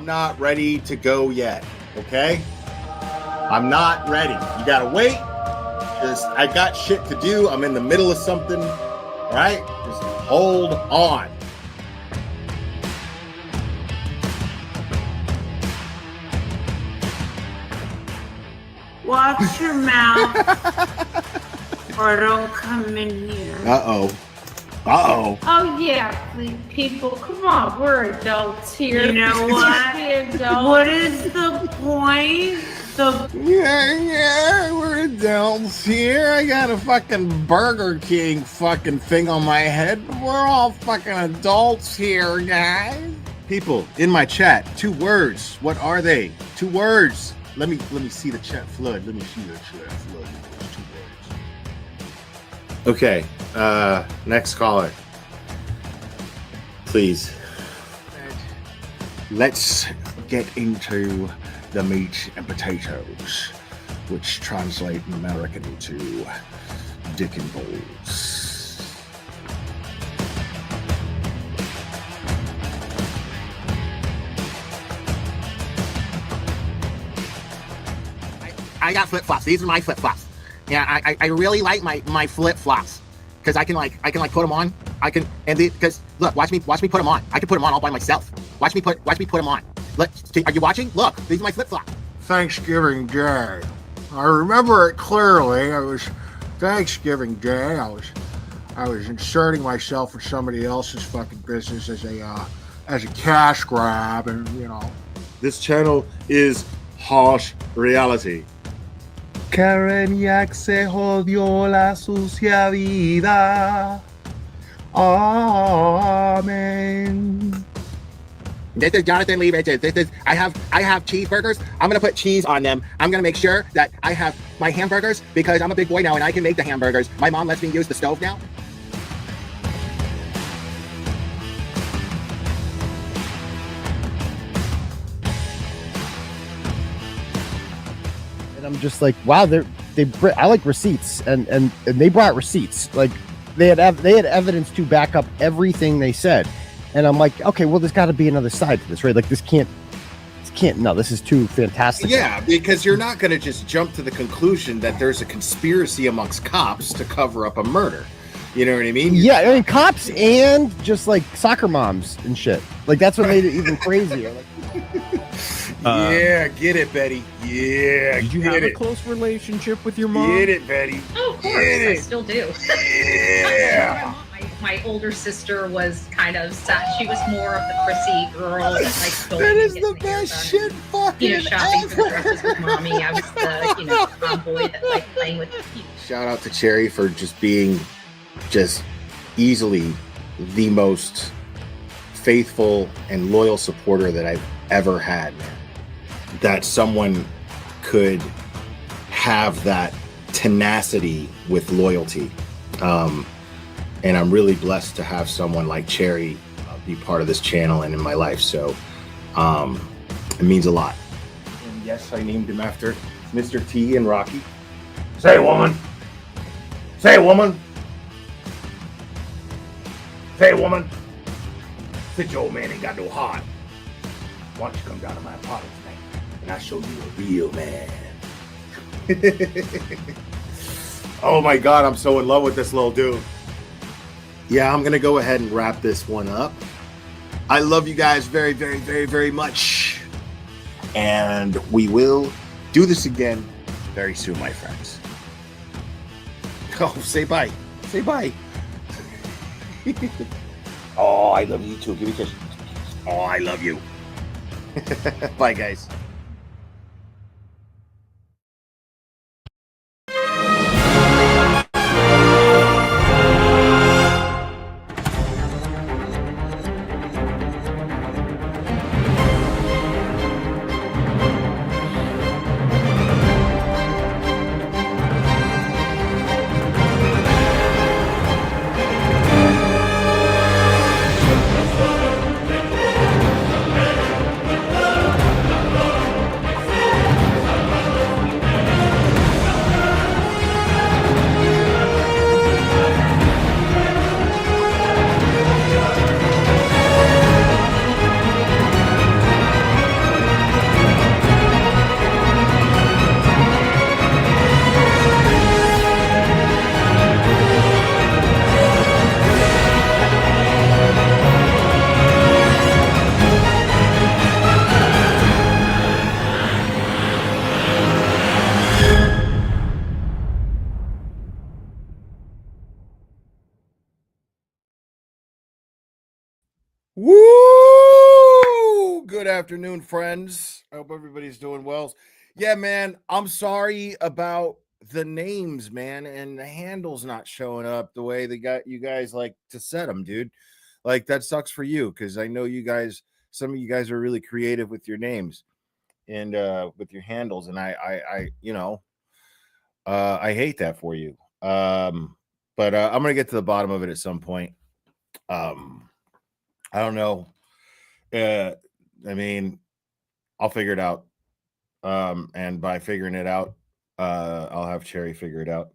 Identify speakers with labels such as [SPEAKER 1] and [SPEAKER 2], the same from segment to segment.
[SPEAKER 1] I'm not ready to go yet, okay? I'm not ready. You gotta wait. I got shit to do. I'm in the middle of something, all right? Just hold on.
[SPEAKER 2] Watch your mouth or don't come in here.
[SPEAKER 1] Uh-oh.
[SPEAKER 2] Oh, yeah, people, come on, we're adults here. You know what? What is the point?
[SPEAKER 1] Yeah, we're adults here. I got a fucking Burger King fucking thing on my head. We're all fucking adults here, guys. People in my chat, 2 words. What are they? 2 words. Let me see the chat flood. Let me see the chat flood. 2 words. Okay, next caller. Please. Let's get into the meat and potatoes, which translate in American to dick and balls.
[SPEAKER 3] I got flip-flops. These are my flip-flops. Yeah, I really like my flip-flops because I can put them on. Because look, watch me put them on. I can put them on all by myself. Watch me put them on. Look, are you watching? Look, these are my flip-flops.
[SPEAKER 4] Thanksgiving Day. I remember it clearly. It was Thanksgiving Day. I was inserting myself in somebody else's fucking business as a cash grab, and you know.
[SPEAKER 1] This channel is harsh reality.
[SPEAKER 5] Karen Yak se jodió la sucia vida. Amen.
[SPEAKER 3] This is Jonathan Lee Riches. I have cheeseburgers. I'm gonna put cheese on them. I'm gonna make sure that I have my hamburgers because I'm a big boy now and I can make the hamburgers. My mom lets me use the stove now.
[SPEAKER 5] And I'm just like, wow, I like receipts, and they brought receipts. Like they had evidence to back up everything they said. And I'm like, okay, well, there's got to be another side to this, right? Like this can't. No, this is too fantastic.
[SPEAKER 1] Yeah, because you're not going to just jump to the conclusion that there's a conspiracy amongst cops to cover up a murder. You know what I mean?
[SPEAKER 5] Yeah, I mean, cops and just like soccer moms and shit. Like that's what made it even crazier. Like,
[SPEAKER 1] yeah, get it, Betty. Yeah,
[SPEAKER 6] did you have a close relationship with your mom?
[SPEAKER 1] Get it, Betty.
[SPEAKER 7] Oh, of course, I still do.
[SPEAKER 1] Yeah.
[SPEAKER 7] My older sister was kind of sad. She was more of the prissy girl that likes going.
[SPEAKER 1] That is the best shit fucking
[SPEAKER 7] shopping
[SPEAKER 1] ever.
[SPEAKER 7] for dresses with mommy. I was the tomboy that liked playing with the people.
[SPEAKER 1] Shout out to Cherry for just being easily the most faithful and loyal supporter that I've ever had. That someone could have that tenacity with loyalty. And I'm really blessed to have someone like Cherry be part of this channel and in my life. So it means a lot. And yes, I named him after Mr. T and Rocky. Say, woman. Say, woman. Say, woman. Since your old man ain't got no heart, why don't you come down to my apartment tonight and I'll show you a real man. Oh my God, I'm so in love with this little dude. Yeah, I'm going to go ahead and wrap this one up. I love you guys very, very, very, very much. And we will do this again very soon, my friends. Oh, say bye. Say bye. Oh, I love you too. Give me a kiss. Oh, I love you. Bye, guys. Woo! Good afternoon, friends. I hope everybody's doing well. Yeah, man, I'm sorry about the names, man, and the handles not showing up the way you guys like to set them, dude. Like, that sucks for you because I know some of you guys are really creative with your names and with your handles, and I I hate that for you. But I'm gonna get to the bottom of it at some point. I don't know. I mean, I'll figure it out. And by figuring it out, I'll have Cherry figure it out,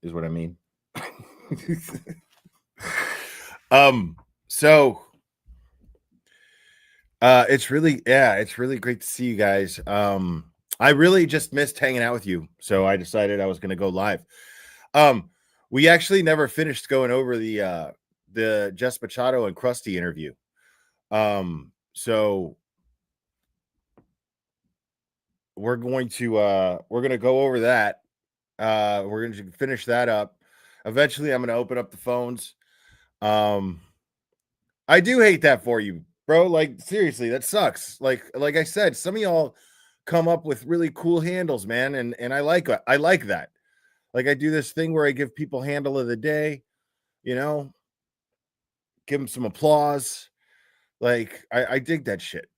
[SPEAKER 1] is what I mean. So it's really great to see you guys. I really just missed hanging out with you, so I decided I was gonna go live. We actually never finished going over the Jess Machado and Krusty interview. So we're going to go over that. We're going to finish that up. Eventually I'm going to open up the phones. I do hate that for you, bro. Like, seriously, that sucks. Like I said, some of y'all come up with really cool handles, man, and I like that. Like, I do this thing where I give people handle of the day, give them some applause. Like, I dig that shit.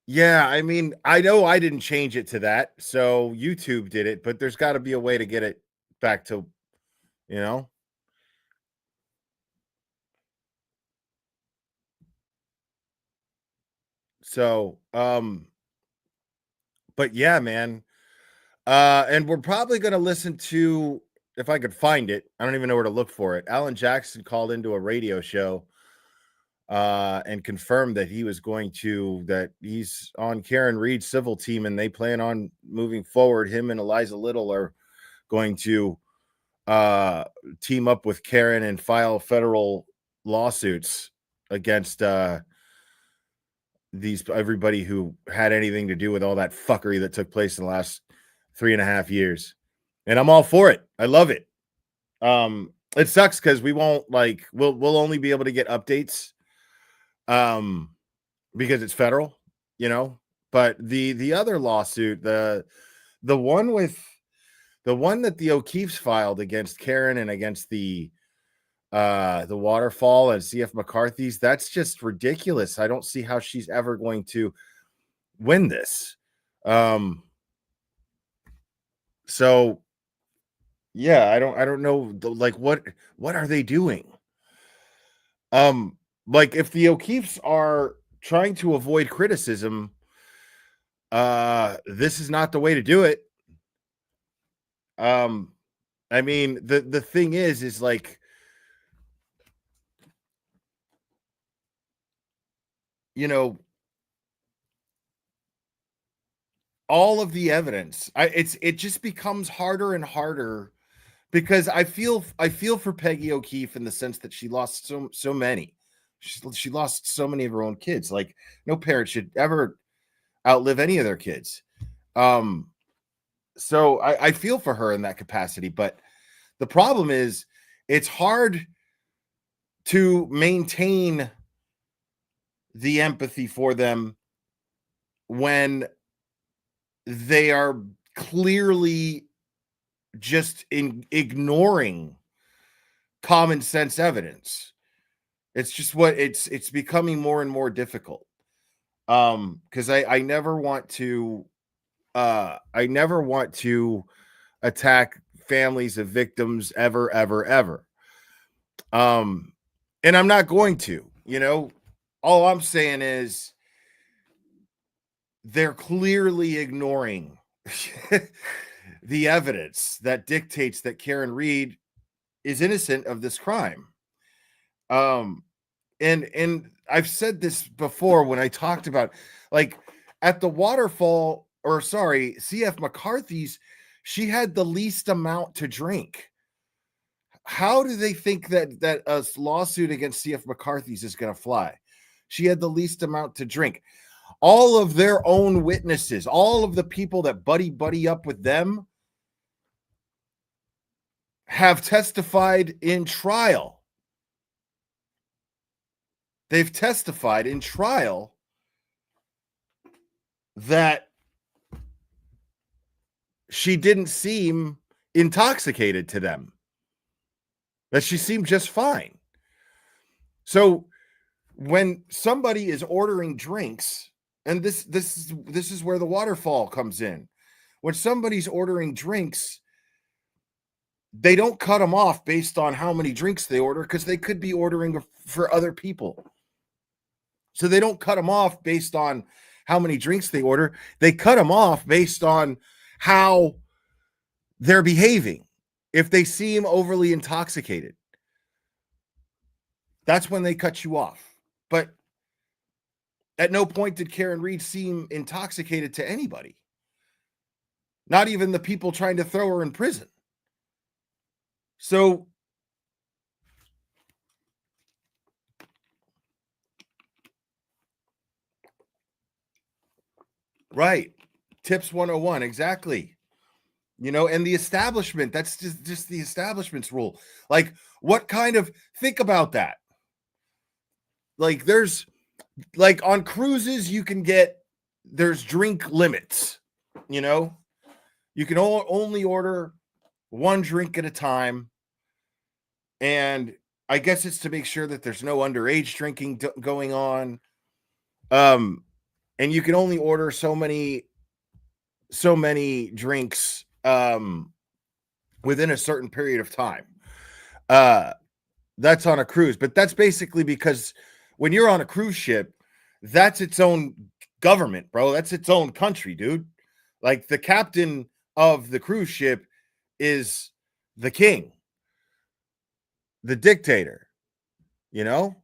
[SPEAKER 1] Yeah, I mean, I know I didn't change it to that, so YouTube did it, but there's got to be a way to get it back to, So, but yeah, man. And we're probably going to listen to, if I could find it, I don't even know where to look for it. Alan Jackson called into a radio show and confirmed that that he's on Karen Reed's civil team, and they plan on moving forward. Him and Eliza Little are going to team up with Karen and file federal lawsuits against everybody who had anything to do with all that fuckery that took place in the last 3.5 years. And I'm all for it. I love it. It sucks because we won't we'll only be able to get updates because it's federal, but the other lawsuit, the one that the O'Keefe's filed against Karen and against the Waterfall and CF McCarthy's, that's just ridiculous. I don't see how she's ever going to win this. So yeah, I don't know, like, what are they doing? Like, if the O'Keefe's are trying to avoid criticism, this is not the way to do it. I mean, the thing is like, all of the evidence, it just becomes harder and harder because I feel for Peggy O'Keefe in the sense that she lost so many. She lost so many of her own kids. Like, no parent should ever outlive any of their kids. So I feel for her in that capacity, but the problem is it's hard to maintain the empathy for them when they are clearly just ignoring common sense evidence. It's just it's becoming more and more difficult. Because I never want to attack families of victims ever. And I'm not going to, all I'm saying is they're clearly ignoring the evidence that dictates that Karen Reed is innocent of this crime. And I've said this before when I talked about, like, at the Waterfall, or sorry, CF McCarthy's, she had the least amount to drink. How do they think that a lawsuit against CF McCarthy's is going to fly? She had the least amount to drink. All of their own witnesses, all of the people that buddy up with them have testified in trial. They've testified in trial that she didn't seem intoxicated to them, that she seemed just fine. So when somebody is ordering drinks, and this is where the waterfall comes in. When somebody's ordering drinks, they don't cut them off based on how many drinks they order, because they could be ordering for other people. So they don't cut them off based on how many drinks they order. They cut them off based on how they're behaving. If they seem overly intoxicated, that's when they cut you off. But at no point did Karen Reed seem intoxicated to anybody. Not even the people trying to throw her in prison. So right. Tips 101, exactly. You know, and the establishment, that's just the establishment's rule. Like, what kind of, think about that. Like, there's, like, on cruises, you can get, there's drink limits, you know? You can only order one drink at a time. And I guess it's to make sure that there's no underage drinking going on. And you can only order so many drinks within a certain period of time. That's on a cruise, but that's basically because when you're on a cruise ship, that's its own government, bro. That's its own country, dude. Like, the captain of the cruise ship is the king, the dictator, you know?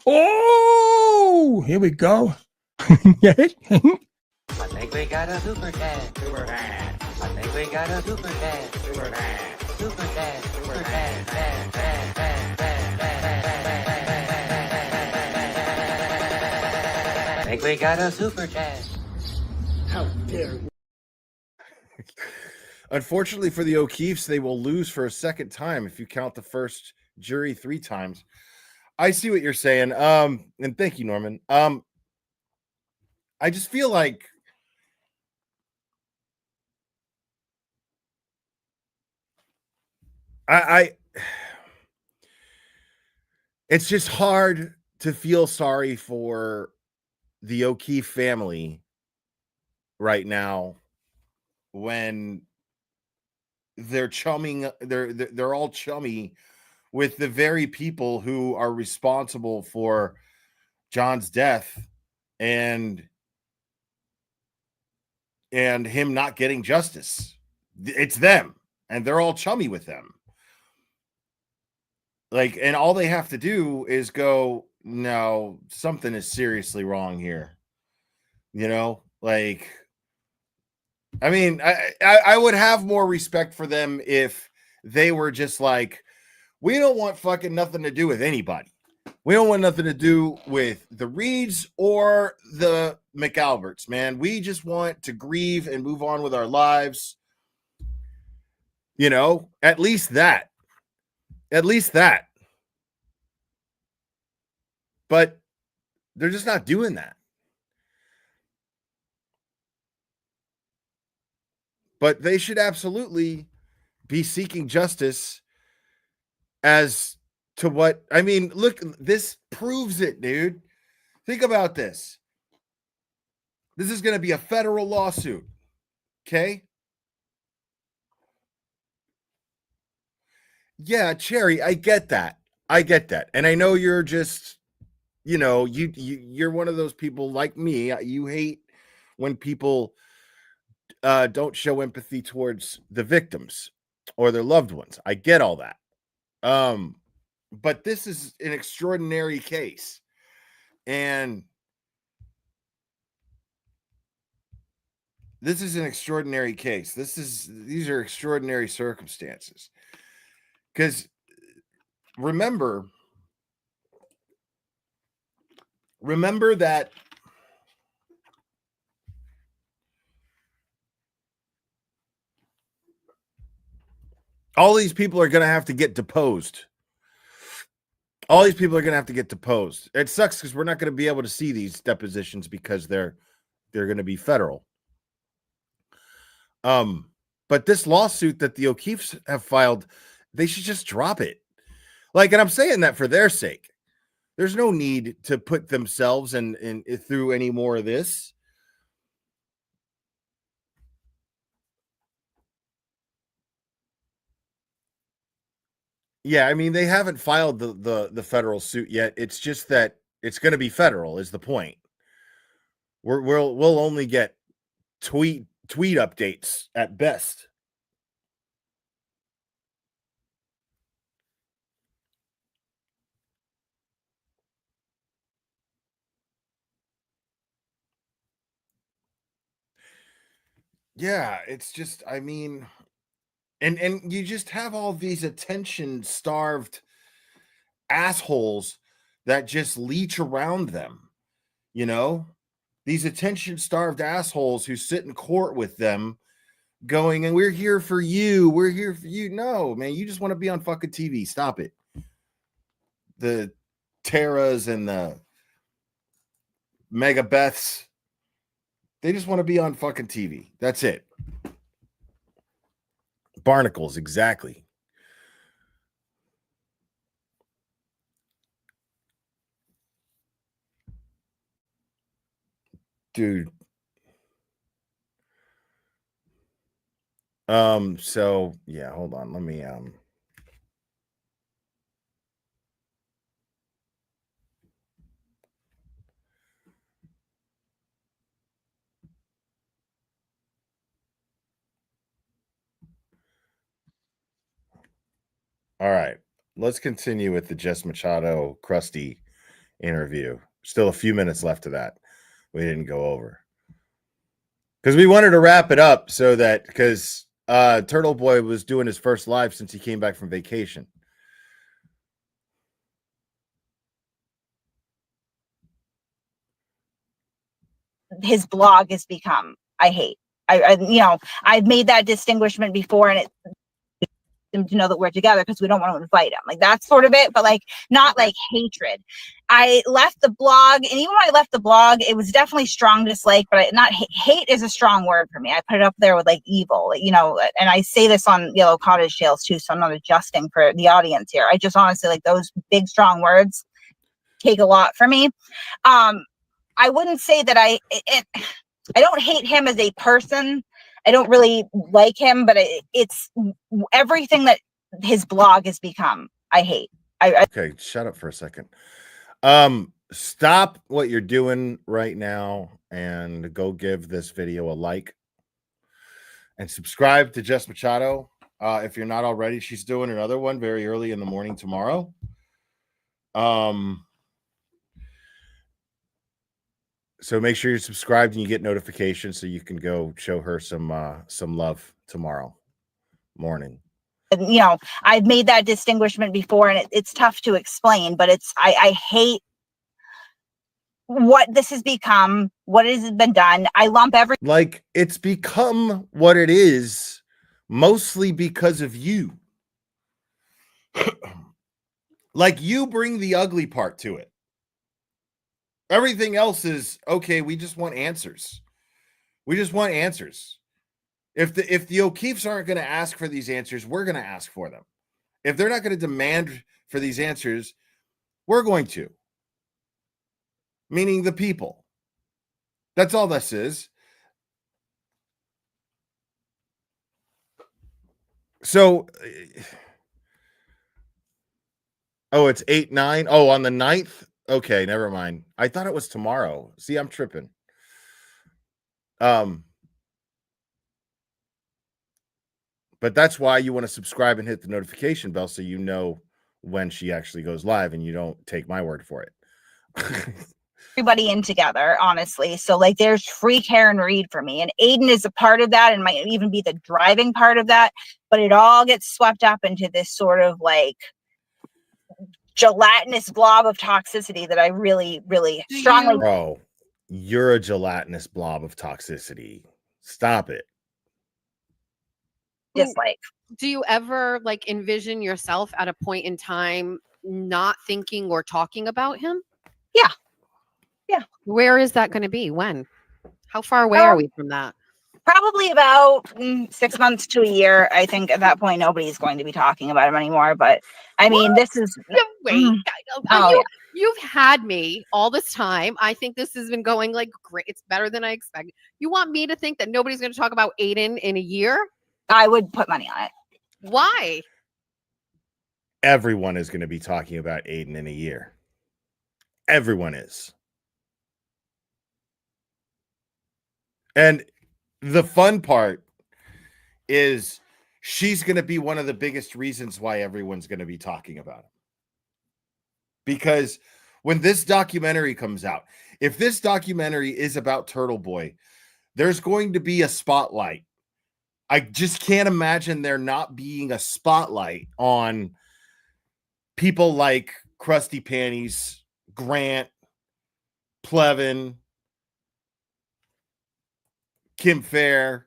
[SPEAKER 6] Oh, here we go. Yeah.
[SPEAKER 8] I think we got a super dad. Super dad. I think we got a super dad. Super dad. Super dad. Super dad. Dad. Dad. Dad. Dad. Dad. I think we got a super dad.
[SPEAKER 4] How dare you?
[SPEAKER 1] Unfortunately for the O'Keefes, they will lose for a second time if you count the first jury 3 times. I see what you're saying. And thank you, Norman. I just feel like it's just hard to feel sorry for the O'Keefe family right now when they're all chummy with the very people who are responsible for John's death and him not getting justice. It's them, and they're all chummy with them. Like, and all they have to do is go, no, something is seriously wrong here. You know, like, I mean, I would have more respect for them if they were just like, we don't want fucking nothing to do with anybody. We don't want nothing to do with the Reeds or the McAlberts, man. We just want to grieve and move on with our lives. You know, at least that. At least that. But they're just not doing that. But they should absolutely be seeking justice as to what, I mean, look, this proves it, dude. Think about this. This is going to be a federal lawsuit. Okay? Yeah, Cherry, I get that. I get that. And I know you're just, you know, you're one of those people like me. You hate when people don't show empathy towards the victims or their loved ones. I get all that. But this is an extraordinary case. And this is an extraordinary case. These are extraordinary circumstances. Because remember that All these people are going to have to get deposed. All these people are going to have to get deposed. It sucks because we're not going to be able to see these depositions because they're going to be federal. But this lawsuit that the O'Keefes have filed, they should just drop it. Like, and I'm saying that for their sake. There's no need to put themselves in through any more of this. Yeah, I mean, they haven't filed the federal suit yet. It's just that it's going to be federal is the point. We'll only get tweet updates at best. Yeah, it's just, I mean, and you just have all these attention starved assholes that just leech around them, you know, these attention starved assholes who sit in court with them going, and we're here for you. We're here for you. No, man, you just want to be on fucking TV. Stop it. The Taras and the Megabeths, they just want to be on fucking TV. That's it. Barnacles, exactly. Dude. So yeah, hold on. Let me all right. Let's continue with the Jess Machado Krusty interview. Still a few minutes left of that. We didn't go over. Because we wanted to wrap it up so that because Turtle Boy was doing his first live since he came back from vacation.
[SPEAKER 9] His blog has become, I hate. I've made that distinguishment before, and it's them to know that we're together because we don't want to invite him. Like, that's sort of it, but like not like hatred. I left the blog, and even when I left the blog, it was definitely strong dislike, but not hate is a strong word for me. I put it up there with like evil, you know, and I say this on Yellow Cottage Tales too, so I'm not adjusting for the audience here. I just honestly, like, those big strong words take a lot for me. I wouldn't say that I don't hate him as a person. I don't really like him, but it's everything that his blog has become. I hate.
[SPEAKER 1] Okay, shut up for a second. Stop what you're doing right now and go give this video a like and subscribe to Jess Machado. If you're not already, she's doing another one very early in the morning tomorrow. So make sure you're subscribed and you get notifications so you can go show her some love tomorrow morning.
[SPEAKER 9] You know, I've made that distinguishment before, and it's tough to explain, but I hate what this has become, what has been done. I lump
[SPEAKER 1] like it's become what it is mostly because of you. Like, you bring the ugly part to it. Everything else is okay. We just want answers. We just want answers. If the O'Keefes aren't going to ask for these answers, we're going to ask for them. If they're not going to demand for these answers, we're going to. Meaning the people. That's all this is. So, oh, it's 8/9. Oh, on the 9th. Okay, never mind. I thought it was tomorrow. See, I'm tripping. But that's why you want to subscribe and hit the notification bell so you know when she actually goes live and you don't take my word for it.
[SPEAKER 9] everybody in together, honestly. So like, there's free Karen Reed for me, and Aiden is a part of that and might even be the driving part of that, but it all gets swept up into this sort of like gelatinous blob of toxicity that I really, really strongly.
[SPEAKER 1] Bro, you're a gelatinous blob of toxicity. Stop it.
[SPEAKER 9] dislike.
[SPEAKER 10] Do you ever like envision yourself at a point in time not thinking or talking about him?
[SPEAKER 9] Yeah. Yeah.
[SPEAKER 10] Where is that going to be? When? How far away are we from that?
[SPEAKER 9] Probably about 6 months to a year. I think at that point nobody's going to be talking about him anymore. But I mean, this is
[SPEAKER 10] wait.
[SPEAKER 9] Oh,
[SPEAKER 10] You've had me all this time. I think this has been going like great. It's better than I expected. You want me to think that nobody's going to talk about Aiden in a year?
[SPEAKER 9] I would put money on it.
[SPEAKER 10] Why?
[SPEAKER 1] Everyone is going to be talking about Aiden in a year. Everyone is. And the fun part is she's going to be one of the biggest reasons why everyone's going to be talking about him. Because when this documentary comes out, if this documentary is about Turtle Boy, there's going to be a spotlight. I just can't imagine there not being a spotlight on people like Krusty Panties, Grant, Plevin, Kim Fair.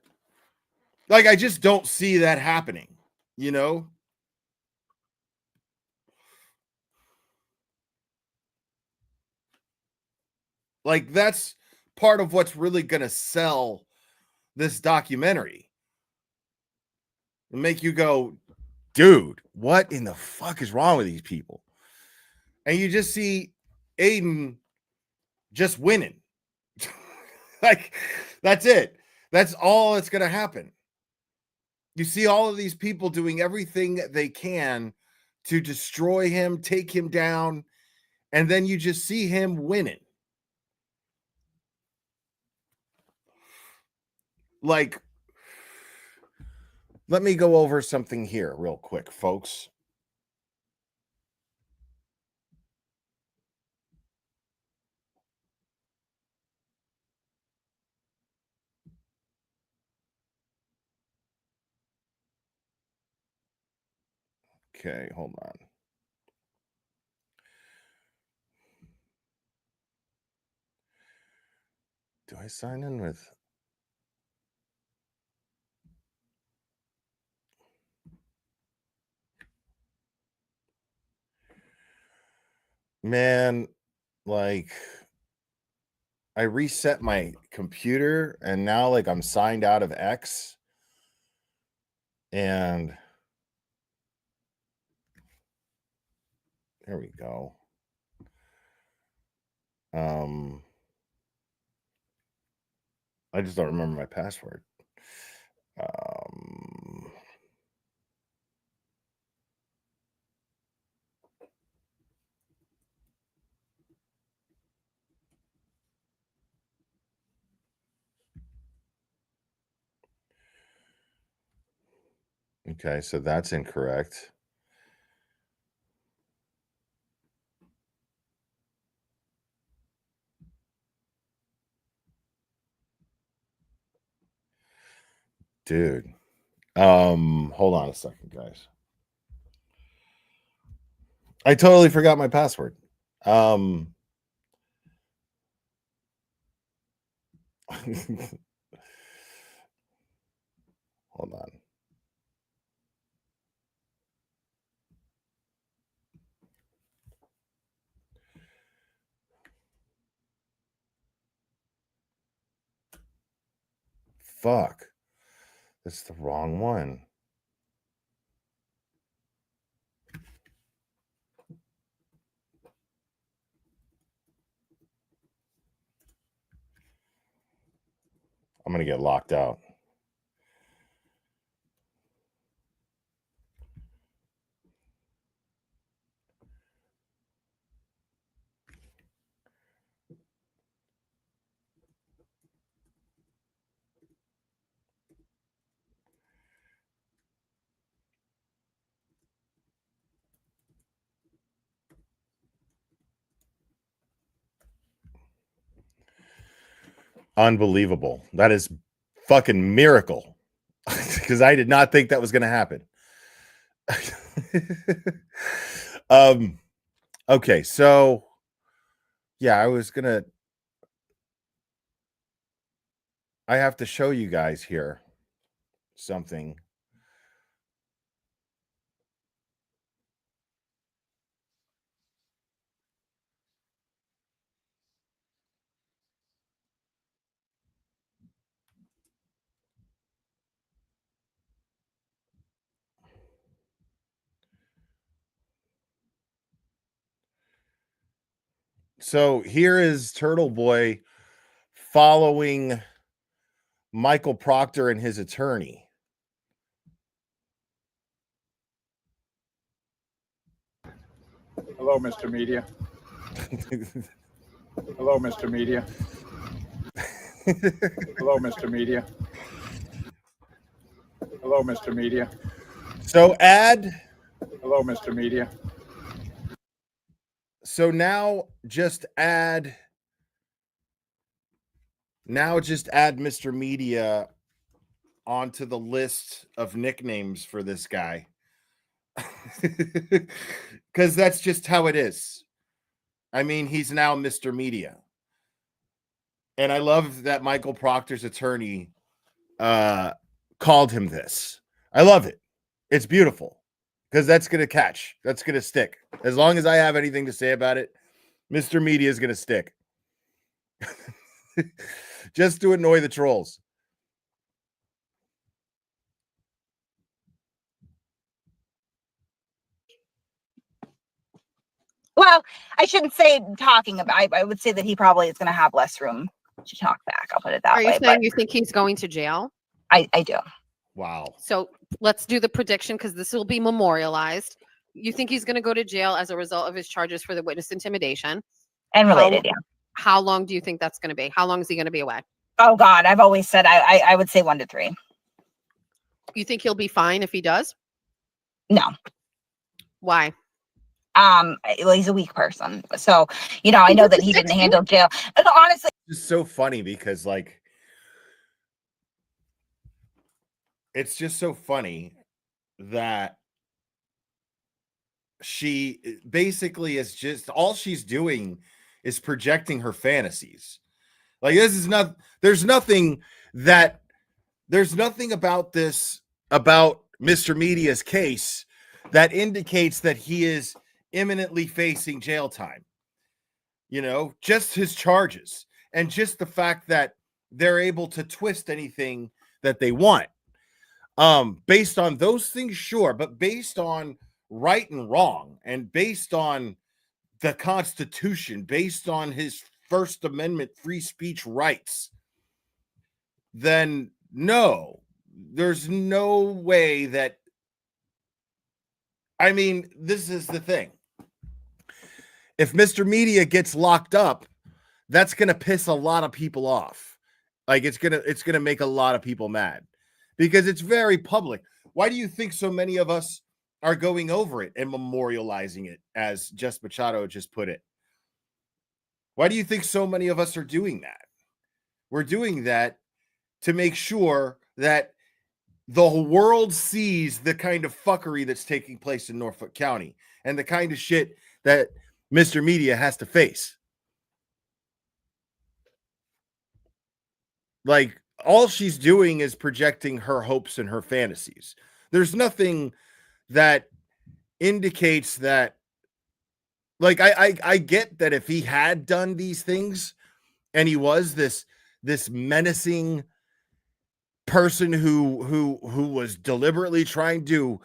[SPEAKER 1] Like, I just don't see that happening, you know? Like, that's part of what's really going to sell this documentary. And make you go, dude, what in the fuck is wrong with these people? And you just see Aiden just winning. Like, that's it. That's all that's going to happen. You see all of these people doing everything they can to destroy him, take him down, and then you just see him winning. Like, let me go over something here real quick, folks. Okay, hold on. Do I sign in with... Man, like, I reset my computer and now, like, I'm signed out of X. And there we go. I just don't remember my password. Okay, so that's incorrect. Dude. Hold on a second, guys. I totally forgot my password. Hold on. Fuck. That's the wrong one. I'm going to get locked out. Unbelievable. That is fucking miracle. Because I did not think that was going to happen. Okay, so yeah, I have to show you guys here something. So here is Turtle Boy following Michael Proctor and his attorney.
[SPEAKER 11] Hello, Mr. Media. Hello, Mr. Media. Hello, Mr. Media. Hello, Mr. Media.
[SPEAKER 1] So add.
[SPEAKER 11] Hello, Mr. Media.
[SPEAKER 1] So now just add. Now just add Mr. Media onto the list of nicknames for this guy. Because that's just how it is. I mean, he's now Mr. Media. And I love that Michael Proctor's attorney called him this. I love it. It's beautiful. Because that's going to catch. That's going to stick. As long as I have anything to say about it, Mr. Media is going to stick. Just to annoy the trolls.
[SPEAKER 9] Well, I shouldn't say talking about. I would say that he probably is going to have less room to talk back. I'll put it that
[SPEAKER 10] Are
[SPEAKER 9] way.
[SPEAKER 10] you saying you think he's going to jail?
[SPEAKER 9] I do.
[SPEAKER 1] Wow.
[SPEAKER 10] So let's do the prediction because this will be memorialized. You think he's going to go to jail as a result of his charges for the witness intimidation?
[SPEAKER 9] And related, yeah.
[SPEAKER 10] How long do you think that's going to be? How long is he going to be away?
[SPEAKER 9] Oh God, I've always said I would say 1 to 3.
[SPEAKER 10] You think he'll be fine if he does?
[SPEAKER 9] No.
[SPEAKER 10] Why?
[SPEAKER 9] Well, he's a weak person, so I know that he didn't handle jail. And honestly,
[SPEAKER 1] It's so funny because it's just so funny that she basically is just all she's doing is projecting her fantasies. There's nothing about this, about Mr. Media's case that indicates that he is imminently facing jail time. Just his charges and just the fact that they're able to twist anything that they want. Based on those things, sure, but based on right and wrong and based on the Constitution, based on his First Amendment free speech rights, then no, there's no way that. I mean, this is the thing. If Mr. Media gets locked up, that's going to piss a lot of people off. It's going to make a lot of people mad because it's very public. Why do you think so many of us are going over it and memorializing it, as Jess Machado just put it? Why do you think so many of us are doing that? We're doing that to make sure that the world sees the kind of fuckery that's taking place in Norfolk County and the kind of shit that Mr. Media has to face. All she's doing is projecting her hopes and her fantasies. There's nothing that indicates that. I get that if he had done these things and he was this menacing person who was deliberately trying to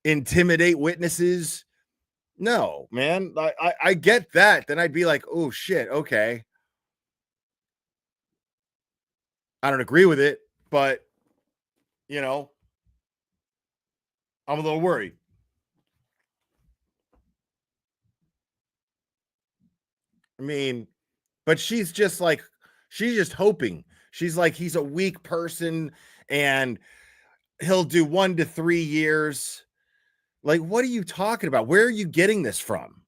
[SPEAKER 1] intimidate witnesses. No, man, I get that. Then I'd be like, oh shit, okay. I don't agree with it, but I'm a little worried. I mean, but she's just hoping. She's like, he's a weak person and he'll do 1 to 3 years. What are you talking about? Where are you getting this from?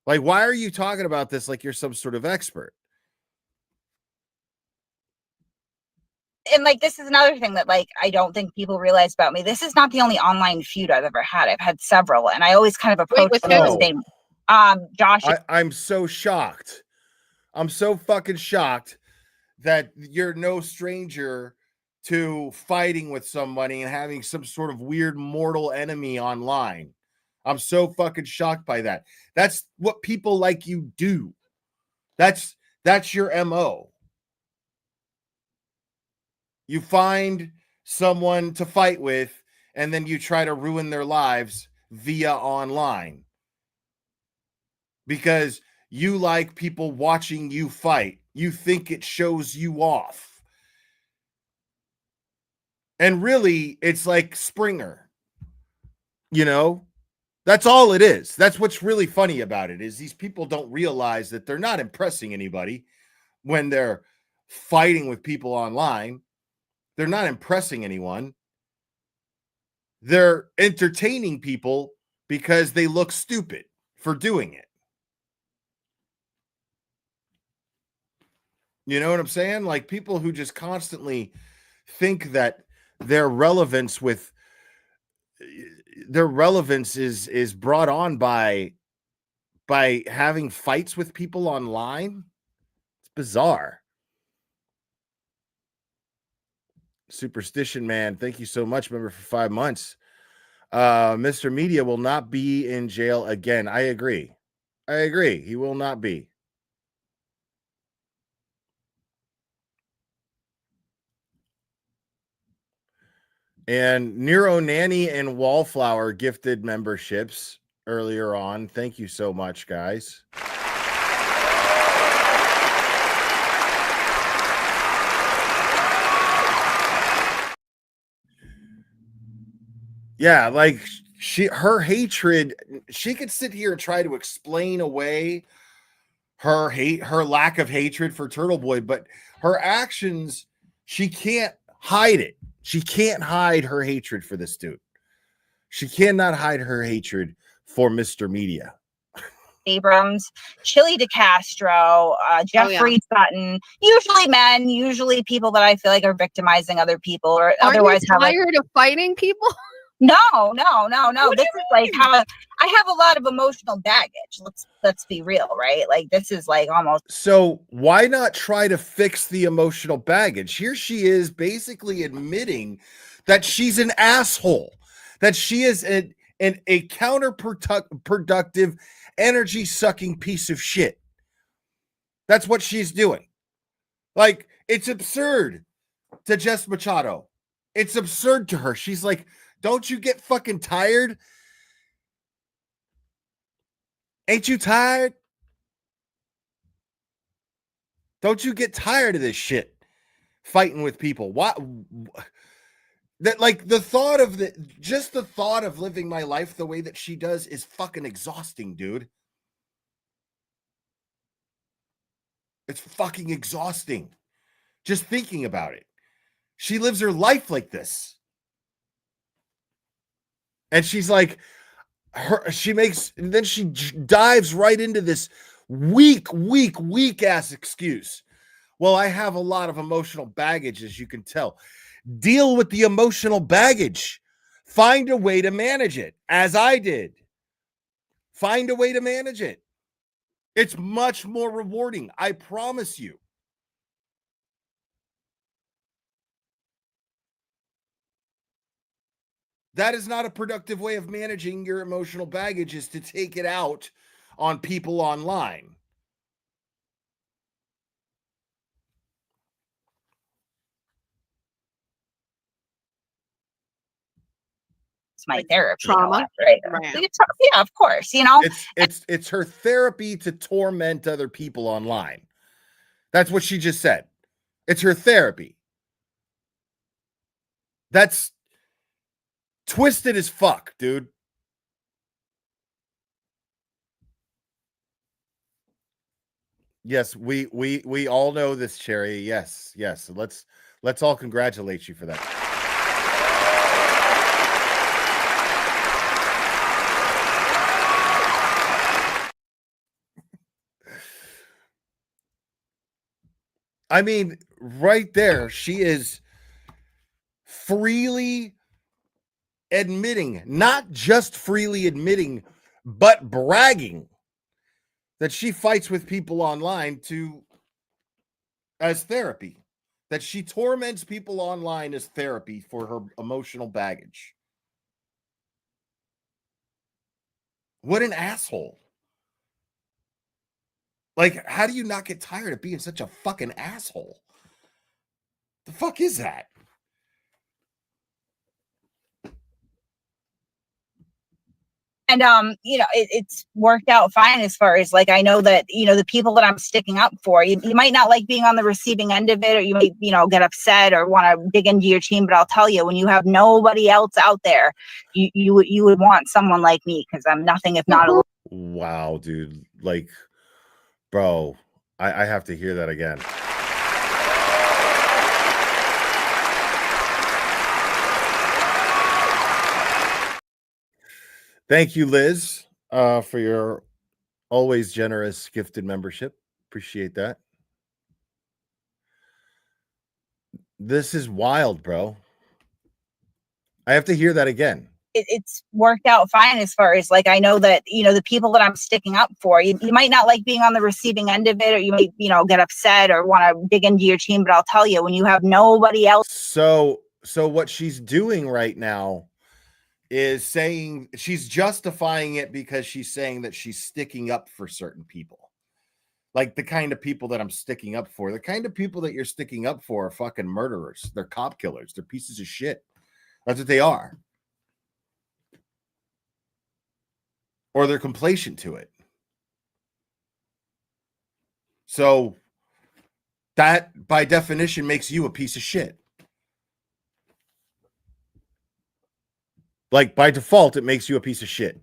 [SPEAKER 1] Why are you talking about this like you're some sort of expert?
[SPEAKER 9] And this is another thing that I don't think people realize about me. This is not the only online feud I've ever had. I've had several, and I always kind of approach them the same. Josh,
[SPEAKER 1] I'm so shocked. I'm so fucking shocked that you're no stranger to fighting with somebody and having some sort of weird mortal enemy online. I'm so fucking shocked by that. That's what people like you do. That's your MO. You find someone to fight with, and then you try to ruin their lives via online. Because You like people watching you fight. You think it shows you off. And really, it's like Springer. You know? That's all it is. That's what's really funny about it, is these people don't realize that they're not impressing anybody when they're fighting with people online. They're not impressing anyone. They're entertaining people because they look stupid for doing it. You know what I'm saying? Like, people who just constantly think that their relevance is brought on by having fights with people online. It's bizarre. Superstition Man, thank you so much, member, for 5 months. Mr. Media will not be in jail again. I agree. He will not be. And Nero Nanny and Wallflower gifted memberships earlier on. Thank you so much, guys. Yeah, like her hatred, she could sit here and try to explain away her lack of hatred for Turtle Boy, but her actions, she can't hide it. She can't hide her hatred for this dude. She cannot hide her hatred for Mr. Media.
[SPEAKER 9] Abrams, Chili DeCastro, Jeffrey Sutton, usually men, usually people that I feel like are victimizing other people or otherwise
[SPEAKER 10] you tired of fighting people?
[SPEAKER 9] No. This is like how I have a lot of emotional baggage. Let's be real, right? Like, this is like almost.
[SPEAKER 1] So why not try to fix the emotional baggage? Here she is basically admitting that she's an asshole, that she is a counterproductive, energy-sucking piece of shit. That's what she's doing. Like, it's absurd to Jess Machado. It's absurd to her. She's like, don't you get fucking tired? Ain't you tired? Don't you get tired of this shit? Fighting with people. What? That, like, the thought of living my life the way that she does is fucking exhausting, dude. It's fucking exhausting. Just thinking about it. She lives her life like this. And she's like, then she dives right into this weak ass excuse. Well, I have a lot of emotional baggage, as you can tell. Deal with the emotional baggage. Find a way to manage it, as I did. Find a way to manage it. It's much more rewarding, I promise you. That is not a productive way of managing your emotional baggage, is to take it out on people online.
[SPEAKER 9] It's my therapy.
[SPEAKER 10] Trauma.
[SPEAKER 9] Right. Yeah, of course. You know,
[SPEAKER 1] it's her therapy to torment other people online. That's what she just said. It's her therapy. That's twisted as fuck, dude. Yes, we all know this, Cherry. Yes. Let's all congratulate you for that. I mean, right there, she is freely admitting, not just freely admitting, but bragging that she fights with people online as therapy, that she torments people online as therapy for her emotional baggage. What an asshole. Like, how do you not get tired of being such a fucking asshole? The fuck is that?
[SPEAKER 9] And it's worked out fine as far as like I know that the people that I'm sticking up for. You might not like being on the receiving end of it, or you might get upset or want to dig into your team. But I'll tell you, when you have nobody else out there, you would want someone like me, because I'm nothing if not a.
[SPEAKER 1] Wow, dude! Like, bro, I have to hear that again. Thank you, Liz, for your always generous gifted membership. Appreciate that. This is wild, bro. I have to hear that again.
[SPEAKER 9] It's worked out fine as far as like I know that the people that I'm sticking up for. You might not like being on the receiving end of it, or you might get upset or want to dig into your team. But I'll tell you, when you have nobody else.
[SPEAKER 1] So what she's doing right now is saying she's justifying it because she's saying that she's sticking up for certain people. Like the kind of people that I'm sticking up for. The kind of people that you're sticking up for are fucking murderers. They're cop killers. They're pieces of shit. That's what they are. Or they're complacent to it. So that by definition makes you a piece of shit. Like by default, it makes you a piece of shit.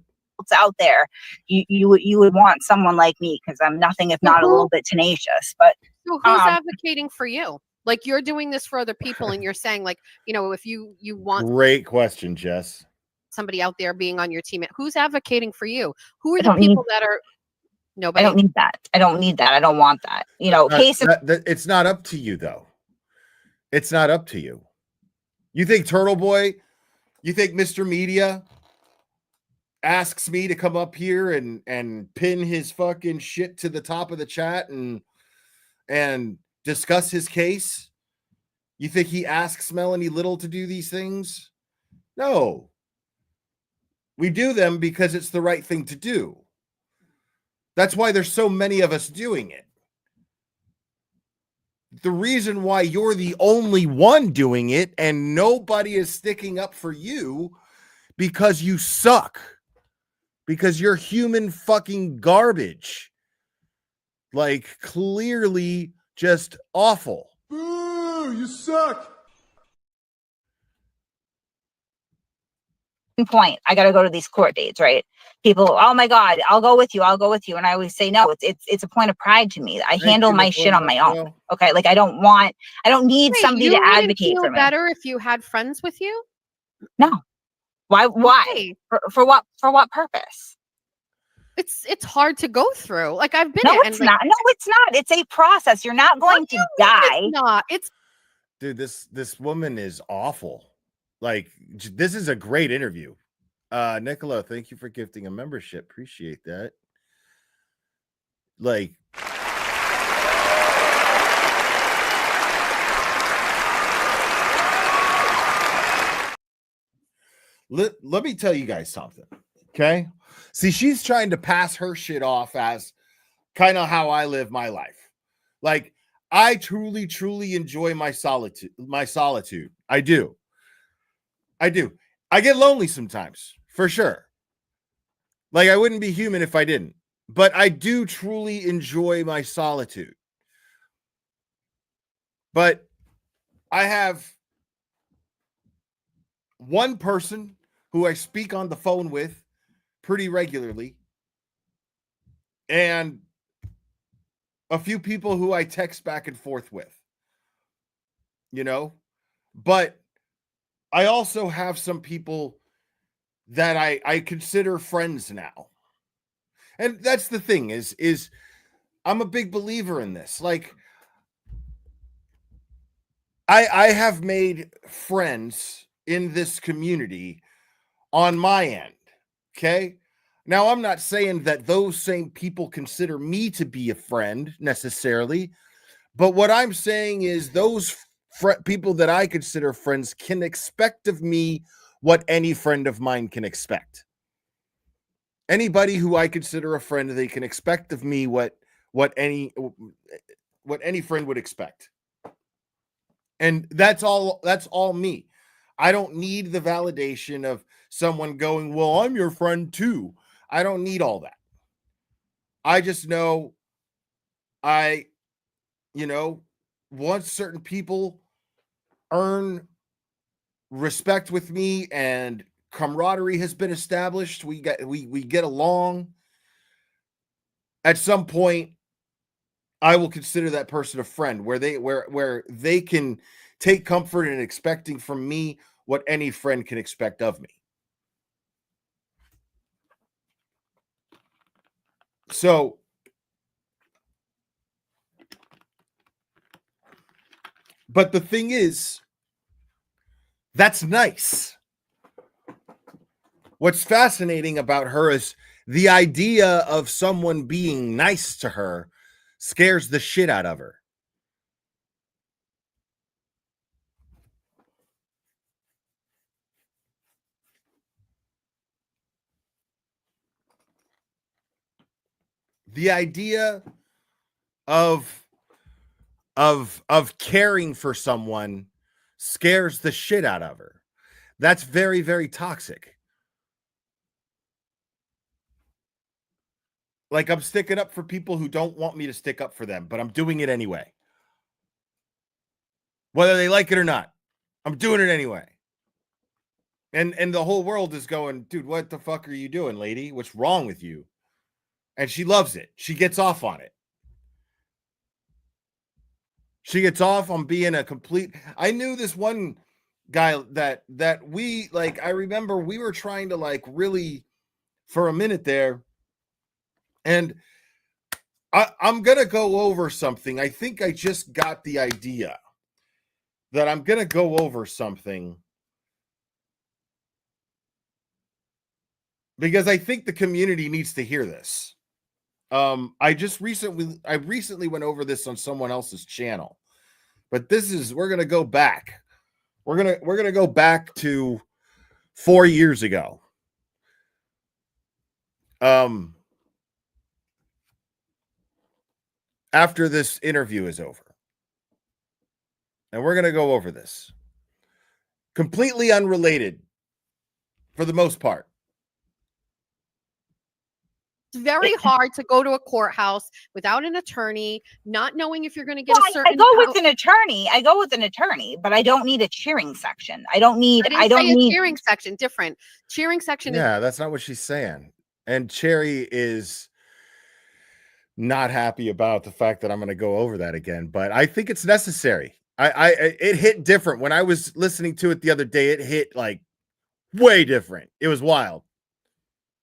[SPEAKER 9] Out there, you would want someone like me, because I'm nothing if not a little bit tenacious. But
[SPEAKER 10] so who's advocating for you? Like, you're doing this for other people, and you're saying, like, if you want.
[SPEAKER 1] Great question, Jess.
[SPEAKER 10] Somebody out there being on your team, who's advocating for you? Who are the people that are? Nobody.
[SPEAKER 9] I don't need that. I don't need that. I don't want that.
[SPEAKER 1] It's not up to you, though. It's not up to you. You think Turtle Boy? You think Mr. Media asks me to come up here and pin his fucking shit to the top of the chat and discuss his case? You think he asks Melanie Little to do these things? No. We do them because it's the right thing to do. That's why there's so many of us doing it. The reason why you're the only one doing it and nobody is sticking up for you, because you suck. Because you're human fucking garbage. Like, clearly just awful.
[SPEAKER 12] Boo, you suck.
[SPEAKER 9] Point, I got to go to these court dates, right? People, oh my God, I'll go with you. And I always say, no, it's a point of pride to me. I handle my shit on my own. Okay. Like, I don't need somebody to advocate for me.
[SPEAKER 10] Better if you had friends with you?
[SPEAKER 9] No. Why?
[SPEAKER 10] Okay.
[SPEAKER 9] For what purpose?
[SPEAKER 10] It's hard to go through. Like, I've been.
[SPEAKER 9] No, it's not. No, it's not. It's a process. You're not going to die.
[SPEAKER 10] It's not.
[SPEAKER 1] Dude, this woman is awful. Like, this is a great interview. Nicola, thank you for gifting a membership. Appreciate that. Like, let me tell you guys something. Okay. See, she's trying to pass her shit off as kind of how I live my life. Like, I truly, truly enjoy my solitude. I do. I get lonely sometimes, for sure. Like, I wouldn't be human if I didn't. But I do truly enjoy my solitude. But I have one person who I speak on the phone with pretty regularly, and a few people who I text back and forth with. But I also have some people that I consider friends now. And that's the thing is I'm a big believer in this. Like, I have made friends in this community on my end. Okay. Now, I'm not saying that those same people consider me to be a friend necessarily, but what I'm saying is those people that I consider friends can expect of me what any friend of mine can expect. Anybody who I consider a friend, they can expect of me what any friend would expect. And that's all me. I don't need the validation of someone going, well, I'm your friend too. I don't need all that. I just know once certain people earn respect with me and camaraderie has been established, we get along. At some point, I will consider that person a friend, where they can take comfort in expecting from me what any friend can expect of me. So, but the thing is, that's nice. What's fascinating about her is the idea of someone being nice to her scares the shit out of her. The idea of caring for someone scares the shit out of her. That's very, very toxic. Like, I'm sticking up for people who don't want me to stick up for them, but I'm doing it anyway. Whether they like it or not, I'm doing it anyway. And the whole world is going, dude, what the fuck are you doing, lady? What's wrong with you? And she loves it. She gets off on it. She gets off on being a complete... I knew this one guy that we, like, I remember we were trying to, like, really, for a minute there, and I'm going to go over something. I think I just got the idea that I'm going to go over something because I think the community needs to hear this. I recently went over this on someone else's channel, but we're going to go back. We're going to go back to 4 years ago. After this interview is over. And we're going to go over this. Completely unrelated for the most part.
[SPEAKER 10] It's very hard to go to a courthouse without an attorney, not knowing if you're going to get a certain...
[SPEAKER 9] I go with an attorney, but I don't need a cheering section. I don't need
[SPEAKER 10] cheering section. Different. Cheering section.
[SPEAKER 1] Yeah, that's not what she's saying. And Cherry is not happy about the fact that I'm going to go over that again, but I think it's necessary. It hit different when I was listening to it the other day. It hit like way different. It was wild.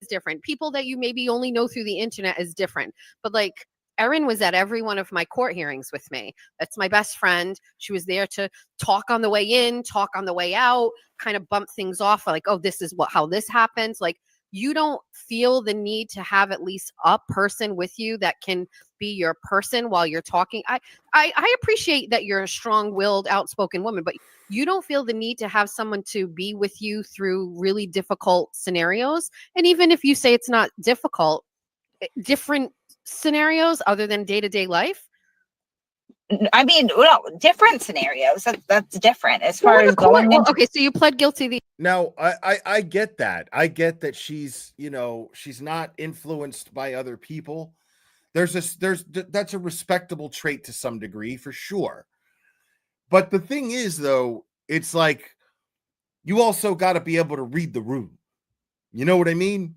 [SPEAKER 10] It's different. People that you maybe only know through the internet is different, but like Erin was at every one of my court hearings with me. That's my best friend. She was there to talk on the way in, talk on the way out, kind of bump things off. Like, oh, this is how this happens. Like, you don't feel the need to have at least a person with you that can be your person while you're talking. I appreciate that you're a strong-willed, outspoken woman, but you don't feel the need to have someone to be with you through really difficult scenarios. And even if you say it's not difficult, different scenarios other than day-to-day life.
[SPEAKER 9] I mean, well, different scenarios. That's different as far as going into...
[SPEAKER 10] Okay, so you pled guilty.
[SPEAKER 1] Now, I get that. I get that she's not influenced by other people. That's a respectable trait to some degree, for sure. But the thing is, though, it's like you also got to be able to read the room. You know what I mean?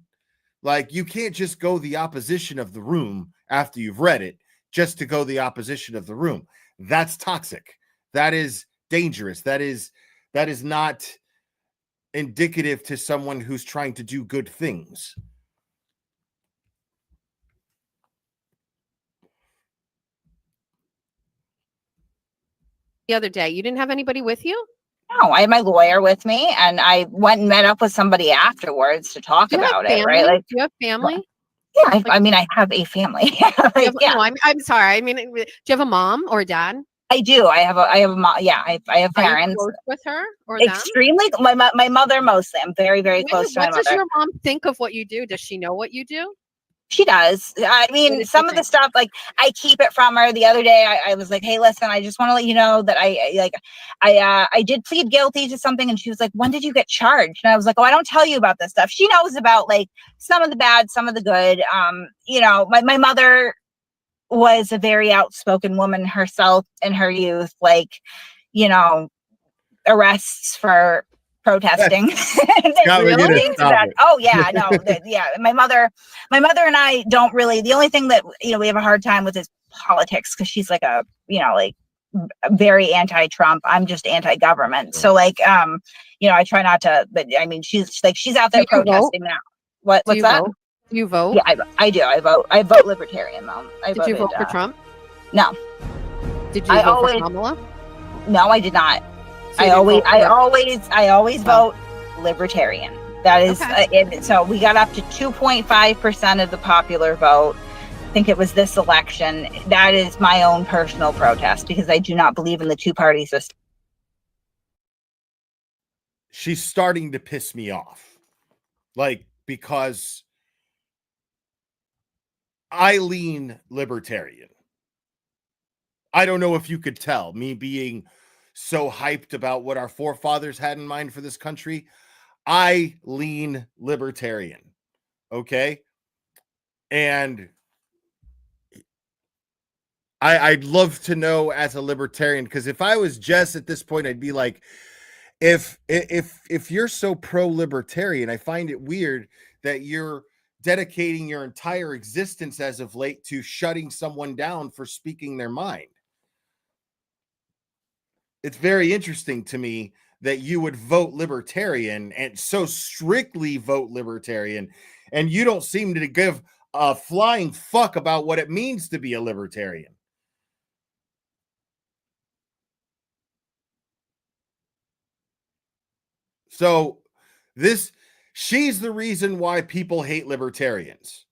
[SPEAKER 1] Like, you can't just go the opposition of the room after you've read it, just to go the opposition of the room. That's toxic. That is dangerous. That is not indicative to someone who's trying to do good things.
[SPEAKER 10] The other day, you didn't have anybody with you?
[SPEAKER 9] No, I had my lawyer with me, and I went and met up with somebody afterwards to talk about it. Right? Like,
[SPEAKER 10] do you have family?
[SPEAKER 9] Yeah, I mean, I have a family.
[SPEAKER 10] No, I'm sorry. I mean, do you have a mom or a dad?
[SPEAKER 9] I do. I have a mom. Yeah, I have parents.
[SPEAKER 10] Are you close with her or
[SPEAKER 9] extremely?
[SPEAKER 10] Them?
[SPEAKER 9] My mother mostly. I'm very, very close to my mother.
[SPEAKER 10] What does your mom think of what you do? Does she know what you do?
[SPEAKER 9] She does. I mean, some of the stuff, like, I keep it from her. The other day, I was like, "Hey, listen, I just want to let you know that I did plead guilty to something." And she was like, "When did you get charged?" And I was like, "Oh, I don't tell you about this stuff." She knows about like some of the bad, some of the good. You know, my mother was a very outspoken woman herself in her youth, like, you know, arrests for protesting.
[SPEAKER 10] Really?
[SPEAKER 9] Oh yeah, no, yeah. My mother and I don't really. The only thing that, you know, we have a hard time with is politics, because she's like a, you know, like very anti-Trump. I'm just anti-government. So like, you know, I try not to. But I mean, she's out there protesting now. What's that?
[SPEAKER 10] Do you vote?
[SPEAKER 9] Yeah, I do. I vote. I vote Libertarian though.
[SPEAKER 10] Did you vote for Trump?
[SPEAKER 9] No.
[SPEAKER 10] Did you vote for Kamala?
[SPEAKER 9] No, I did not.
[SPEAKER 10] So
[SPEAKER 9] I always vote Libertarian. That is, so we got up to 2.5% of the popular vote. I think it was this election. That is my own personal protest, because I do not believe in the two-party system.
[SPEAKER 1] She's starting to piss me off. Like, because I lean libertarian. I don't know if you could tell, me being so hyped about what our forefathers had in mind for this country. I lean libertarian. Okay. And I'd love to know as a libertarian, because if I was Jess at this point, I'd be like, if you're so pro-libertarian, I find it weird that you're dedicating your entire existence as of late to shutting someone down for speaking their mind. It's very interesting to me that you would vote libertarian, and so strictly vote libertarian, and you don't seem to give a flying fuck about what it means to be a libertarian. So she's the reason why people hate libertarians.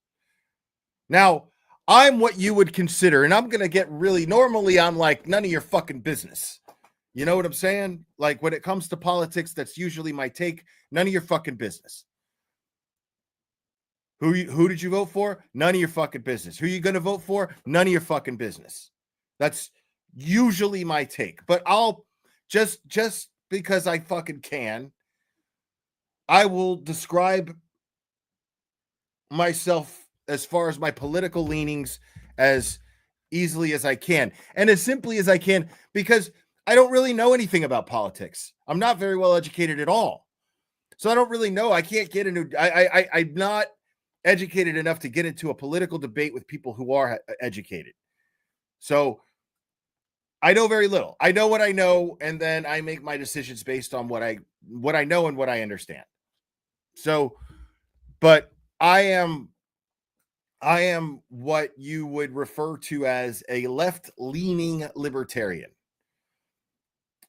[SPEAKER 1] Now, I'm what you would consider, and I'm going to get really, normally I'm like, none of your fucking business. You know what I'm saying? Like, when it comes to politics, that's usually my take. None of your fucking business. Who did you vote for? None of your fucking business. Who you going to vote for? None of your fucking business. That's usually my take. But I'll just because I fucking can, I will describe myself as far as my political leanings as easily as I can, and as simply as I can, because I don't really know anything about politics. I'm not very well educated at all. So I don't really know. I can't get into, I'm not educated enough to get into a political debate with people who are educated. So I know very little. I know what I know, and then I make my decisions based on what I know and what I understand. So, but I am what you would refer to as a left-leaning libertarian.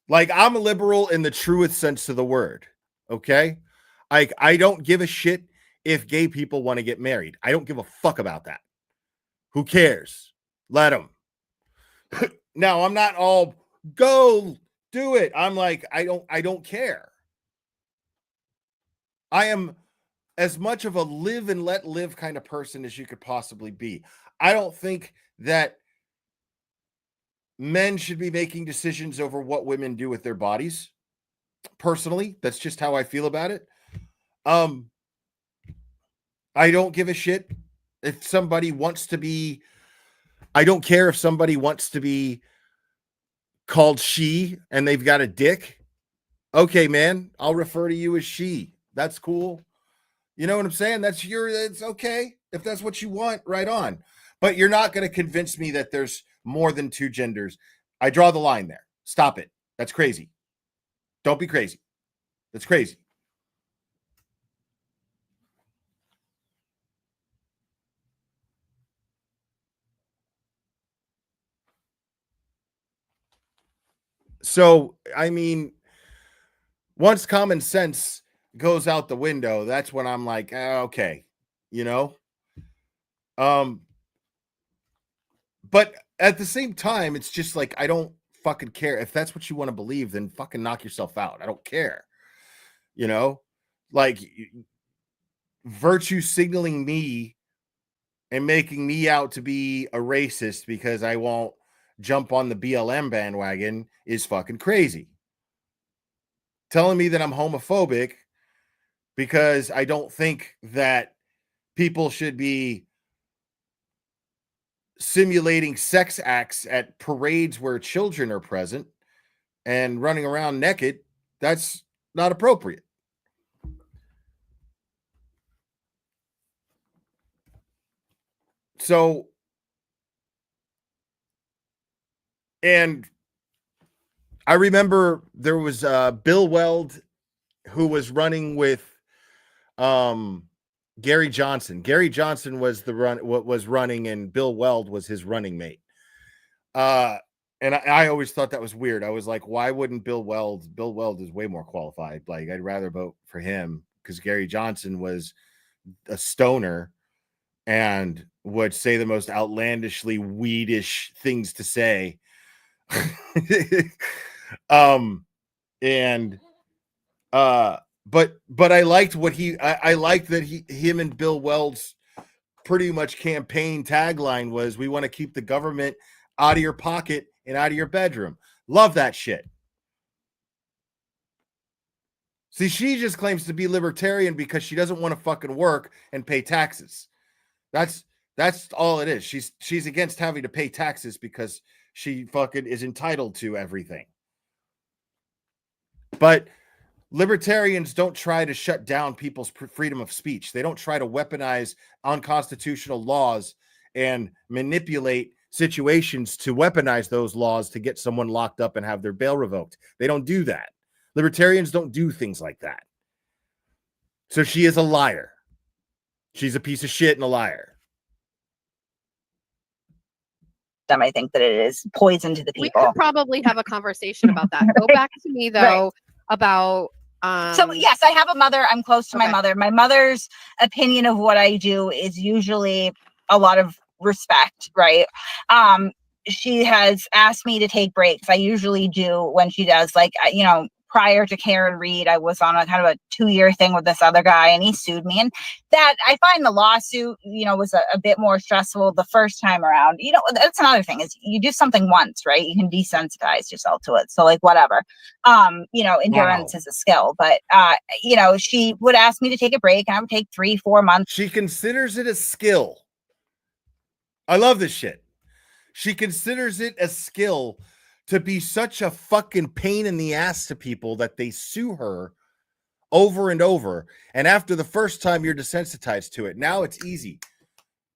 [SPEAKER 1] Like, I'm a liberal in the truest sense of the word. Okay. I don't give a shit if gay people want to get married. I don't give a fuck about that. Who cares? Let them. Now, I'm not all go do it. I'm like, I don't care. I am as much of a live and let live kind of person as you could possibly be. I don't think that men should be making decisions over what women do with their bodies. Personally, that's just how I feel about it. I don't give a shit if somebody wants to be, I don't care if somebody wants to be called she and they've got a dick. Okay, man, I'll refer to you as she. That's cool. You know what I'm saying? It's okay. If that's what you want, right on. But you're not going to convince me that there's more than two genders. I draw the line there. Stop it. That's crazy. Don't be crazy. That's crazy. So, I mean, once common sense goes out the window, that's when I'm like, okay, you know? But at the same time, it's just like, I don't fucking care. If that's what you want to believe, then fucking knock yourself out. I don't care. You know? Like, virtue signaling me and making me out to be a racist because I won't jump on the BLM bandwagon is fucking crazy. Telling me that I'm homophobic because I don't think that people should be simulating sex acts at parades where children are present and running around naked, that's not appropriate. So, and I remember there was Bill Weld who was running with Gary Johnson. Gary Johnson was was running, and Bill Weld was his running mate. And I always thought that was weird. I was like, why wouldn't Bill Weld? Bill Weld is way more qualified. Like, I'd rather vote for him because Gary Johnson was a stoner and would say the most outlandishly weedish things to say. But I liked what I liked that him and Bill Weld's pretty much campaign tagline was, we want to keep the government out of your pocket and out of your bedroom. Love that shit. See, she just claims to be libertarian because she doesn't want to fucking work and pay taxes. That's all it is. She's against having to pay taxes because she fucking is entitled to everything. But libertarians don't try to shut down people's freedom of speech. They don't try to weaponize unconstitutional laws and manipulate situations to weaponize those laws to get someone locked up and have their bail revoked. They don't do that. Libertarians don't do things like that. So she is a liar. She's a piece of shit and a liar.
[SPEAKER 9] I think that it is poison to the people.
[SPEAKER 10] We could probably have a conversation about that. Go back to me though, about
[SPEAKER 9] so yes, I have a mother. I'm close to my mother. My mother's opinion of what I do is usually a lot of respect, right? She has asked me to take breaks. I usually do when she does, like, prior to Karen Reed, I was on a kind of a 2-year thing with this other guy, and he sued me. And that, I find the lawsuit, was a bit more stressful the first time around. That's another thing, is you do something once, right? You can desensitize yourself to it. So, like, whatever. Endurance is a skill. But, she would ask me to take a break, and I would take 3-4 months.
[SPEAKER 1] She considers it a skill. I love this shit. She considers it a skill to be such a fucking pain in the ass to people that they sue her over and over. And after the first time, you're desensitized to it. Now it's easy.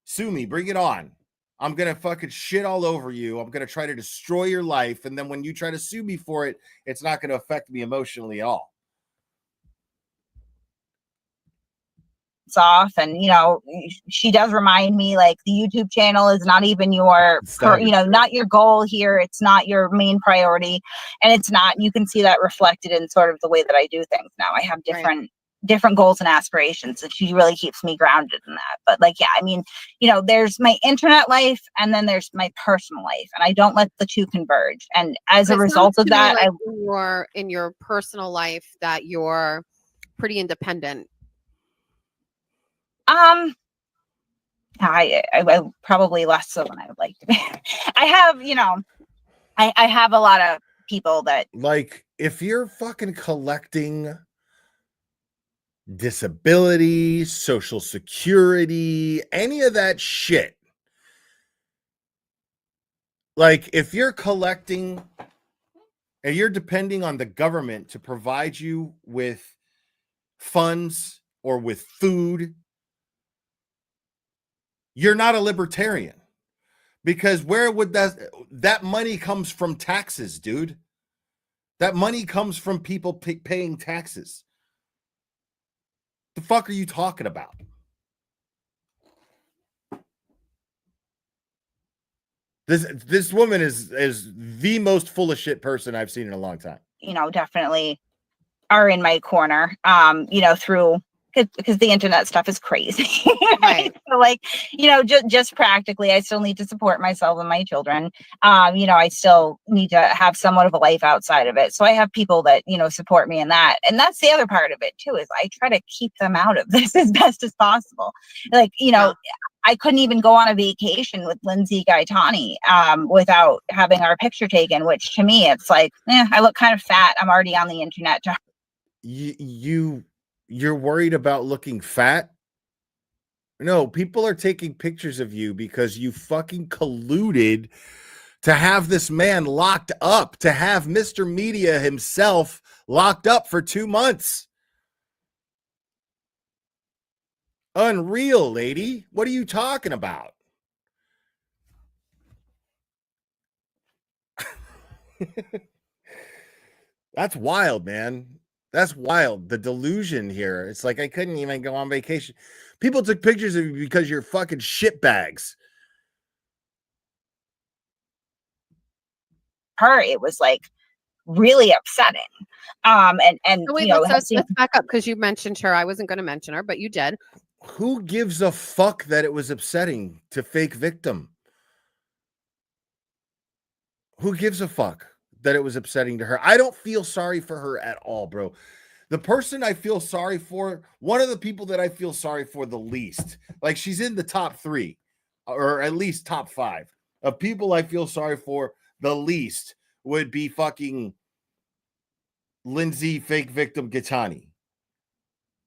[SPEAKER 1] Sue me, bring it on. I'm going to fucking shit all over you. I'm going to try to destroy your life. And then when you try to sue me for it, it's not going to affect me emotionally at all.
[SPEAKER 9] Off, and she does remind me, like, the YouTube channel is not even your not your goal here. It's not your main priority, and it's not, you can see that reflected in sort of the way that I do things now. I have different goals and aspirations, and she really keeps me grounded in that. But, like, yeah, I mean, there's my internet life, and then there's my personal life, and I don't let the two converge. And as a result of that,
[SPEAKER 10] in your personal life, that you're pretty independent.
[SPEAKER 9] I probably less so than I would like to be. I have, I have a lot of people that,
[SPEAKER 1] like, if you're fucking collecting disability, Social Security, any of that shit, like, if you're collecting and you're depending on the government to provide you with funds or with food, you're not a libertarian, because where would that money comes from? Taxes, dude. That money comes from people paying taxes. The fuck are you talking about? This woman is the most full of shit person I've seen in a long time.
[SPEAKER 9] Definitely are in my corner. Through, because the internet stuff is crazy. Right. So, like, just practically, I still need to support myself and my children. I still need to have somewhat of a life outside of it. So I have people that, support me in that. And that's the other part of it too, is I try to keep them out of this as best as possible. Like, I couldn't even go on a vacation with Lindsay Gatani without having our picture taken, which to me, it's like, I look kind of fat. I'm already on the internet.
[SPEAKER 1] You're worried about looking fat? No, people are taking pictures of you because you fucking colluded to have this man locked up, to have Mr. Media himself locked up for 2 months. Unreal, lady. What are you talking about? That's wild, man. That's wild. The delusion here. It's like I couldn't even go on vacation. People took pictures of you because you're fucking shitbags.
[SPEAKER 9] Her, it was like really upsetting. And
[SPEAKER 10] so wait,
[SPEAKER 9] you know,
[SPEAKER 10] let's back up because you mentioned her. I wasn't going to mention her, but you did.
[SPEAKER 1] Who gives a fuck that it was upsetting to fake victim? Who gives a fuck that it was upsetting to her? I don't feel sorry for her at all, bro. The person I feel sorry for, one of the people that I feel sorry for the least, like she's in the top 3 or at least top 5 of people I feel sorry for the least would be fucking Lindsay fake victim Gatani.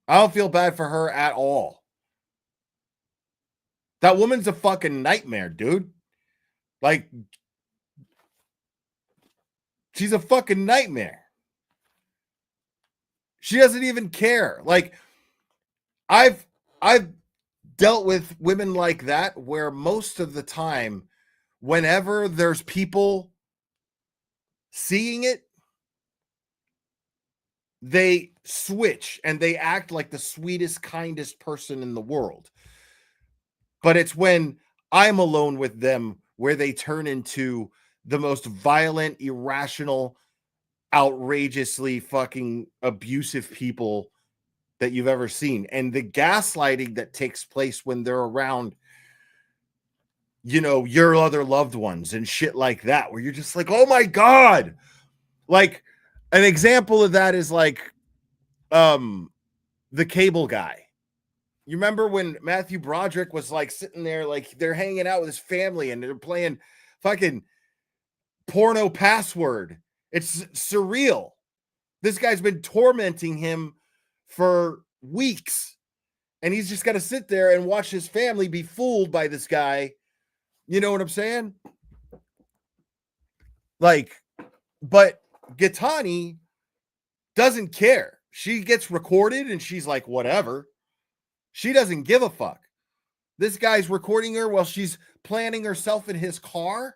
[SPEAKER 1] I don't feel bad for her at all. That woman's a fucking nightmare, dude. Like, she's a fucking nightmare. She doesn't even care. Like, I've dealt with women like that where most of the time, whenever there's people seeing it, they switch and they act like the sweetest, kindest person in the world. But it's when I'm alone with them where they turn into the most violent, irrational, outrageously fucking abusive people that you've ever seen. And the gaslighting that takes place when they're around, you know, your other loved ones and shit like that, where you're just like, oh my God. Like, an example of that is like the cable guy. You remember when Matthew Broderick was like sitting there, like they're hanging out with his family and they're playing fucking porno password. It's surreal. This guy's been tormenting him for weeks. And he's just got to sit there and watch his family be fooled by this guy. You know what I'm saying? Like, but Gatani doesn't care. She gets recorded and she's like, whatever. She doesn't give a fuck. This guy's recording her while she's planning herself in his car.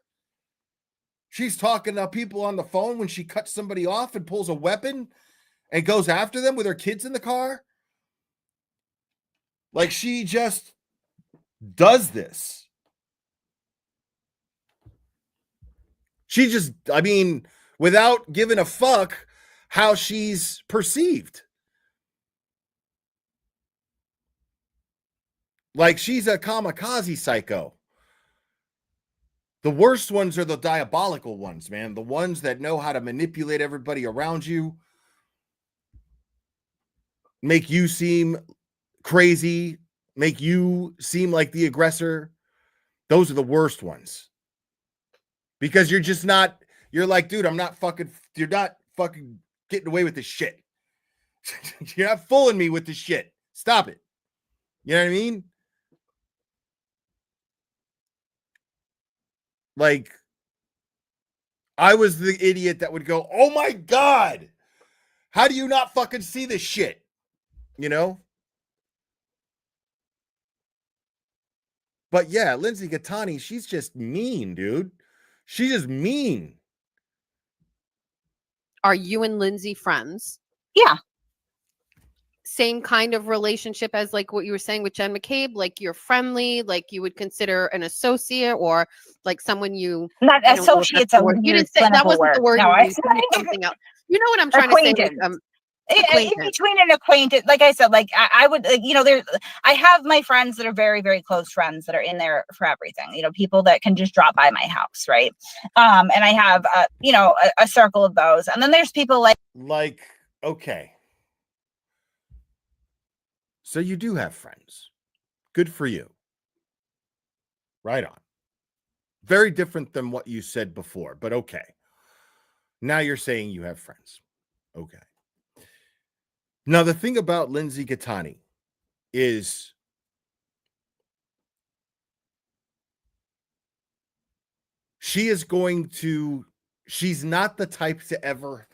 [SPEAKER 1] She's talking to people on the phone when she cuts somebody off and pulls a weapon and goes after them with her kids in the car. Like, she just does this. She just, I mean, without giving a fuck how she's perceived. Like, she's a kamikaze psycho. The worst ones are the diabolical ones, man. The ones that know how to manipulate everybody around you, make you seem crazy, make you seem like the aggressor. Those are the worst ones. Because you're just not, you're like, dude, you're not fucking getting away with this shit. You're not fooling me with this shit. Stop it. You know what I mean? Like, I was the idiot that would go, oh my God, how do you not fucking see this shit? You know? But yeah, Lindsay Gatani, she's just mean, dude. She's just mean.
[SPEAKER 10] Are you and Lindsay friends?
[SPEAKER 9] Yeah.
[SPEAKER 10] Same kind of relationship as like what you were saying with Jen McCabe, like you're friendly, like you would consider an associate or like someone you
[SPEAKER 9] not associates.
[SPEAKER 10] You didn't say that wasn't the word.
[SPEAKER 9] No,
[SPEAKER 10] you used, something else. You know what I'm trying to say? Like,
[SPEAKER 9] in between an acquaintance, like I said, like I would, like, you know, I have my friends that are very, very close friends that are in there for everything. You know, people that can just drop by my house, right? And I have, you know, a circle of those, and then there's people like,
[SPEAKER 1] okay. So you do have friends. Good for you. Right on. Very different than what you said before, but okay. Now you're saying you have friends. Okay. Now, the thing about Lindsay Gatani is she's not the type to ever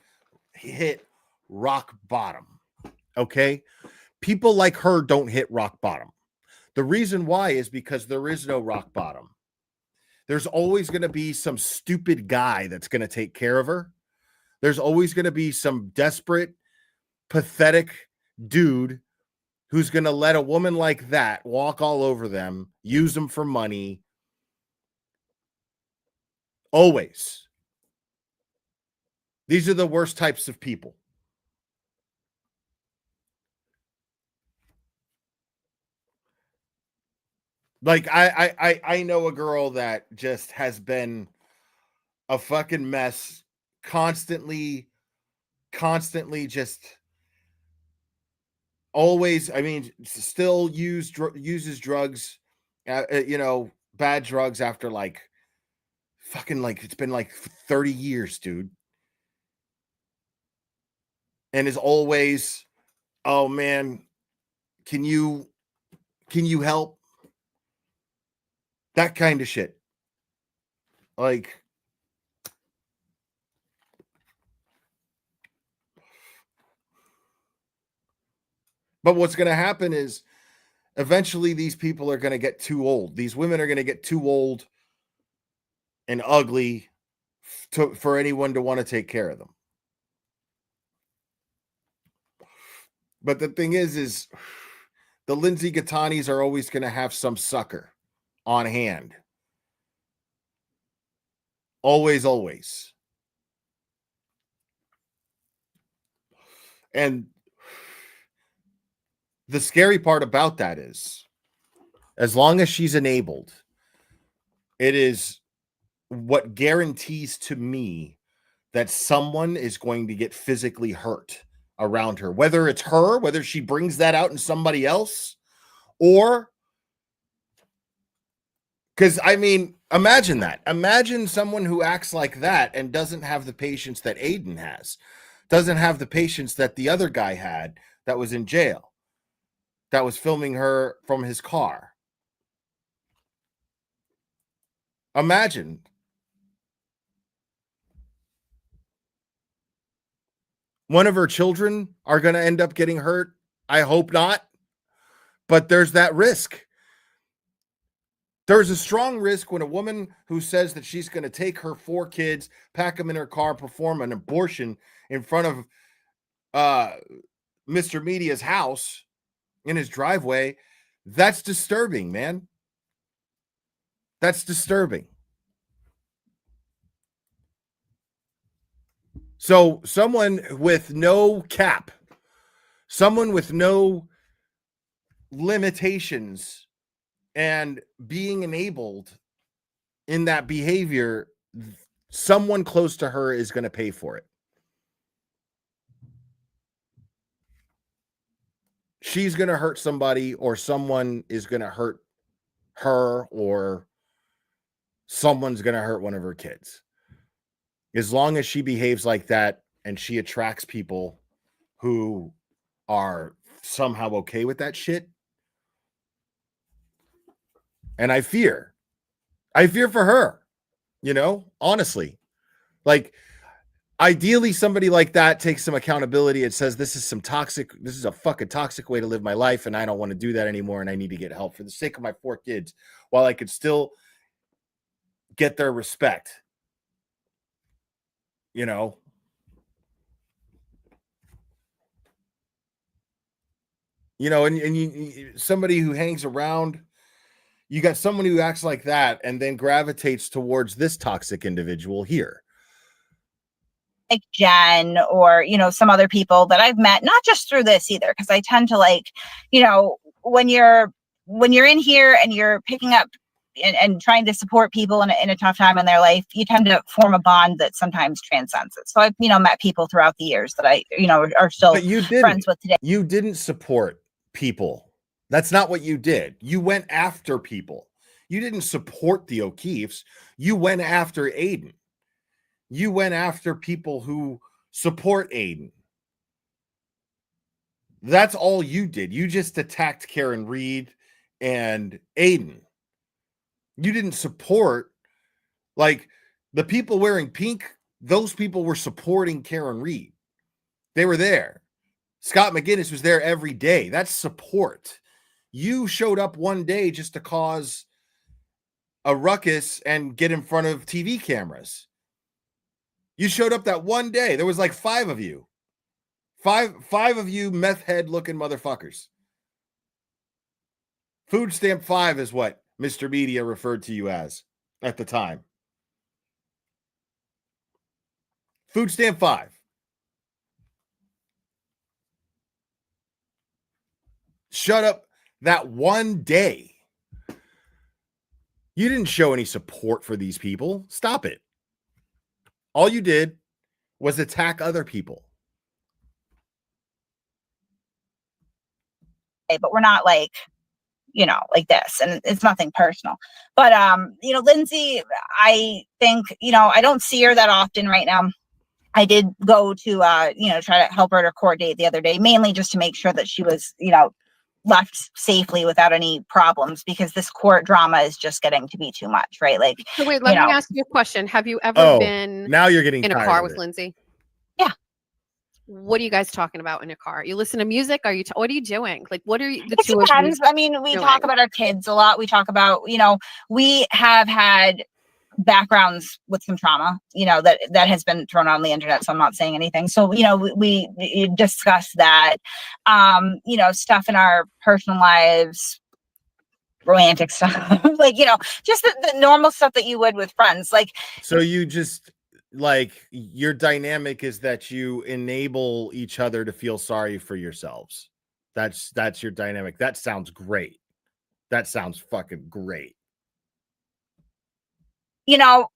[SPEAKER 1] hit rock bottom. Okay. People like her don't hit rock bottom. The reason why is because there is no rock bottom. There's always going to be some stupid guy that's going to take care of her. There's always going to be some desperate, pathetic dude who's going to let a woman like that walk all over them, use them for money. Always. These are the worst types of people. Like I know a girl that just has been a fucking mess, constantly just always. I mean, still uses drugs, bad drugs after like fucking like it's been like 30 years, dude, and is always, oh man, can you help? That kind of shit. Like, but what's going to happen is eventually these people are going to get too old. These women are going to get too old and ugly for anyone to want to take care of them. But the thing is the Lindsay Gatanis are always going to have some sucker on hand. Always. And the scary part about that is, as long as she's enabled, it is what guarantees to me that someone is going to get physically hurt around her, whether it's her, whether she brings that out in somebody else, or because, I mean, imagine that. Imagine someone who acts like that and doesn't have the patience that Aiden has, doesn't have the patience that the other guy had that was in jail, that was filming her from his car. Imagine. One of her children are going to end up getting hurt. I hope not. But there's that risk. There's a strong risk when a woman who says that she's going to take her 4 kids, pack them in her car, perform an abortion in front of Mr. Media's house in his driveway. That's disturbing, man. That's disturbing. So someone with no cap, someone with no limitations and being enabled in that behavior, someone close to her is going to pay for it. She's going to hurt somebody, or someone is going to hurt her, or someone's going to hurt one of her kids. As long as she behaves like that and she attracts people who are somehow okay with that shit. And I fear for her, honestly. Like, ideally, somebody like that takes some accountability and says, this is a fucking toxic way to live my life, and I don't want to do that anymore, and I need to get help for the sake of my 4 kids, while I could still get their respect. And somebody who hangs around, you got someone who acts like that and then gravitates towards this toxic individual here.
[SPEAKER 9] Like Jen or, some other people that I've met, not just through this either, because I tend to when you're in here and you're picking up and trying to support people in a tough time in their life, you tend to form a bond that sometimes transcends it. So I've, met people throughout the years that I, are still friends with today.
[SPEAKER 1] You didn't support people. That's not what you did. You went after people. You didn't support the O'Keefes. You went after Aiden. You went after people who support Aiden. That's all you did. You just attacked Karen Reed and Aiden. You didn't support, like, the people wearing pink. Those people were supporting Karen Reed. They were there. Scott McGinnis was there every day. That's support. You showed up one day just to cause a ruckus and get in front of TV cameras. You showed up that one day. There was like 5 of you. Five of you meth head looking motherfuckers. Food stamp 5 is what Mr. Media referred to you as at the time. Food stamp 5. Shut up that one day. You didn't show any support for these people. Stop it. All you did was attack other people.
[SPEAKER 9] But we're not like, you know, like this, and it's nothing personal. But you know, Lindsay, I think, you know, I don't see her that often right now. I did go to you know, try to help her at her court date the other day, mainly just to make sure that she was, you know, left safely without any problems, because this court drama is just getting to be too much, right? Like,
[SPEAKER 10] so wait, let me ask you a question. Have you ever been
[SPEAKER 1] now you're getting
[SPEAKER 10] in a car with Lindsay?
[SPEAKER 9] Yeah.
[SPEAKER 10] What are you guys talking about in your car? You listen to music? Are you what are you doing? Like, what are you, the
[SPEAKER 9] It
[SPEAKER 10] two of you
[SPEAKER 9] depends. I mean, we
[SPEAKER 10] doing?
[SPEAKER 9] talk about our kids a lot. We talk about, you know, we have had backgrounds with some trauma, you know, that has been thrown on the internet, so I'm not saying anything. So, you know, we discuss that, you know, stuff in our personal lives, romantic stuff, like, you know, just the normal stuff that you would with friends. Like,
[SPEAKER 1] so you just, like, your dynamic is that you enable each other to feel sorry for yourselves. That's your dynamic. That sounds great. That sounds fucking great.
[SPEAKER 9] you know,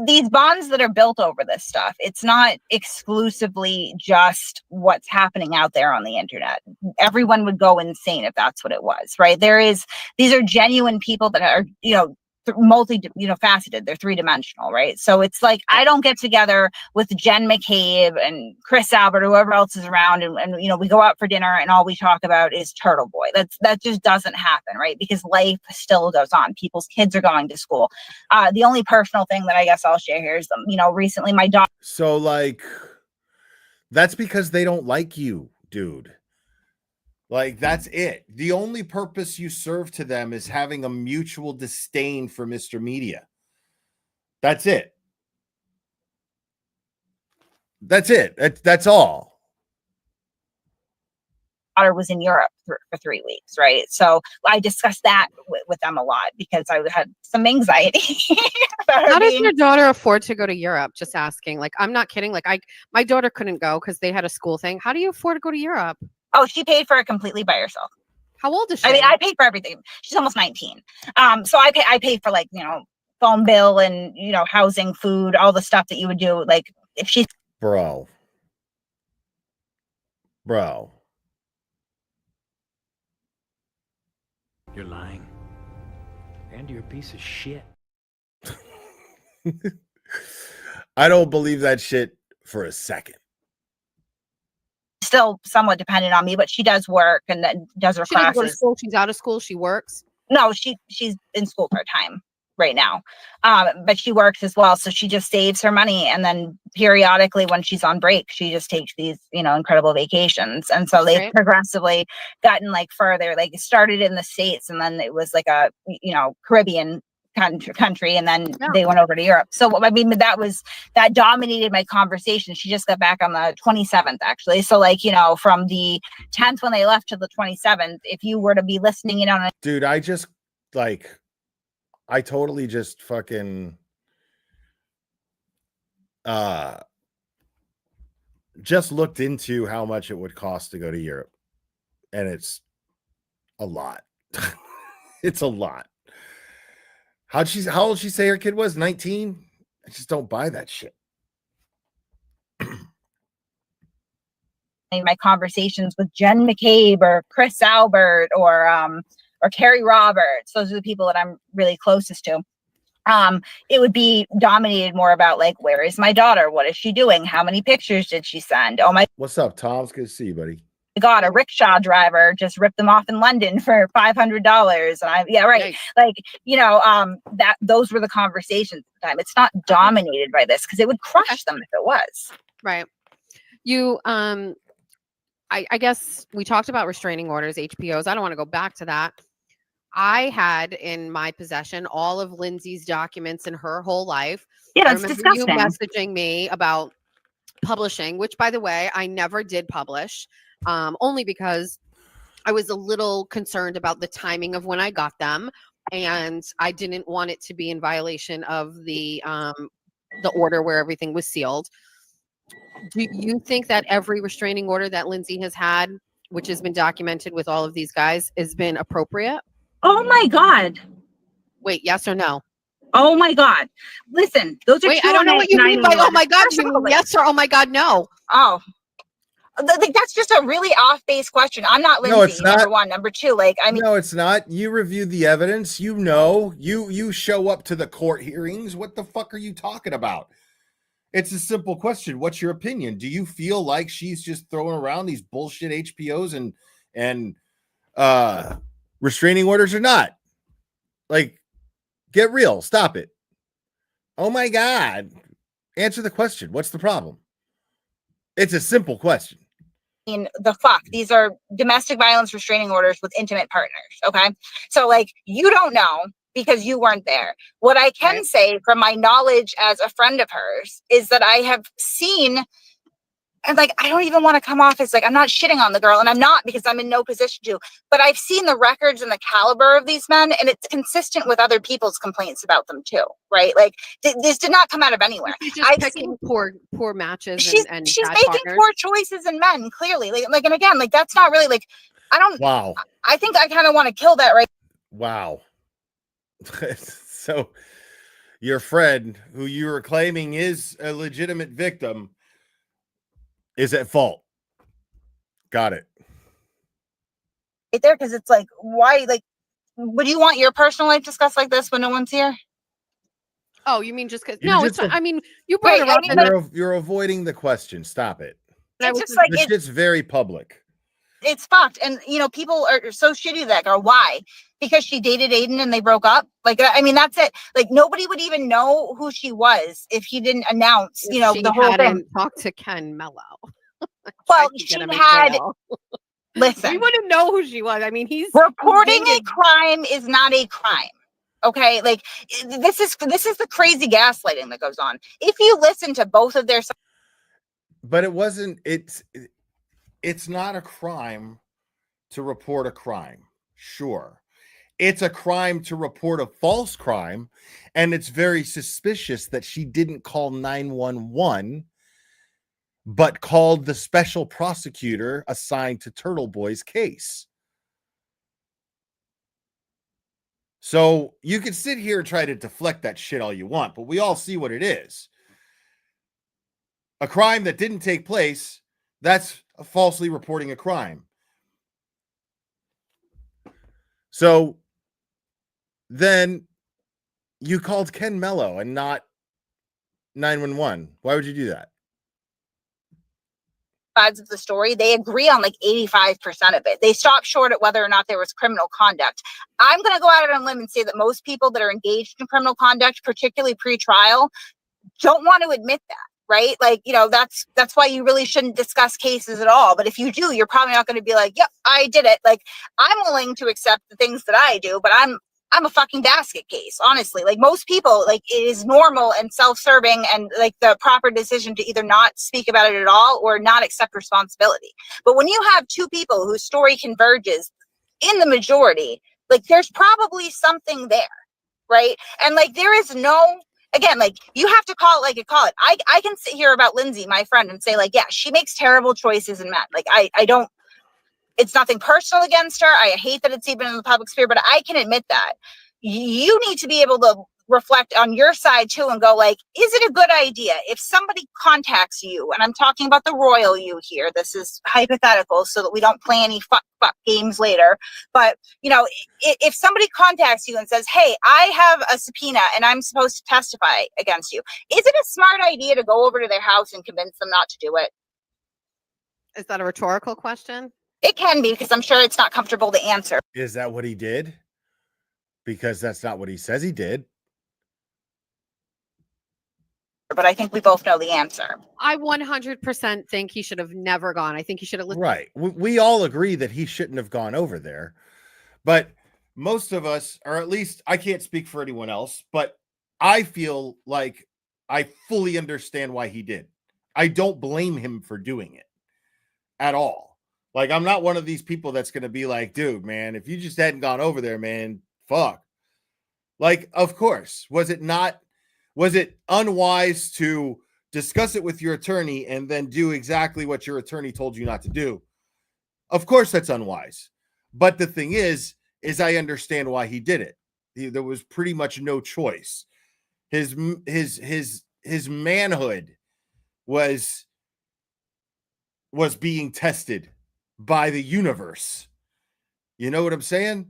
[SPEAKER 9] these bonds that are built over this stuff, it's not exclusively just what's happening out there on the internet. Everyone would go insane if that's what it was, right? These are genuine people that are, you know, faceted. They're 3-dimensional, right? So it's like, I don't get together with Jen McCabe and Chris Albert or whoever else is around, and you know, we go out for dinner and all we talk about is Turtle Boy. That just doesn't happen, right? Because life still goes on. People's kids are going to school. The only personal thing that I guess I'll share here is, you know, recently my daughter.
[SPEAKER 1] So, like, that's because they don't like you, dude. Like, that's it. The only purpose you serve to them is having a mutual disdain for Mr. Media. That's it. That's it. That's all.
[SPEAKER 9] Daughter was in Europe for 3 weeks, right? So I discussed that with them a lot because I had some anxiety.
[SPEAKER 10] How does your daughter afford to go to Europe? Just asking. Like, I'm not kidding. Like, my daughter couldn't go because they had a school thing. How do you afford to go to Europe?
[SPEAKER 9] Oh, she paid for it completely by herself.
[SPEAKER 10] How old is she?
[SPEAKER 9] I mean, I paid for everything. She's almost 19. So I pay for, like, you know, phone bill and, you know, housing, food, all the stuff that you would do. Like, if she's
[SPEAKER 1] Bro.
[SPEAKER 13] You're lying. And you're a piece of shit.
[SPEAKER 1] I don't believe that shit for a second.
[SPEAKER 9] still somewhat dependent on me, but she does work and then does her
[SPEAKER 10] She doesn't
[SPEAKER 9] classes.
[SPEAKER 10] go to school. She's out of school. She works.
[SPEAKER 9] No, she's in school part-time right now. But she works as well. So she just saves her money. And then periodically when she's on break, she just takes these, you know, incredible vacations. And so they've progressively gotten like further, like it started in the States and then it was like a, you know, Caribbean country and then they went over to Europe. So I mean, that dominated my conversation. She just got back on the 27th actually. So like, you know, from the 10th when they left to the 27th, if you were to be listening in on it.
[SPEAKER 1] Dude, I totally just fucking just looked into how much it would cost to go to Europe. And it's a lot. It's a lot. How old she say her kid was? 19? I just don't buy that shit.
[SPEAKER 9] In my conversations with Jen McCabe or Chris Albert or or Carrie Roberts, those are the people that I'm really closest to, it would be dominated more about like, where is my daughter? What is she doing? How many pictures did she send? Oh my
[SPEAKER 1] What's up, Tom? It's good to see you, buddy.
[SPEAKER 9] God, a rickshaw driver just ripped them off in London for $500. And right. Like, that those were the conversations at the time. It's not dominated by this because it would crush them if it was.
[SPEAKER 10] Right. You, I guess we talked about restraining orders, HPOs. I don't want to go back to that. I had in my possession all of Lindsay's documents in her whole life.
[SPEAKER 9] Yeah,
[SPEAKER 10] I
[SPEAKER 9] that's
[SPEAKER 10] remember
[SPEAKER 9] disgusting.
[SPEAKER 10] you messaging me about publishing, which, by the way, I never did publish, only because I was a little concerned about the timing of when I got them, and I didn't want it to be in violation of the order where everything was sealed. Do you think that every restraining order that Lindsay has had, which has been documented with all of these guys, has been appropriate?
[SPEAKER 9] Oh my God.
[SPEAKER 10] Wait, yes or no?
[SPEAKER 9] Oh my God. Listen, those are
[SPEAKER 10] Wait, I don't know what you mean by, oh my God, you mean yes or oh my God, no?
[SPEAKER 9] Oh, like, that's just a really off-base question. I'm not Lindsay,
[SPEAKER 1] No, it's not.
[SPEAKER 9] number one. Number two, like, I mean.
[SPEAKER 1] No, it's not. You review the evidence. You show up to the court hearings. What the fuck are you talking about? It's a simple question. What's your opinion? Do you feel like she's just throwing around these bullshit HPOs and restraining orders or not? Like, get real. Stop it. Oh my God. Answer the question. What's the problem? It's a simple question.
[SPEAKER 9] The fuck, these are domestic violence restraining orders with intimate partners. Okay. So like, you don't know because you weren't there. What I can say from my knowledge as a friend of hers is that I have seen, and like, I don't even want to come off as like, I'm not shitting on the girl, and I'm not, because I'm in no position to, but I've seen the records and the caliber of these men, and it's consistent with other people's complaints about them too, right? Like, this did not come out of anywhere.
[SPEAKER 10] She's just picking poor matches.
[SPEAKER 9] She's
[SPEAKER 10] and
[SPEAKER 9] making
[SPEAKER 10] partners.
[SPEAKER 9] poor choices in men, clearly. Like, and again, like, that's not really like, I don't.
[SPEAKER 1] Wow.
[SPEAKER 9] I think I kind of want to kill that right.
[SPEAKER 1] Wow. So your friend, who you were claiming is a legitimate victim, is at fault. Got it.
[SPEAKER 9] Right there, because it's like, why? Like, would you want your personal life discussed like this when no one's here?
[SPEAKER 10] Oh, you mean just because?
[SPEAKER 1] You're
[SPEAKER 10] No,
[SPEAKER 1] just
[SPEAKER 10] it's. I mean, you brought it up.
[SPEAKER 1] You're avoiding the question. Stop it.
[SPEAKER 9] It's just like
[SPEAKER 1] it's very public.
[SPEAKER 9] It's fucked, and people are so shitty to that girl. Why? Because she dated Aiden and they broke up. Like, I mean, that's it. Like, nobody would even know who she was if he didn't announce, the whole thing.
[SPEAKER 10] Talk to Ken Mello.
[SPEAKER 9] Well, she had. Listen,
[SPEAKER 10] we wouldn't know who she was. I mean, he's
[SPEAKER 9] reporting a crime is not a crime. Okay, like this is the crazy gaslighting that goes on. If you listen to both of their,
[SPEAKER 1] but it wasn't. It's not a crime to report a crime. Sure. It's a crime to report a false crime, and it's very suspicious that she didn't call 911, but called the special prosecutor assigned to Turtle Boy's case. So you can sit here and try to deflect that shit all you want, but we all see what it is. A crime that didn't take place, that's falsely reporting a crime. So then you called Ken Mello and not 911. Why would you do that?
[SPEAKER 9] Sides of the story, they agree on like 85% of it. They stop short at whether or not there was criminal conduct. I'm going to go out on a limb and say that most people that are engaged in criminal conduct, particularly pre-trial, don't want to admit that. Right? Like, that's why you really shouldn't discuss cases at all. But if you do, you're probably not going to be like, yep, I did it. Like, I'm willing to accept the things that I do, but I'm a fucking basket case, honestly. Like, most people, like, it is normal and self-serving and like the proper decision to either not speak about it at all or not accept responsibility. But when you have two people whose story converges in the majority, like, there's probably something there, right? And like, there is no. Again, like, you have to call it like you call it. I can sit here about Lindsay, my friend, and say, like, yeah, she makes terrible choices in men. Like, I don't, it's nothing personal against her. I hate that it's even in the public sphere, but I can admit that. You need to be able to reflect on your side too and go like, is it a good idea if somebody contacts you, and I'm talking about the royal you here, this is hypothetical so that we don't play any fuck games later, but you know, if somebody contacts you and says, hey, I have a subpoena and I'm supposed to testify against you, is it a smart idea to go over to their house and convince them not to do it?
[SPEAKER 10] Is that a rhetorical question?
[SPEAKER 9] It can be, because I'm sure it's not comfortable to answer.
[SPEAKER 1] Is that what he did? Because that's not what he says he did.
[SPEAKER 9] But I think we both know the answer.
[SPEAKER 10] I 100% think he should have never gone. I think he should have listened.
[SPEAKER 1] Right. We all agree that he shouldn't have gone over there. But most of us, or at least I can't speak for anyone else, but I feel like I fully understand why he did. I don't blame him for doing it at all. Like, I'm not one of these people that's going to be like, dude, man, if you just hadn't gone over there, man, fuck. Like, of course. Was it unwise to discuss it with your attorney and then do exactly what your attorney told you not to do? Of course, that's unwise. But the thing is I understand why he did it. There was pretty much no choice. His manhood was being tested by the universe. You know what I'm saying?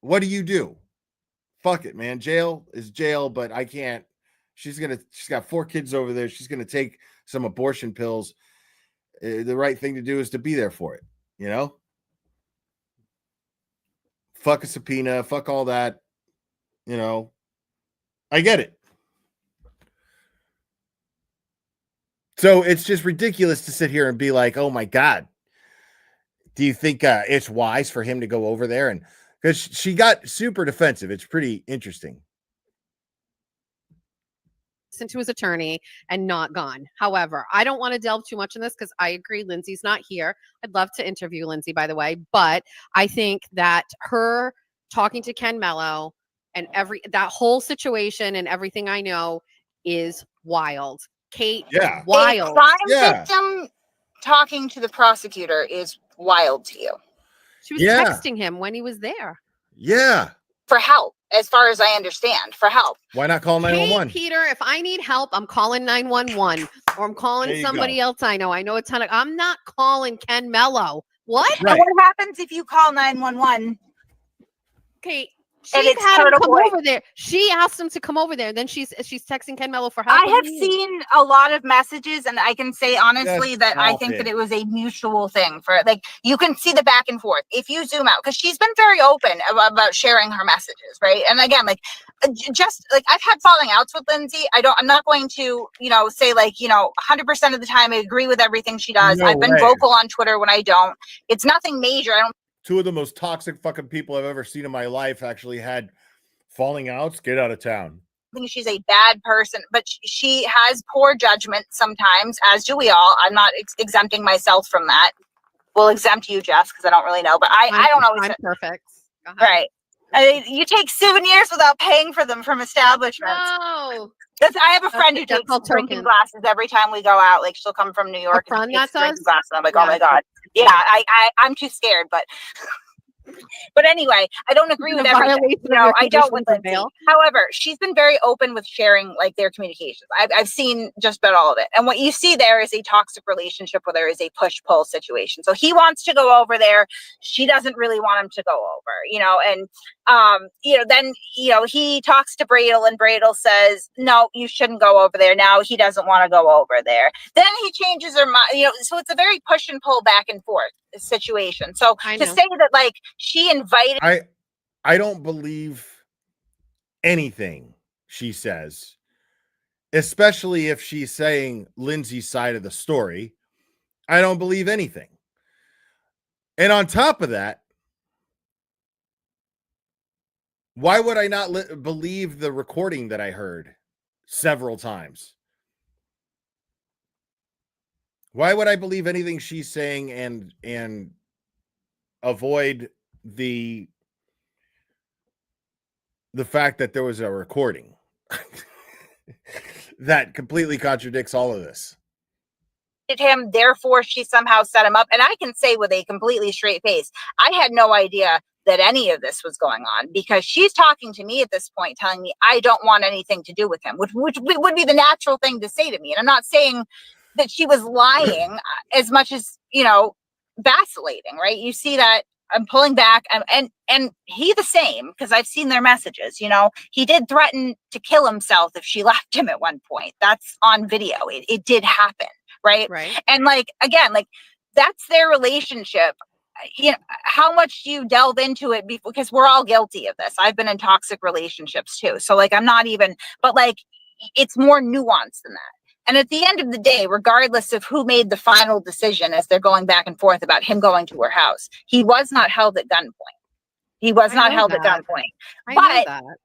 [SPEAKER 1] What do? Fuck it, man. Jail is jail, but I can't. She's got 4 kids over there. She's going to take some abortion pills. The right thing to do is to be there for it. You know? Fuck a subpoena. Fuck all that. You know? I get it. So it's just ridiculous to sit here and be like, oh my God. Do you think it's wise for him to go over there? And because she got super defensive. It's pretty interesting.
[SPEAKER 10] To his attorney and not gone. However, I don't want to delve too much in this because I agree Lindsay's not here. I'd love to interview Lindsay, by the way, but I think that her talking to Ken Mello and that whole situation and everything I know is wild. Kate,
[SPEAKER 1] yeah,
[SPEAKER 9] A
[SPEAKER 10] wild.
[SPEAKER 9] crime victim talking to the prosecutor is wild to you.
[SPEAKER 10] She was texting him when he was there.
[SPEAKER 1] Yeah.
[SPEAKER 9] For help, as far as I understand, for help.
[SPEAKER 1] Why not call 911?
[SPEAKER 10] Hey, Peter, if I need help, I'm calling 911 or I'm calling somebody else I know. I know a ton of. I'm not calling Ken Mello. What?
[SPEAKER 9] Right. And what happens if you call 911?
[SPEAKER 10] Okay. She had him come over there. She asked him to come over there. And then she's texting Ken Mello for help.
[SPEAKER 9] I have seen a lot of messages, and I can say honestly that I think that it was a mutual thing. For like, you can see the back and forth if you zoom out, because she's been very open about sharing her messages, right? And again, like, just like I've had falling outs with Lindsay. I'm not going to, say like, 100% of the time I agree with everything she does. I've been vocal on Twitter when I don't. It's nothing major. I don't.
[SPEAKER 1] 2 of the most toxic fucking people I've ever seen in my life actually had falling outs. Get out of town.
[SPEAKER 9] I think she's a bad person, but she has poor judgment sometimes, as do we all. I'm not exempting myself from that. We'll exempt you, Jess, because I don't really know, but I don't always.
[SPEAKER 10] I'm perfect.
[SPEAKER 9] Right. You take souvenirs without paying for them from establishments.
[SPEAKER 10] No.
[SPEAKER 9] I have a friend who takes drinking glasses every time we go out. Like, she'll come from New York and takes drinking glasses. I'm like, oh my God. Yeah, I'm too scared, but anyway, I don't agree with everything. I don't with Lindsay. However, she's been very open with sharing like their communications. I've seen just about all of it. And what you see there is a toxic relationship where there is a push-pull situation. So he wants to go over there. She doesn't really want him to go over, and then, he talks to Bradel and Bradel says, no, you shouldn't go over there. Now he doesn't want to go over there. Then he changes her mind, so it's a very push and pull back and forth situation. So to say that like she invited.
[SPEAKER 1] I don't believe anything she says, especially if she's saying Lindsay's side of the story. I don't believe anything. And on top of that, why would I not believe the recording that I heard several times? Why would I believe anything she's saying and avoid the fact that there was a recording that completely contradicts all of this?
[SPEAKER 9] him, therefore she somehow set him up. And I can say with a completely straight face, I had no idea that any of this was going on, because she's talking to me at this point, telling me I don't want anything to do with him, which would be the natural thing to say to me. And I'm not saying that she was lying as much as, you know, vacillating, right? You see that I'm pulling back, and he the same, because I've seen their messages. You know, he did threaten to kill himself if she left him at one point. That's on video. It did happen, right? And like, again, like, that's their relationship. You know, how much do you delve into it? Because we're all guilty of this. I've been in toxic relationships too. So like, I'm not even, but like, it's more nuanced than that. And at the end of the day, regardless of who made the final decision as they're going back and forth about him going to her house, he was not held at gunpoint. He was not held at gunpoint.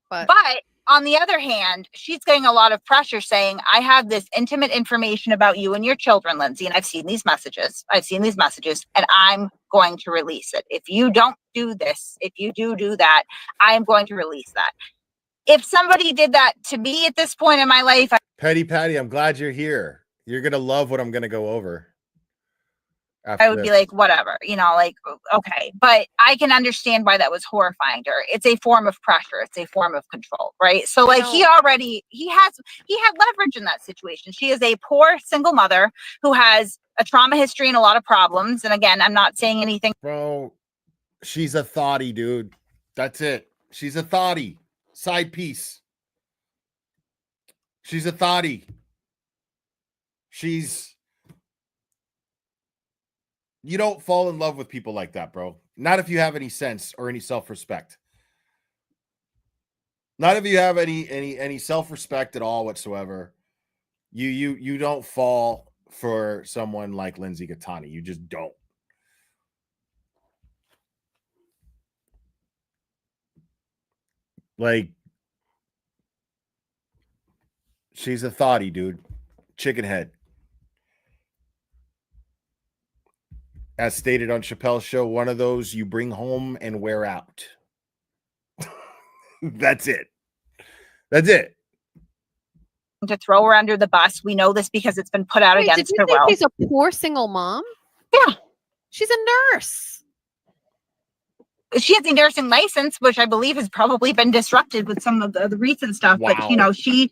[SPEAKER 9] But on the other hand, she's getting a lot of pressure saying, I have this intimate information about you and your children, Lindsay, and I've seen these messages, and I'm going to release it. If you don't do this, if you do that, I am going to release that. If somebody did that to me at this point in my life,
[SPEAKER 1] Petty Patty, I'm glad you're here. You're going to love what I'm going to go over.
[SPEAKER 9] I would be like, whatever, you know, like, okay. But I can understand why that was horrifying to her. It's a form of pressure. It's a form of control, right? So like, he had leverage in that situation. She is a poor single mother who has a trauma history and a lot of problems. And again, I'm not saying anything.
[SPEAKER 1] Bro, she's a thotty, dude. That's it. She's a thotty. Side piece. She's a thotty. You don't fall in love with people like that, bro. Not if you have any sense or any self-respect. Not if you have any self-respect at all whatsoever. You don't fall for someone like Lindsay Gatani. You just don't. Like, she's a thotty, dude. Chicken head. As stated on Chappelle's show, one of those you bring home and wear out. That's it. That's it.
[SPEAKER 9] To throw her under the bus. We know this because it's been put out against her.
[SPEAKER 10] Well, she's a poor single mom.
[SPEAKER 9] Yeah,
[SPEAKER 10] she's a nurse.
[SPEAKER 9] She has a nursing license, which I believe has probably been disrupted with some of the recent stuff.
[SPEAKER 1] Wow.
[SPEAKER 9] But you know, she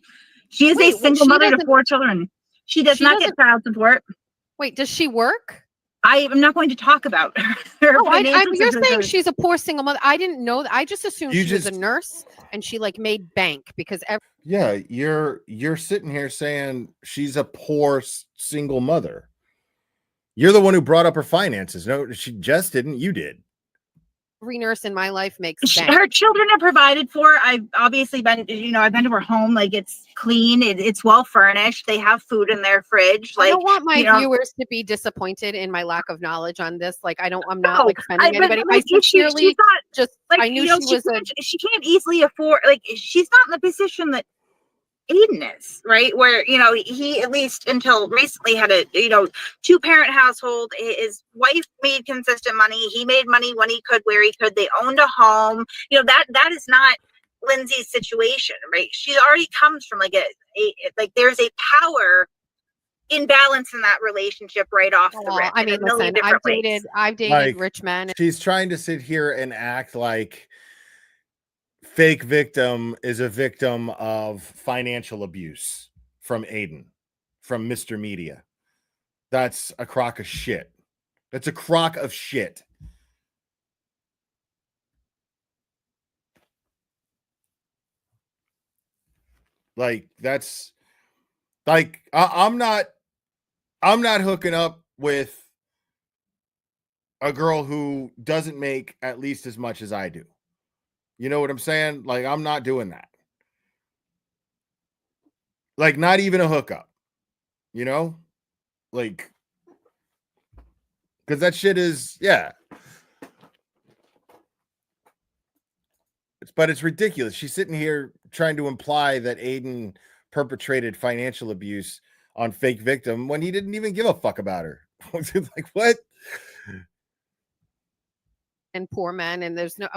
[SPEAKER 9] is a single mother to 4 children. She does not get child support.
[SPEAKER 10] Wait, does she work?
[SPEAKER 9] I am not going to talk about her.
[SPEAKER 10] You're saying she's a poor single mother. I didn't know that. I just assumed she was a nurse and she like made bank because
[SPEAKER 1] yeah, you're sitting here saying she's a poor single mother. You're the one who brought up her finances. No, she just didn't. You did.
[SPEAKER 10] Every nurse in my life makes bank.
[SPEAKER 9] Her children are provided for. I've obviously been, you know, I've been to her home. Like, it's clean. It's well furnished. They have food in their fridge. Like,
[SPEAKER 10] I don't want my viewers to be disappointed in my lack of knowledge on this. Like, I'm not like offending anybody. I sincerely I knew she was
[SPEAKER 9] she can't easily afford, like, she's not in the position that Aiden is, right? Where, you know, he, at least until recently, had a, you know, 2-parent household. His wife made consistent money. He made money when he could, where he could. They owned a home. You know, that is not Lindsay's situation, right? She already comes from like like there's a power imbalance in that relationship right off the rip.
[SPEAKER 10] I mean, listen, I've dated
[SPEAKER 1] like,
[SPEAKER 10] rich men.
[SPEAKER 1] She's trying to sit here and act like fake victim is a victim of financial abuse from Aiden, from Mr. Media. That's a crock of shit. That's a crock of shit. Like, that's like, I'm not hooking up with a girl who doesn't make at least as much as I do. You know what I'm saying? Like, I'm not doing that. Like, not even a hookup, you know? Like, because that shit is, yeah. But it's ridiculous. She's sitting here trying to imply that Aiden perpetrated financial abuse on fake victim when he didn't even give a fuck about her. Like, what?
[SPEAKER 10] and poor men, and there's no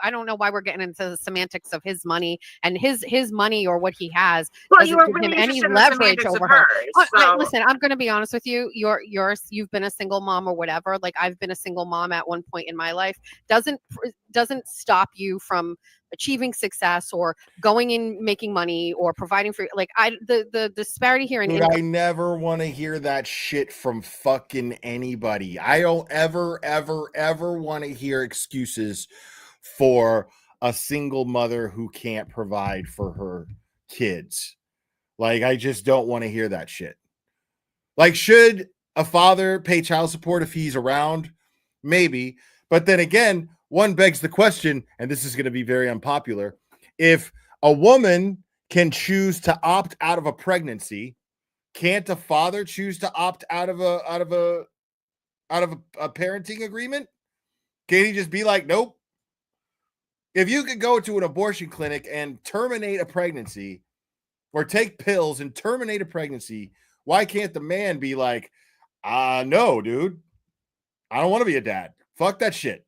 [SPEAKER 10] I don't know why we're getting into the semantics of his money, and his money or what he has
[SPEAKER 9] you
[SPEAKER 10] doesn't
[SPEAKER 9] were
[SPEAKER 10] give
[SPEAKER 9] really
[SPEAKER 10] him any
[SPEAKER 9] interested in the
[SPEAKER 10] leverage
[SPEAKER 9] semantics of
[SPEAKER 10] over her.
[SPEAKER 9] hers.
[SPEAKER 10] Listen, I'm going to be honest with you. You've been a single mom or whatever. Like, I've been a single mom at one point in my life. Doesn't stop you from achieving success or going in making money or providing for, like, the disparity here in
[SPEAKER 1] Dude,
[SPEAKER 10] income.
[SPEAKER 1] I never want to hear that shit from fucking anybody. I don't ever want to hear excuses for a single mother who can't provide for her kids. Like, I just don't want to hear that shit. Like, should a father pay child support if he's around? Maybe. But then again, one begs the question, and this is going to be very unpopular. If a woman can choose to opt out of a pregnancy, can't a father choose to opt out of a parenting agreement? Can't he just be like, nope? If you could go to an abortion clinic and terminate a pregnancy or take pills and terminate a pregnancy, why can't the man be like, no, dude, I don't want to be a dad. Fuck that shit.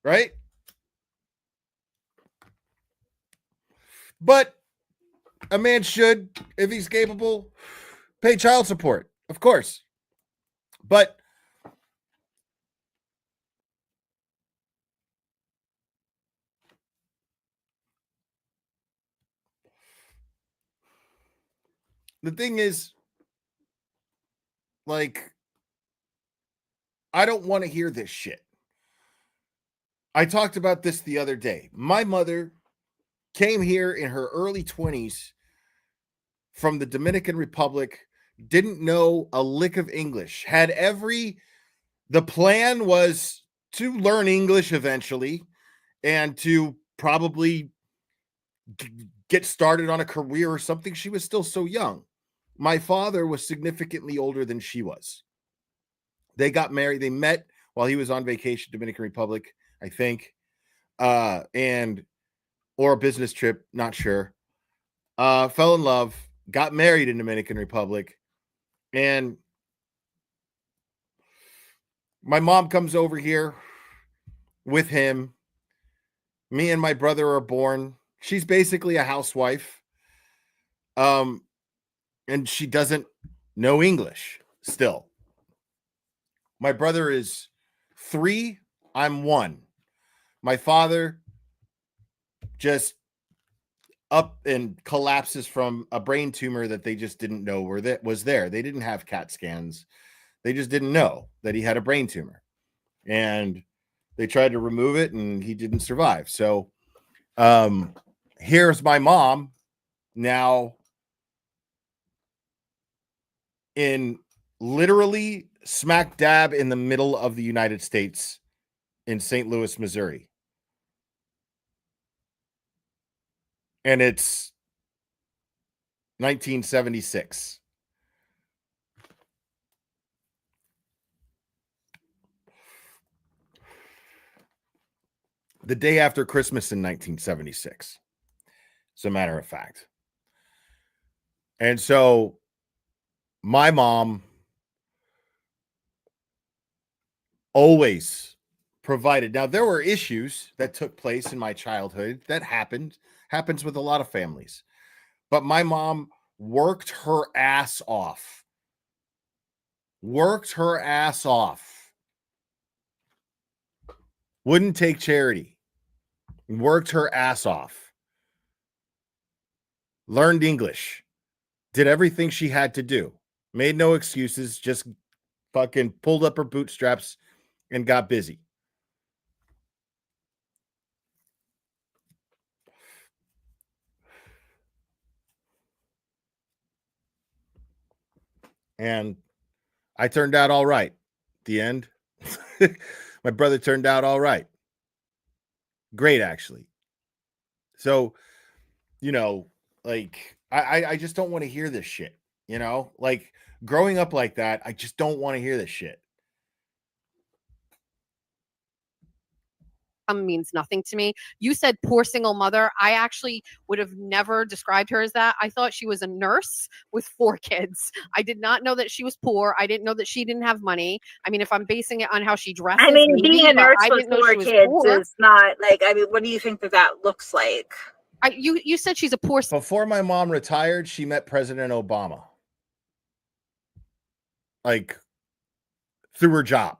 [SPEAKER 1] Right? But a man should, if he's capable, pay child support, of course. But the thing is, like, I don't want to hear this shit. I talked about this the other day. My mother came here in her early 20s from the Dominican Republic, didn't know a lick of English, the plan was to learn English eventually and to probably get started on a career or something. She was still so young. My father was significantly older than she was. They got married. They met while he was on vacation, Dominican Republic, I think, or a business trip, not sure. Fell in love, got married in Dominican Republic, and my mom comes over here with him. Me and my brother are born. She's basically a housewife. And she doesn't know English still. My brother is 3, I'm 1. My father just up and collapses from a brain tumor that they just didn't know was there. They didn't have CAT scans. They just didn't know that he had a brain tumor. And they tried to remove it and he didn't survive. So here's my mom now in literally smack dab in the middle of the United States in St. Louis, Missouri. And it's 1976. The day after Christmas in 1976, as a matter of fact. And so my mom always provided. Now, there were issues that took place in my childhood that happens with a lot of families. But my mom worked her ass off. Wouldn't take charity. Worked her ass off. Learned English. Did everything she had to do. Made no excuses. Just fucking pulled up her bootstraps and got busy. And I turned out all right. At the end, my brother turned out all right. Great, actually. So, like, I just don't want to hear this shit. Like, growing up like that, I just don't want to hear this shit.
[SPEAKER 10] means nothing to me. You said poor single mother. I actually would have never described her as that. I thought she was a nurse with 4 kids. I did not know that she was poor. I didn't know that she didn't have money. I mean, if I'm basing it on how she dresses,
[SPEAKER 9] I mean,
[SPEAKER 10] maybe,
[SPEAKER 9] being a
[SPEAKER 10] but
[SPEAKER 9] nurse
[SPEAKER 10] I
[SPEAKER 9] with
[SPEAKER 10] didn't know
[SPEAKER 9] 4
[SPEAKER 10] she was
[SPEAKER 9] kids
[SPEAKER 10] poor.
[SPEAKER 9] is not like. I mean, what do you think that looks like?
[SPEAKER 10] You said she's a poor.
[SPEAKER 1] Before my mom retired, she met President Obama. Like, through her job.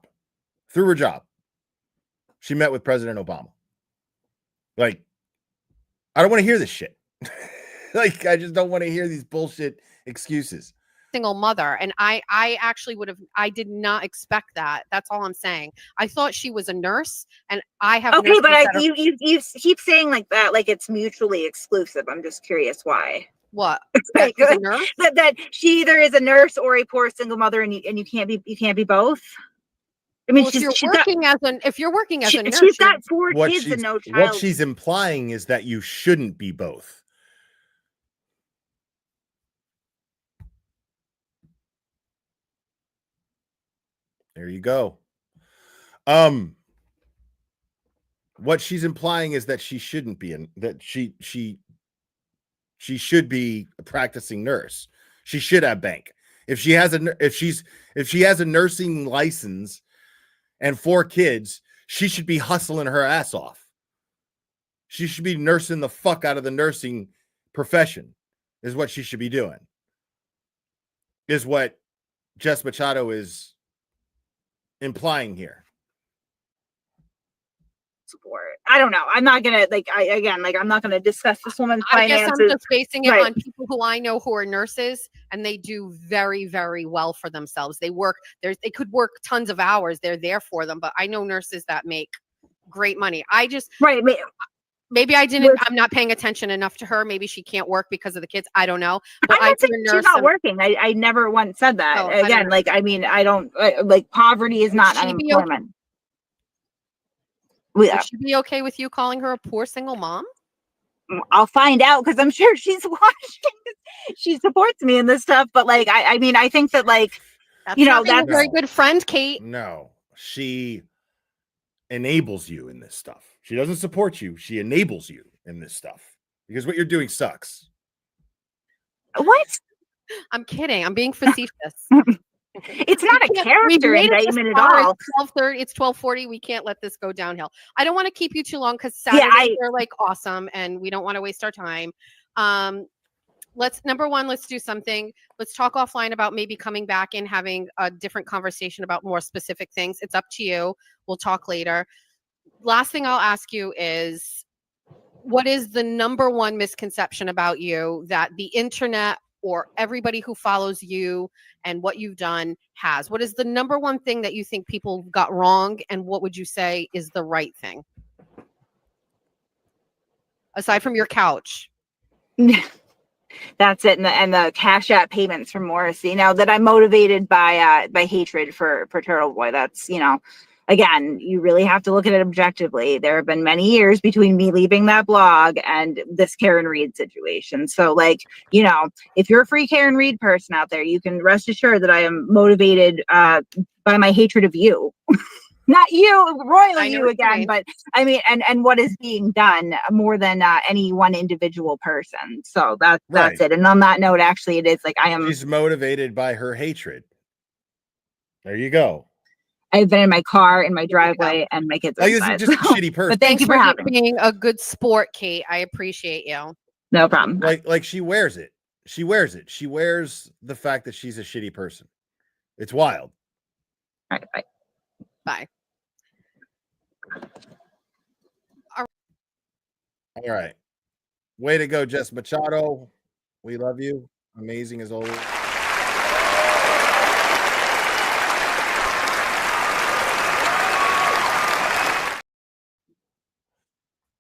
[SPEAKER 1] She met with President Obama. Like, I don't want to hear this shit. Like, I just don't want to hear these bullshit excuses.
[SPEAKER 10] Single mother, and I actually would have. I did not expect that. That's all I'm saying. I thought she was a nurse, and I have
[SPEAKER 9] Okay, but
[SPEAKER 10] you
[SPEAKER 9] keep saying like that, like it's mutually exclusive. I'm just curious why.
[SPEAKER 10] What?
[SPEAKER 9] Like,
[SPEAKER 10] She's a nurse?
[SPEAKER 9] that she either is a nurse or a poor single mother, and you can't be both. I mean,
[SPEAKER 10] Well, if you're working as a nurse,
[SPEAKER 9] she's got 4 kids and no child.
[SPEAKER 1] What she's implying is that you shouldn't be both. There you go. What she's implying is that she shouldn't be that she should be a practicing nurse. She should have bank. If she has a nursing license and 4 kids, she should be hustling her ass off. She should be nursing the fuck out of the nursing profession, is what she should be doing. Is what Jess Machado is implying here.
[SPEAKER 9] Support. I don't know. I'm not gonna I'm not gonna discuss this woman's finances.
[SPEAKER 10] I guess I'm just basing it
[SPEAKER 9] Right.
[SPEAKER 10] on people who I know who are nurses, and they do very, very well for themselves. They could work tons of hours. They're there for them, but I know nurses that make great money. Maybe I'm not paying attention enough to her. Maybe she can't work because of the kids. I don't know. But
[SPEAKER 9] I'm not saying she's not working. I never once said that.
[SPEAKER 10] Oh,
[SPEAKER 9] Again, I don't like poverty is not unemployment.
[SPEAKER 10] Would she be okay with you calling her a poor single mom?
[SPEAKER 9] I'll find out because I'm sure she's watching. She supports me in this stuff, but I think that that's
[SPEAKER 10] a very good friend, Kate.
[SPEAKER 1] No, she enables you in this stuff. She doesn't support you. She enables you in this stuff because what you're doing sucks.
[SPEAKER 9] What?
[SPEAKER 10] I'm kidding. I'm being facetious.
[SPEAKER 9] It's not a character indictment at all.
[SPEAKER 10] It's 12:30. It's 12:40. We can't let this go downhill. I don't want to keep you too long because Saturdays are like awesome, and we don't want to waste our time. Let's do something. Let's talk offline about maybe coming back and having a different conversation about more specific things. It's up to you. We'll talk later. Last thing I'll ask you is, what is the number one misconception about you that the internet or everybody who follows you and what you've done has? What is the number one thing that you think people got wrong, and what would you say is the right thing? Aside from your couch.
[SPEAKER 9] That's it. And the Cash App payments from Morrissey. Now that I'm motivated by hatred for Turtle Boy, that's, again, you really have to look at it objectively. There have been many years between me leaving that blog and this Karen Reed situation. So, if you're a free Karen Reed person out there, you can rest assured that I am motivated by my hatred of you. Not you, roiling you again, but I mean, and what is being done more than any one individual person. So that's it. And on that note, actually, it is
[SPEAKER 1] She's motivated by her hatred. There you go.
[SPEAKER 9] I've been in my car, in my driveway, and my kids.
[SPEAKER 1] You're just a shitty person.
[SPEAKER 9] But thank you for having me.
[SPEAKER 10] Being a good sport, Kate. I appreciate you.
[SPEAKER 9] No problem.
[SPEAKER 1] Like she wears it. She wears it. She wears the fact that she's a shitty person. It's wild.
[SPEAKER 9] All right, bye.
[SPEAKER 10] Bye.
[SPEAKER 1] All right. Way to go, Jess Machado. We love you. Amazing as always.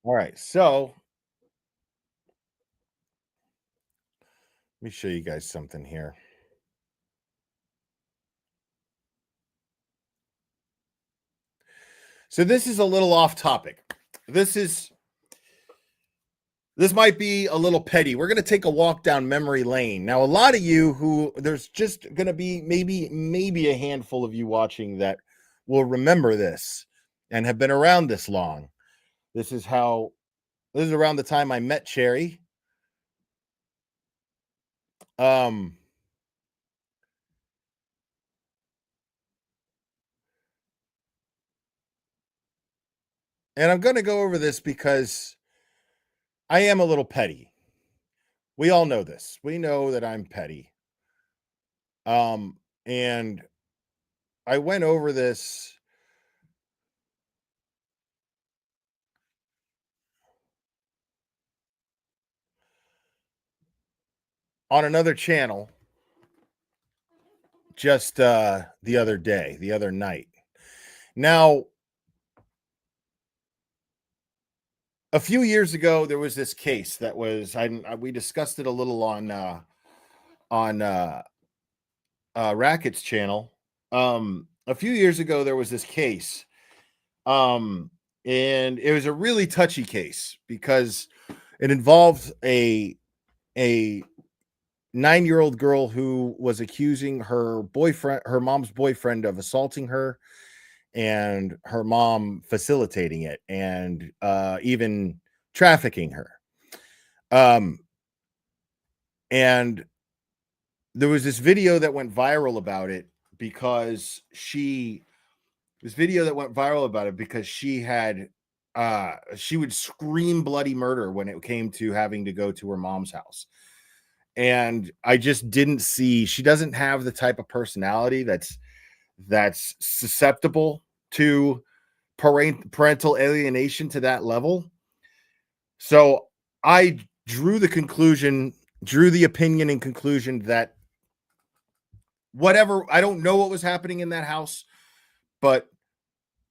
[SPEAKER 1] All right, so let me show you guys something here. So this is a little off topic. This might be a little petty. We're going to take a walk down memory lane. Now, a lot of you who there's just going to be maybe a handful of you watching that will remember this and have been around this long. This is around the time I met Cherry. And I'm going to go over this because I am a little petty. We all know this. We know that I'm petty. And I went over this on another channel just the other night. Now, a few years ago, there was this case that was we discussed it a little on Racket's channel. A few years ago, there was this case, and it was a really touchy case because it involved a 9-year-old girl who was accusing her mom's boyfriend of assaulting her, and her mom facilitating it and even trafficking her. And there was this video that went viral about it because she had she would scream bloody murder when it came to having to go to her mom's house. And I just didn't see, she doesn't have the type of personality that's susceptible to parental alienation to that level. So I drew the opinion and conclusion that whatever, I don't know what was happening in that house, but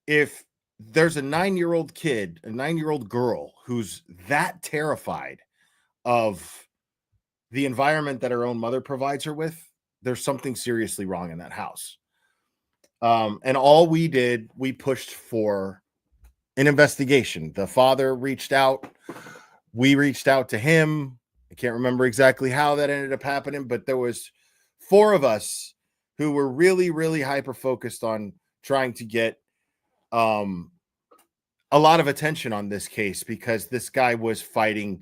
[SPEAKER 1] if there's a 9-year-old girl who's that terrified of the environment that her own mother provides her with, there's something seriously wrong in that house. And all we did, we pushed for an investigation. The father reached out. We reached out to him. I can't remember exactly how that ended up happening, but there was 4 of us who were really, really hyper focused on trying to get a lot of attention on this case because this guy was fighting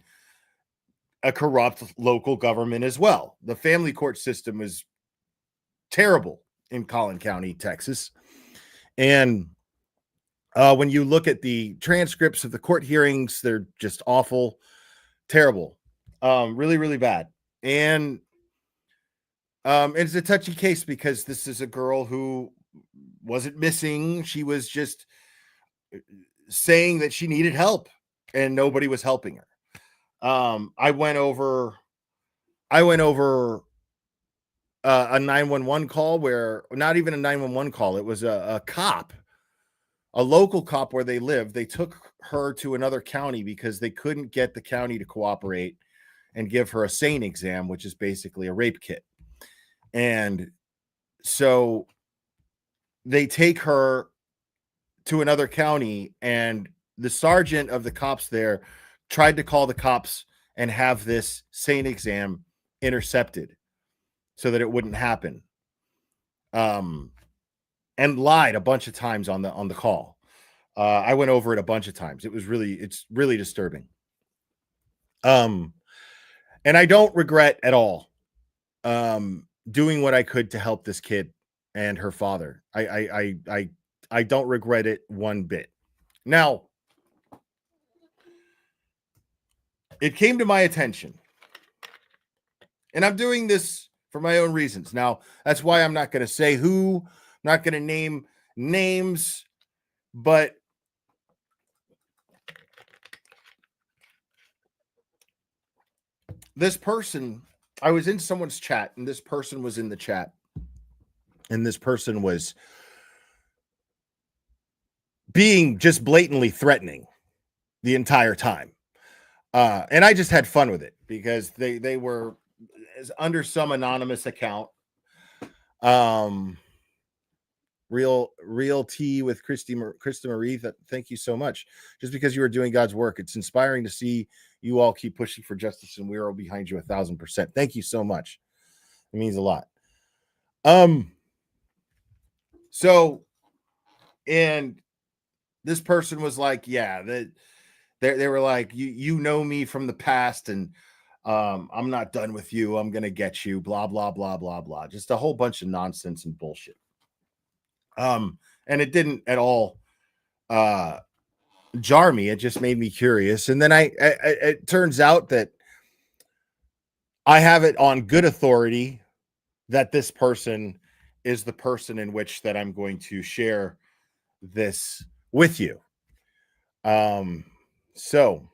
[SPEAKER 1] a corrupt local government as well. The family court system is terrible in Collin County, Texas. And when you look at the transcripts of the court hearings, they're just awful, terrible, really, really bad. And it's a touchy case because this is a girl who wasn't missing. She was just saying that she needed help and nobody was helping her. I went over a 911 call where not even a 911 call. It was a cop, a local cop where they lived. They took her to another county because they couldn't get the county to cooperate and give her a SANE exam, which is basically a rape kit. And so they take her to another county, and the sergeant of the cops there tried to call the cops and have this SANE exam intercepted so that it wouldn't happen. And lied a bunch of times on the call. I went over it a bunch of times. It's really disturbing. And I don't regret at all doing what I could to help this kid and her father. I don't regret it one bit. Now, it came to my attention, and I'm doing this for my own reasons. Now, that's why I'm not going to say who, I'm not going to name names, but this person, I was in someone's chat, and this person was in the chat, and this person was being just blatantly threatening the entire time. And I just had fun with it because they were under some anonymous account. Real tea with Krista Marie. Thank you so much. Just because you are doing God's work, it's inspiring to see you all keep pushing for justice, and we're all behind you 1,000%. Thank you so much. It means a lot. So, and this person was like, yeah, they were like, you know me from the past, and I'm not done with you. I'm gonna get you. Blah blah blah blah blah. Just a whole bunch of nonsense and bullshit. And it didn't at all jar me. It just made me curious. And then it turns out that I have it on good authority that this person is the person in which that I'm going to share this with you. So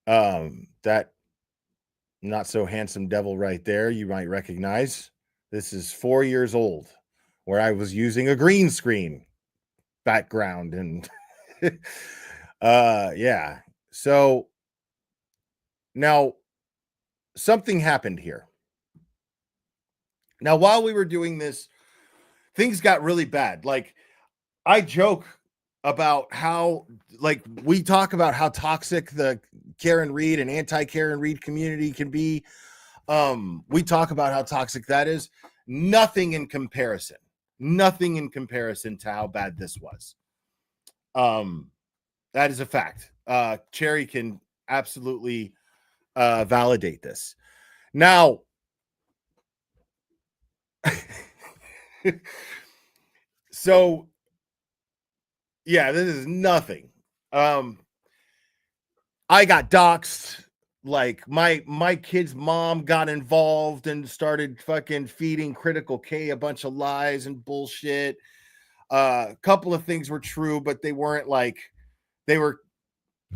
[SPEAKER 1] that not so handsome devil right there, you might recognize. This is 4 years old, where I was using a green screen background, and yeah. So now something happened here. Now, while we were doing this, things got really bad. Like, I joke about how, like, we talk about how toxic the Karen Reed and anti-Karen Reed community can be. We talk about how toxic that is. Nothing in comparison to how bad this was. That is a fact. Cherry can absolutely validate this. Now, so yeah, this is nothing. I got doxxed. Like, my kid's mom got involved and started fucking feeding Critical K a bunch of lies and bullshit. A couple of things were true, but they weren't, like, they were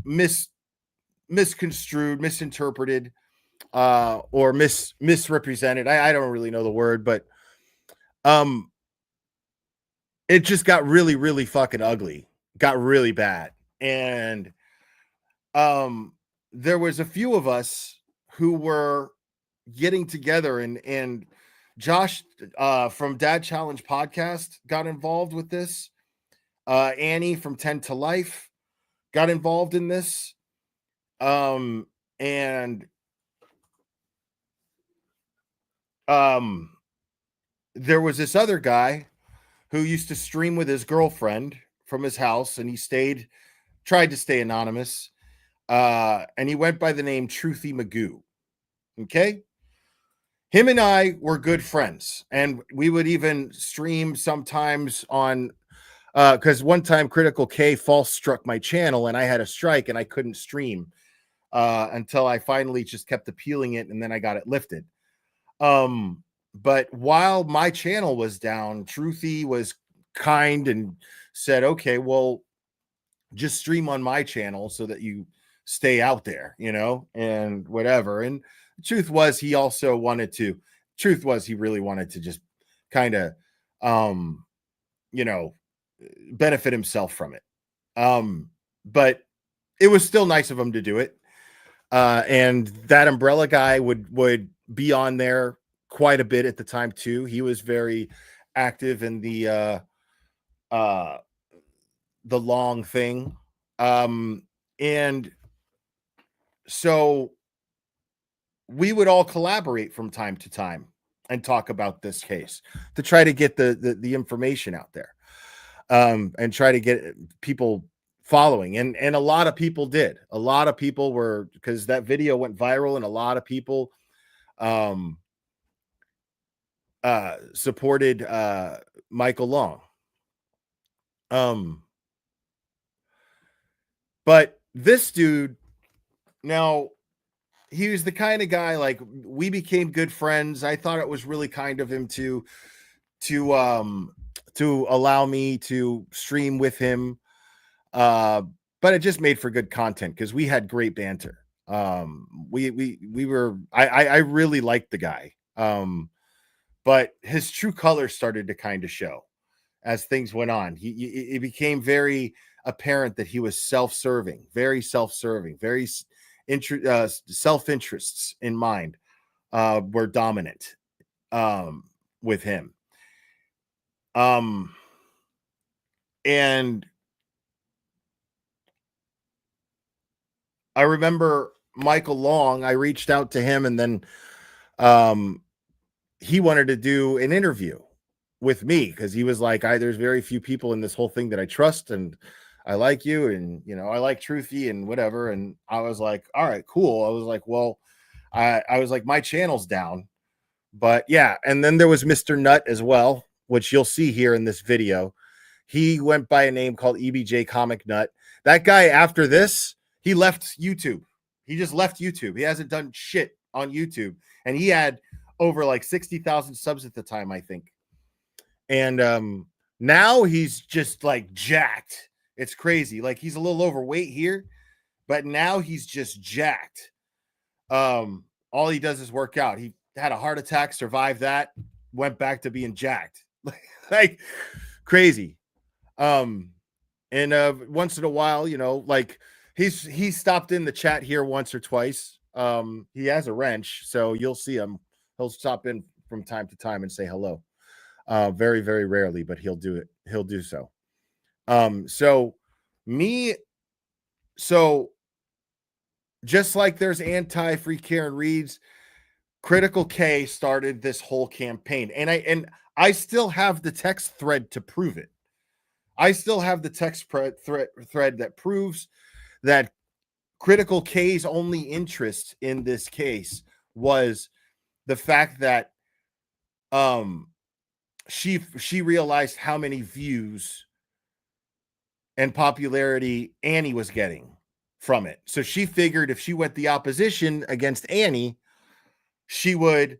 [SPEAKER 1] misconstrued, misinterpreted, or misrepresented. I don't really know the word, but it just got really, really fucking ugly. Got really bad. And there was a few of us who were getting together, and Josh from Dad Challenge podcast got involved with this. Annie from 10 to Life got involved in this. And there was this other guy who used to stream with his girlfriend from his house, and he tried to stay anonymous. And he went by the name Truthy Magoo. Okay. Him and I were good friends, and we would even stream sometimes on, because one time Critical K false struck my channel and I had a strike and I couldn't stream until I finally just kept appealing it, and then I got it lifted. But while my channel was down, Truthy was kind and said, okay, well, just stream on my channel so that you stay out there, and whatever. And the truth was, he really wanted to just kind of, benefit himself from it. But it was still nice of him to do it. And that umbrella guy would be on there quite a bit at the time too. He was very active in the long thing. And so we would all collaborate from time to time and talk about this case to try to get the information out there, and try to get people following. And a lot of people did. A lot of people were, because that video went viral, and a lot of people supported Michael Long. But this dude, now, he was the kind of guy, like, we became good friends. I thought it was really kind of him to allow me to stream with him. But it just made for good content because we had great banter. I really liked the guy. But his true colors started to kind of show as things went on. It became very apparent that he was self-serving, very self-interests in mind were dominant with him. And I remember Michael Long, I reached out to him, and then he wanted to do an interview with me because he was like, there's very few people in this whole thing that I trust, and I like you, and you know, I like Truthy and whatever. And I was like, all right, cool. I was like, well, I was like, my channel's down. But yeah, and then there was Mr. Nut as well, which you'll see here in this video. He went by a name called EBJ Comic Nut. That guy, after this, he left YouTube. He just left YouTube. He hasn't done shit on YouTube. And he had over like 60,000 subs at the time, I think. And now he's just like jacked. It's crazy. Like he's a little overweight here, but now he's just jacked. All he does is work out. He had a heart attack, survived that, went back to being jacked. Like crazy. And once in a while, you know, like he stopped in the chat here once or twice. He has a wrench, so you'll see him. He'll stop in from time to time and say hello. Very, very rarely, but he'll do it. He'll do so. So just like there's anti-free Karen Reeds, Critical K started this whole campaign, and I still have the text thread to prove it. I still have the text thread that proves that Critical K's only interest in this case was the fact that she realized how many views and popularity Annie was getting from it. So she figured if she went the opposition against Annie, she would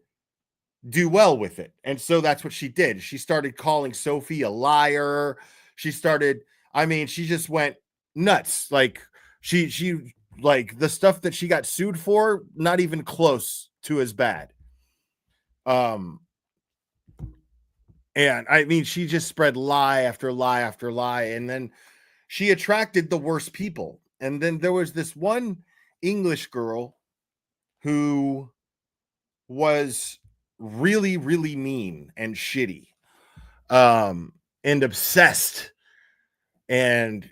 [SPEAKER 1] do well with it. And so that's what she did. She started calling Sophie a liar. She just went nuts. Like she like the stuff that she got sued for, not even close to as bad. And I mean, she just spread lie after lie after lie. And then she attracted the worst people. And then there was this one English girl who was really, really mean and shitty, and obsessed. And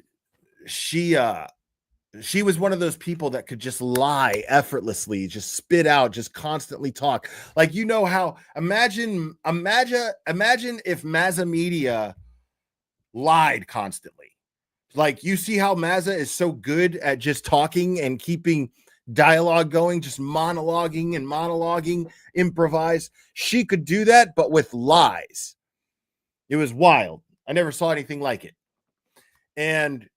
[SPEAKER 1] she was one of those people that could just lie effortlessly, just spit out, just constantly talk. Like, you know how, imagine if Mazza Media lied constantly. Like, you see how Mazza is so good at just talking and keeping dialogue going, just monologuing, improvise. She could do that, but with lies. It was wild. I never saw anything like it. And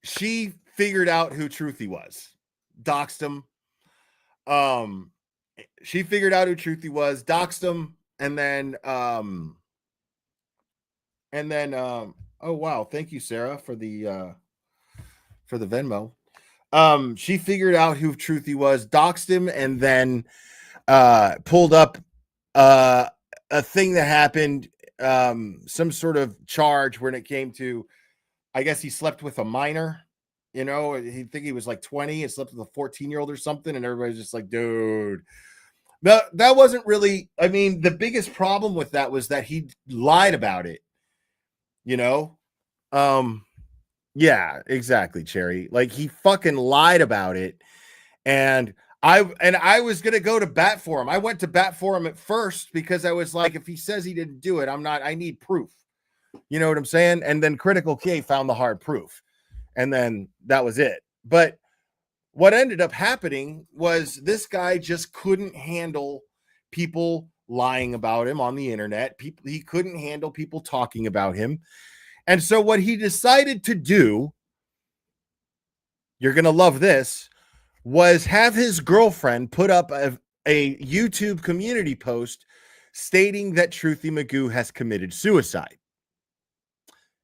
[SPEAKER 1] she figured out who Truthy was, doxed him. She figured out who Truthy was, doxed him, and then oh wow, thank you, Sarah, for the Venmo. She figured out who Truthy was, doxed him, and then pulled up a thing that happened, some sort of charge when it came to, I guess he slept with a minor. You know, he think he was like 20 and slept with a 14-year-old or something, and everybody's just like, dude. That wasn't really, I mean, the biggest problem with that was that he lied about it. You know? Yeah, exactly, Cherry. Like, he fucking lied about it. And I was gonna go to bat for him. I went to bat for him at first because I was like, if he says he didn't do it, I need proof. You know what I'm saying? And then Critical K found the hard proof. And then that was it. But what ended up happening was this guy just couldn't handle people lying about him on the internet. He couldn't handle people talking about him. And so what he decided to do, you're going to love this, was have his girlfriend put up a YouTube community post stating that Truthy Magoo has committed suicide.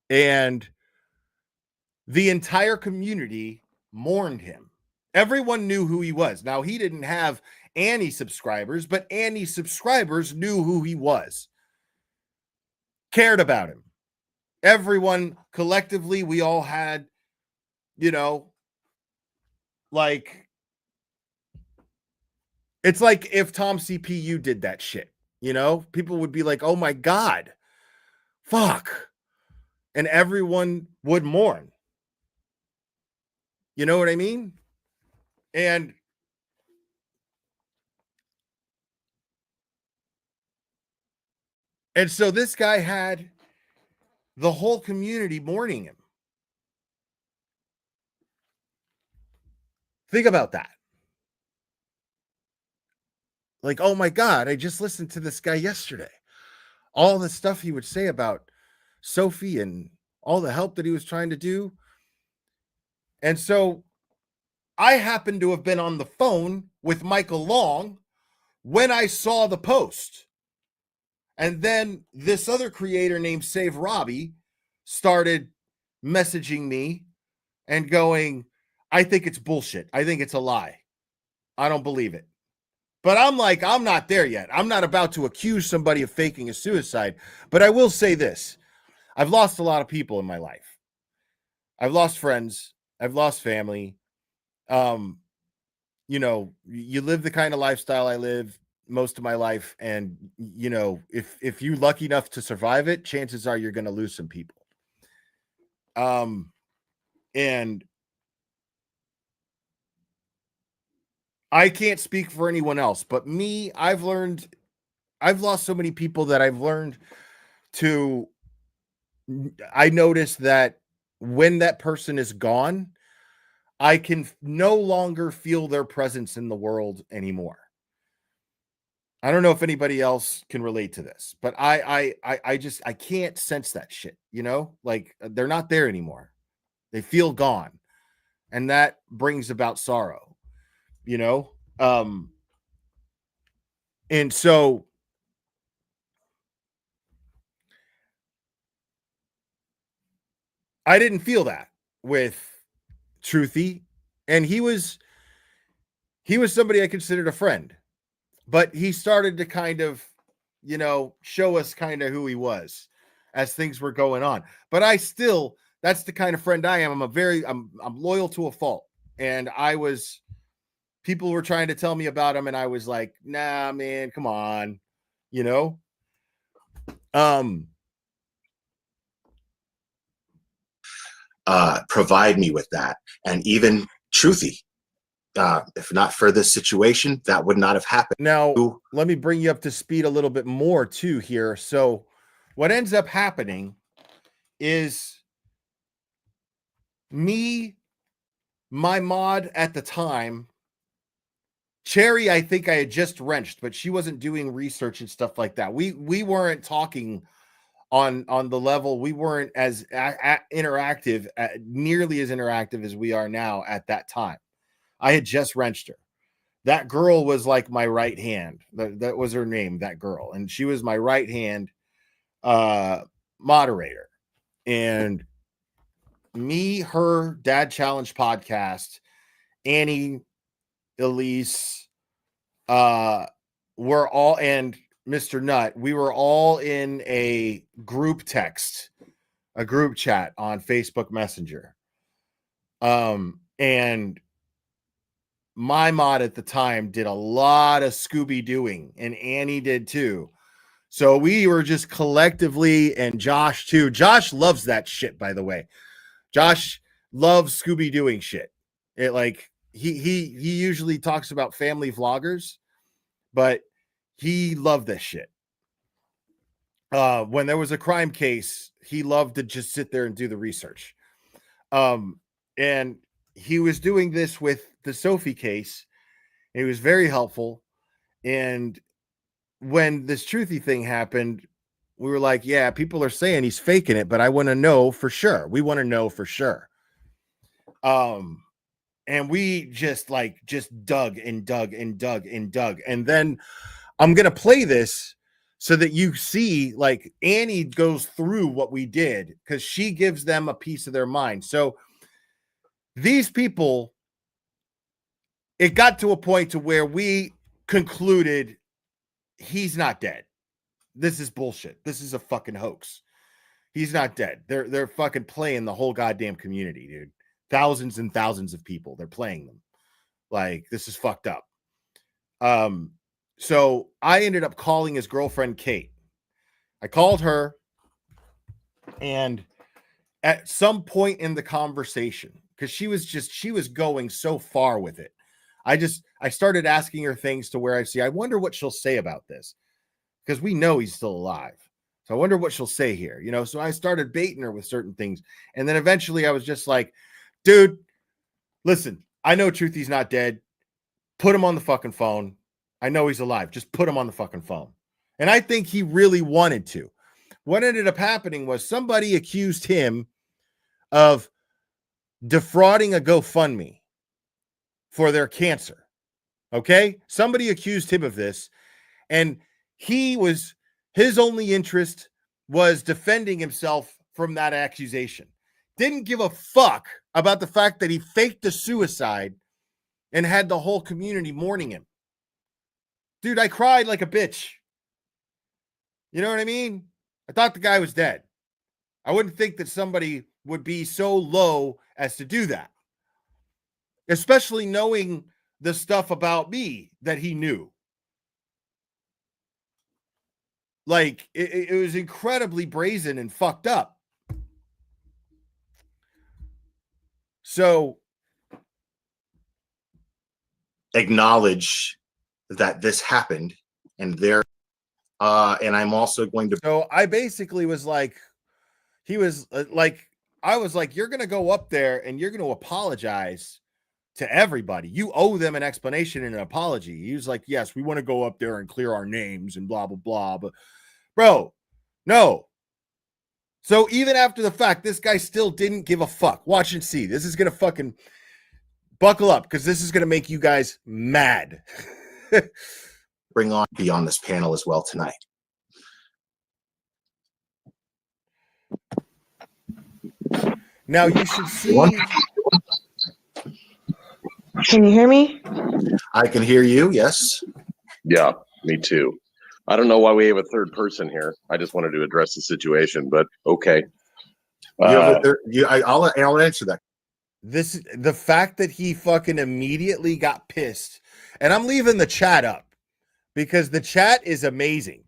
[SPEAKER 1] And the entire community mourned him. Everyone knew who he was. Now, he didn't have Annie subscribers, but Annie subscribers knew who he was, cared about him. Everyone collectively, we all had, you know, like, it's like if Tom CPU did that shit, you know, people would be like, oh my God, fuck. And everyone would mourn. You know what I mean? And so this guy had the whole community mourning him. Think about that. Like, oh my God, I just listened to this guy yesterday. All the stuff he would say about Sophie and all the help that he was trying to do. And so I happened to have been on the phone with Michael Long when I saw the post. And then this other creator named Save Robbie started messaging me and going, I think it's bullshit. I think it's a lie. I don't believe it. But I'm like, I'm not there yet. I'm not about to accuse somebody of faking a suicide. But I will say this. I've lost a lot of people in my life. I've lost friends. I've lost family. You know, you live the kind of lifestyle I live most of my life. And, you know, if you're lucky enough to survive it, chances are you're going to lose some people. And I can't speak for anyone else, but me, I've lost so many people that I've learned to, I noticed that when that person is gone, I can no longer feel their presence in the world anymore. I don't know if anybody else can relate to this, but I can't sense that shit, you know, like they're not there anymore. They feel gone. And that brings about sorrow, you know? And so I didn't feel that with Truthy, and he was somebody I considered a friend, but he started to kind of, you know, show us kind of who he was as things were going on. But I still, that's the kind of friend I am. I'm loyal to a fault. And people were trying to tell me about him, and I was like, nah, man, come on, you know?
[SPEAKER 14] Provide me with that. And even Truthy, if not for this situation, that would not have happened.
[SPEAKER 1] Now, let me bring you up to speed a little bit more too here. So what ends up happening is my mod at the time, Cherry, I think I had just wrenched, but she wasn't doing research and stuff like that. We weren't talking on the level. We weren't as interactive, nearly as interactive as we are now at that time. I had just wrenched her. That girl was like my right hand. That was her name, that girl. And she was my right hand moderator. And me, her, Dad Challenge podcast, Annie, Elise, we're all, and Mr. Nutt, we were all in a group text, a group chat on Facebook Messenger. And my mod at the time did a lot of Scooby-Dooing, and Annie did too. So we were just collectively, and Josh too. Josh loves that shit, by the way. Josh loves Scooby-Dooing shit. It like he usually talks about family vloggers, but he loved this shit. When there was a crime case, he loved to just sit there and do the research. And he was doing this with the Sophie case. It was very helpful. And when this Truthy thing happened, we were like, yeah, people are saying he's faking it, but I want to know for sure. We want to know for sure. And we just dug and dug and dug and dug. And then I'm going to play this so that you see, like, Annie goes through what we did because she gives them a piece of their mind. So these people, it got to a point to where we concluded he's not dead. This is bullshit. This is a fucking hoax. He's not dead. They're fucking playing the whole goddamn community, dude. Thousands and thousands of people. They're playing them. Like, this is fucked up. So I ended up calling his girlfriend, Kate. I called her, and at some point in the conversation, because she was going so far with it, I started asking her things to where I wonder what she'll say about this, because we know he's still alive. So I wonder what she'll say here. You know, so I started baiting her with certain things. And then eventually I was just like, dude, listen, I know Truthy's not dead. Put him on the fucking phone. I know he's alive. Just put him on the fucking phone. And I think he really wanted to. What ended up happening was somebody accused him of defrauding a GoFundMe for their cancer. Okay? Somebody accused him of this. And his only interest was defending himself from that accusation. Didn't give a fuck about the fact that he faked a suicide and had the whole community mourning him. Dude, I cried like a bitch. You know what I mean? I thought the guy was dead. I wouldn't think that somebody would be so low as to do that. Especially knowing the stuff about me that he knew. Like, it was incredibly brazen and fucked up. So,
[SPEAKER 14] acknowledge that this happened, and and I'm also going to.
[SPEAKER 1] So I basically was like, I was like, you're going to go up there and you're going to apologize to everybody. You owe them an explanation and an apology. He was like, yes, we want to go up there and clear our names and blah, blah, blah. But bro, no. So even after the fact, this guy still didn't give a fuck. Watch and see. This is going to fucking buckle up because this is going to make you guys mad.
[SPEAKER 14] Be on this panel as well tonight.
[SPEAKER 1] Now you should see.
[SPEAKER 15] Can you hear me?
[SPEAKER 14] I can hear you. Yes.
[SPEAKER 16] Yeah, me too. I don't know why we have a third person here. I just wanted to address the situation, but okay.
[SPEAKER 14] I'll answer that.
[SPEAKER 1] The fact that he fucking immediately got pissed, and I'm leaving the chat up because the chat is amazing.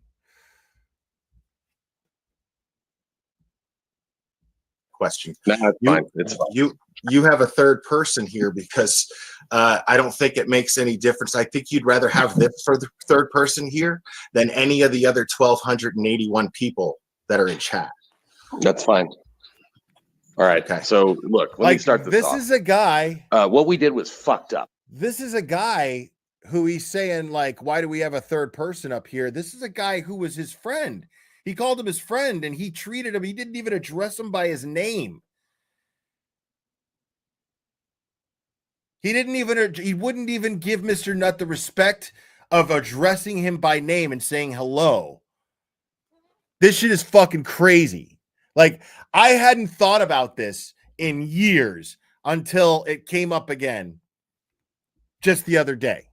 [SPEAKER 14] Question.
[SPEAKER 16] No, it's fine. It's fine.
[SPEAKER 14] You have a third person here because I don't think it makes any difference. I think you'd rather have this for the third person here than any of the other 1,281 people that are in chat.
[SPEAKER 16] That's fine. All right. Okay. So look, let me start this off.
[SPEAKER 1] This is a guy.
[SPEAKER 16] What we did was fucked up.
[SPEAKER 1] This is a guy who he's saying, like, why do we have a third person up here? This is a guy who was his friend. He called him his friend and he treated him. He didn't even address him by his name. He wouldn't even give Mr. Nutt the respect of addressing him by name and saying hello. This shit is fucking crazy. Like, I hadn't thought about this in years until it came up again just the other day.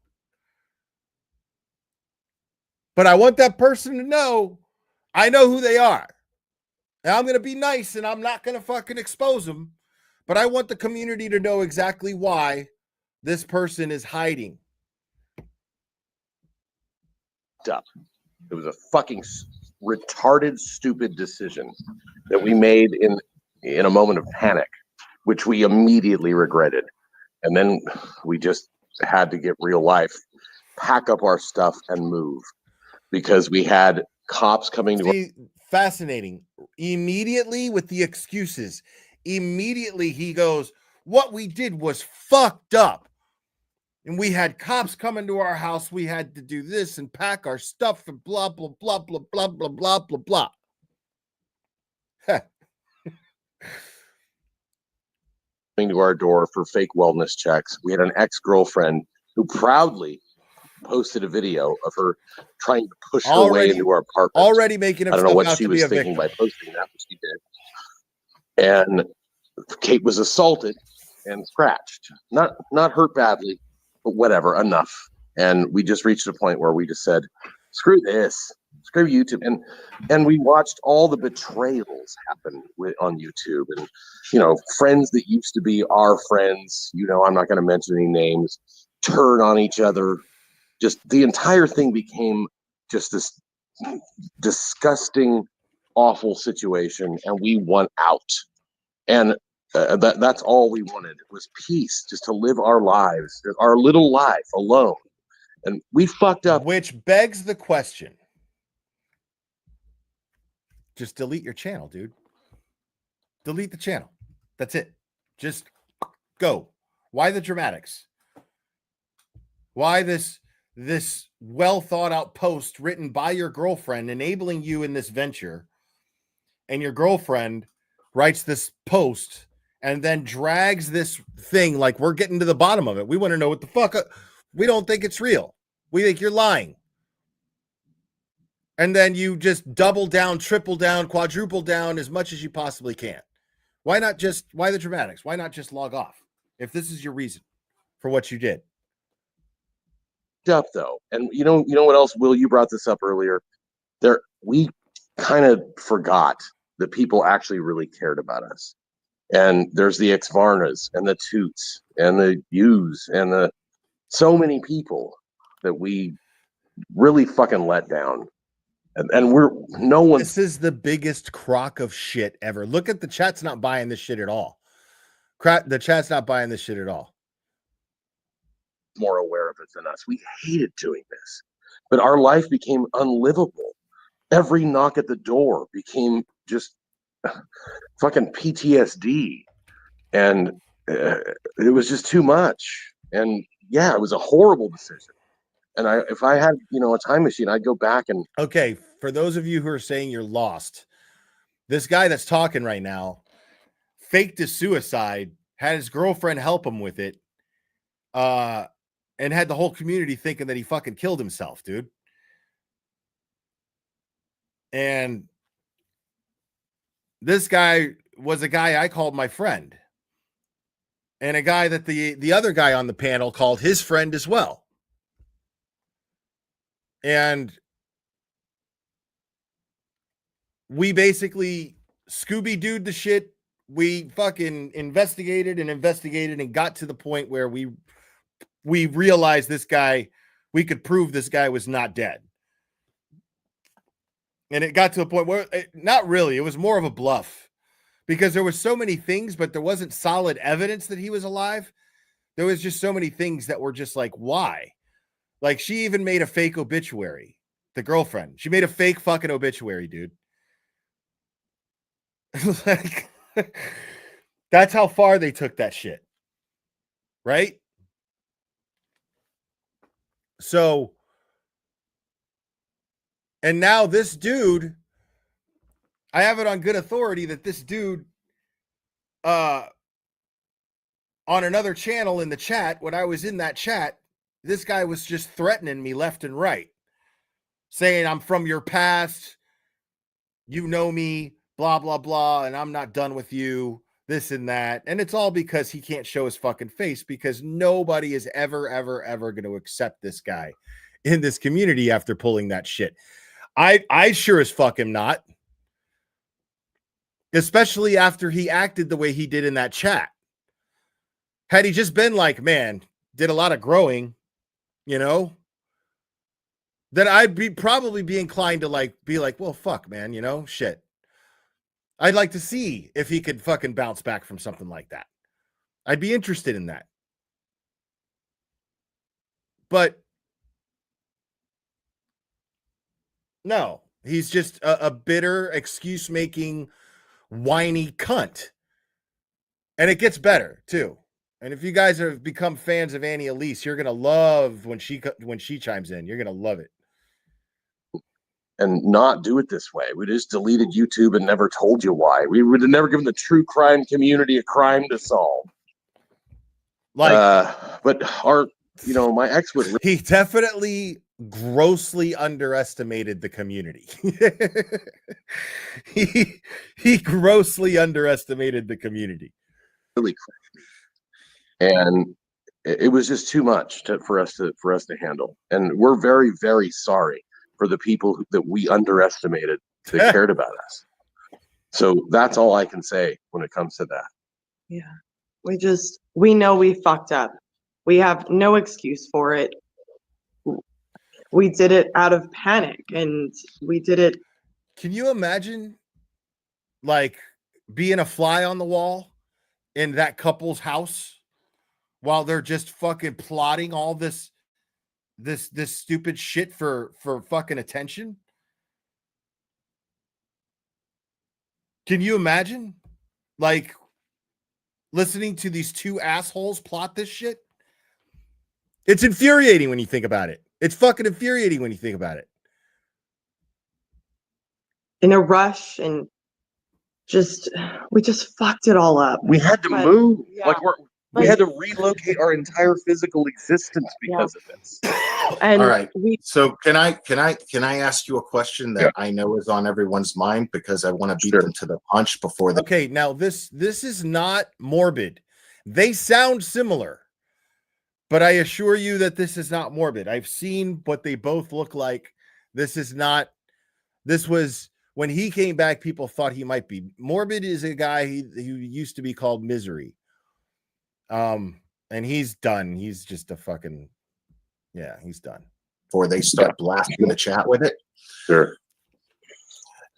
[SPEAKER 1] But I want that person to know I know who they are. And I'm going to be nice and I'm not going to fucking expose them. But I want the community to know exactly why this person is hiding.
[SPEAKER 16] It was a fucking retarded, stupid decision that we made in a moment of panic, which we immediately regretted. And then we just had to get real life, pack up our stuff and move because we had cops coming to
[SPEAKER 1] fascinating. Immediately with the excuses, immediately he goes, what we did was fucked up. And we had cops coming to our house. We had to do this and pack our stuff and blah, blah, blah, blah, blah, blah, blah, blah, blah.
[SPEAKER 16] Coming to our door for fake wellness checks. We had an ex-girlfriend who proudly posted a video of her trying to push her way into our apartment.
[SPEAKER 1] Already making
[SPEAKER 16] I don't know what she was thinking by posting that, but she did. And Kate was assaulted and scratched. Not hurt badly, but whatever, enough. And we just reached a point where we just said, screw this, screw YouTube. And we watched all the betrayals happen on YouTube. And, you know, friends that used to be our friends, you know, I'm not going to mention any names, turn on each other. Just the entire thing became just this disgusting, awful situation. And we won out. And that's all we wanted was peace, just to live our lives, our little life alone. And we fucked up.
[SPEAKER 1] Which begs the question. just delete your channel, dude. Delete the channel. That's it. Just go. Why the dramatics? Why this well thought out post written by your girlfriend enabling you in this venture, and your girlfriend writes this post and then drags this thing like we're getting to the bottom of it. We want to know what the fuck. We don't think it's real. We think you're lying. And then you just double down, triple down, quadruple down as much as you possibly can. Why the dramatics? Why not just log off if this is your reason for what you did?
[SPEAKER 16] Up though, and you know what else, Will? You brought this up earlier. We kind of forgot that people actually really cared about us. And there's the Xvarnas and the Toots and the U's and the so many people that we really fucking let down. And
[SPEAKER 1] This is the biggest crock of shit ever. Look at the chat's not buying this shit at all. The chat's not buying this shit at all.
[SPEAKER 16] More aware of it than us. We hated doing this, but our life became unlivable. Every knock at the door became just fucking PTSD, and it was just too much. And yeah, it was a horrible decision. And if I had, a time machine, I'd go back and.
[SPEAKER 1] Okay, for those of you who are saying you're lost, this guy that's talking right now faked his suicide, had his girlfriend help him with it, and had the whole community thinking that he fucking killed himself, dude. And this guy was a guy I called my friend, and a guy that the other guy on the panel called his friend as well. And we basically Scooby-Dooed the shit. We fucking investigated and got to the point where we realized this guy, we could prove this guy was not dead. And it got to a point where, not really, it was more of a bluff because there were so many things, but there wasn't solid evidence that he was alive. There was just so many things that were just like, why? Like, she even made a fake obituary, the girlfriend. She made a fake fucking obituary, dude. Like, that's how far they took that shit. Right? So, and now this dude, I have it on good authority that this dude, on another channel in the chat, when I was in that chat, this guy was just threatening me left and right, saying, I'm from your past, you know me, blah, blah, blah, and I'm not done with you, this and that. And it's all because he can't show his fucking face, because nobody is ever going to accept this guy in this community after pulling that shit. I sure as fuck am not. Especially after he acted the way he did in that chat. Had he just been like, man, did a lot of growing, then I'd probably be inclined to be like, well, fuck, man, shit. I'd like to see if he could fucking bounce back from something like that. I'd be interested in that. But no, he's just a bitter, excuse-making, whiny cunt. And it gets better, too. And if you guys have become fans of Annie Elise, you're going to love when she chimes in. You're going to love it.
[SPEAKER 16] And not do it this way. We just deleted YouTube and never told you why. We would have never given the true crime community a crime to solve. But my ex would.
[SPEAKER 1] He definitely grossly underestimated the community. he grossly underestimated the community.
[SPEAKER 16] Really, and it was just too much for us to handle. And we're very, very sorry for the people that we underestimated that cared about us. So that's all I can say when it comes to that.
[SPEAKER 15] Yeah. We know we fucked up. We have no excuse for it. We did it out of panic, and we did it.
[SPEAKER 1] Can you imagine being a fly on the wall in that couple's house while they're just fucking plotting all this stupid shit for fucking attention? Can you imagine? Like, listening to these two assholes plot this shit? It's infuriating when you think about it. It's fucking infuriating when you think about it.
[SPEAKER 15] In a rush, and we just fucked it all up.
[SPEAKER 16] We had to
[SPEAKER 15] But,
[SPEAKER 16] move.
[SPEAKER 15] yeah.
[SPEAKER 16] Like we had to relocate our entire physical existence because of this.
[SPEAKER 15] And
[SPEAKER 14] all right. So can I ask you a question that I know is on everyone's mind, because I want to beat them to the punch before the.
[SPEAKER 1] Okay, now this is not morbid. They sound similar, but I assure you that this is not morbid. I've seen what they both look like. This is not. This was when he came back. People thought he might be morbid. Is a guy who used to be called Misery. And he's done. He's just a fucking, yeah, he's done.
[SPEAKER 14] Before they start blasting the chat with it.
[SPEAKER 16] Sure.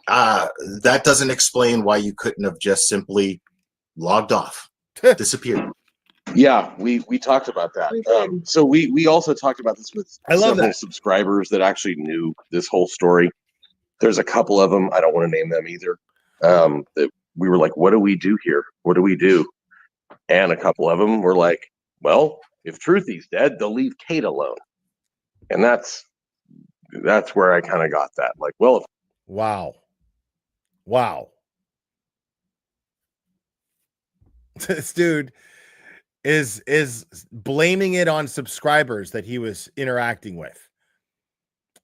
[SPEAKER 14] That doesn't explain why you couldn't have just simply logged off, disappeared.
[SPEAKER 16] Yeah, we talked about that. So we also talked about this with several subscribers that actually knew this whole story. There's a couple of them, I don't want to name them either. That we were like, what do we do here? What do we do? And a couple of them were like, well, if Truthy's dead, they'll leave Kate alone. And that's where I kind of got that. Like, well,
[SPEAKER 1] wow. This dude is blaming it on subscribers that he was interacting with.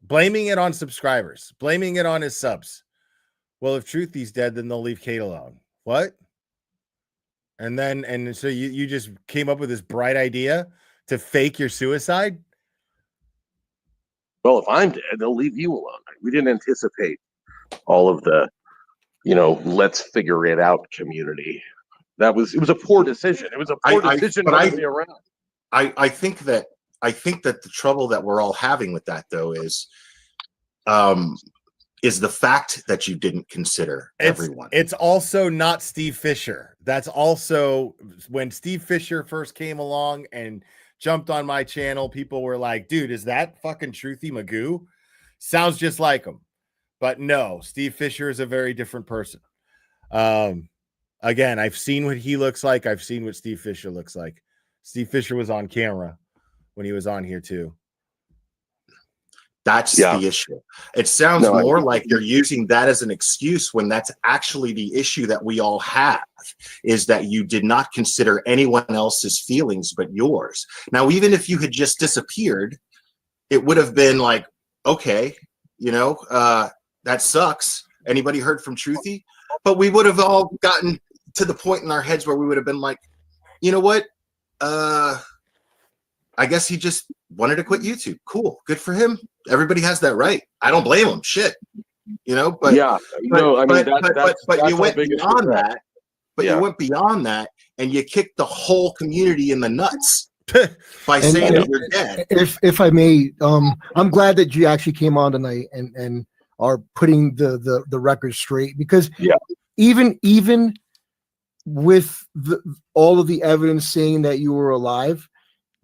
[SPEAKER 1] Blaming it on subscribers. Blaming it on his subs. Well, if Truthy's dead, then they'll leave Kate alone. What? And so you just came up with this bright idea to fake your suicide?
[SPEAKER 16] Well, if I'm dead, they'll leave you alone. We didn't anticipate all of the, let's figure it out community. It was a poor decision. It was a poor decision to be around.
[SPEAKER 14] I think that the trouble that we're all having with that, though, is the fact that you didn't consider everyone.
[SPEAKER 1] It's also not Steve Fisher. That's also when Steve Fisher first came along and jumped on my channel, people were like, dude, is that fucking Truthy Magoo? Sounds just like him. But no, Steve Fisher is a very different person. Again, I've seen what he looks like. I've seen what Steve Fisher looks like. Steve Fisher was on camera when he was on here too.
[SPEAKER 14] That's the issue. It sounds more like you're using that as an excuse when that's actually the issue that we all have, is that you did not consider anyone else's feelings but yours. Now, even if you had just disappeared, it would have been like, okay, that sucks. Anybody heard from Truthy? But we would have all gotten to the point in our heads where we would have been like, you know what? I guess he just wanted to quit YouTube. Cool. Good for him. Everybody has that right. I don't blame him. Shit. But
[SPEAKER 16] yeah,
[SPEAKER 14] but you went beyond that. But you went beyond that and you kicked the whole community in the nuts by saying that you're dead.
[SPEAKER 17] If I may, I'm glad that you actually came on tonight and are putting the record straight, because even with all of the evidence saying that you were alive,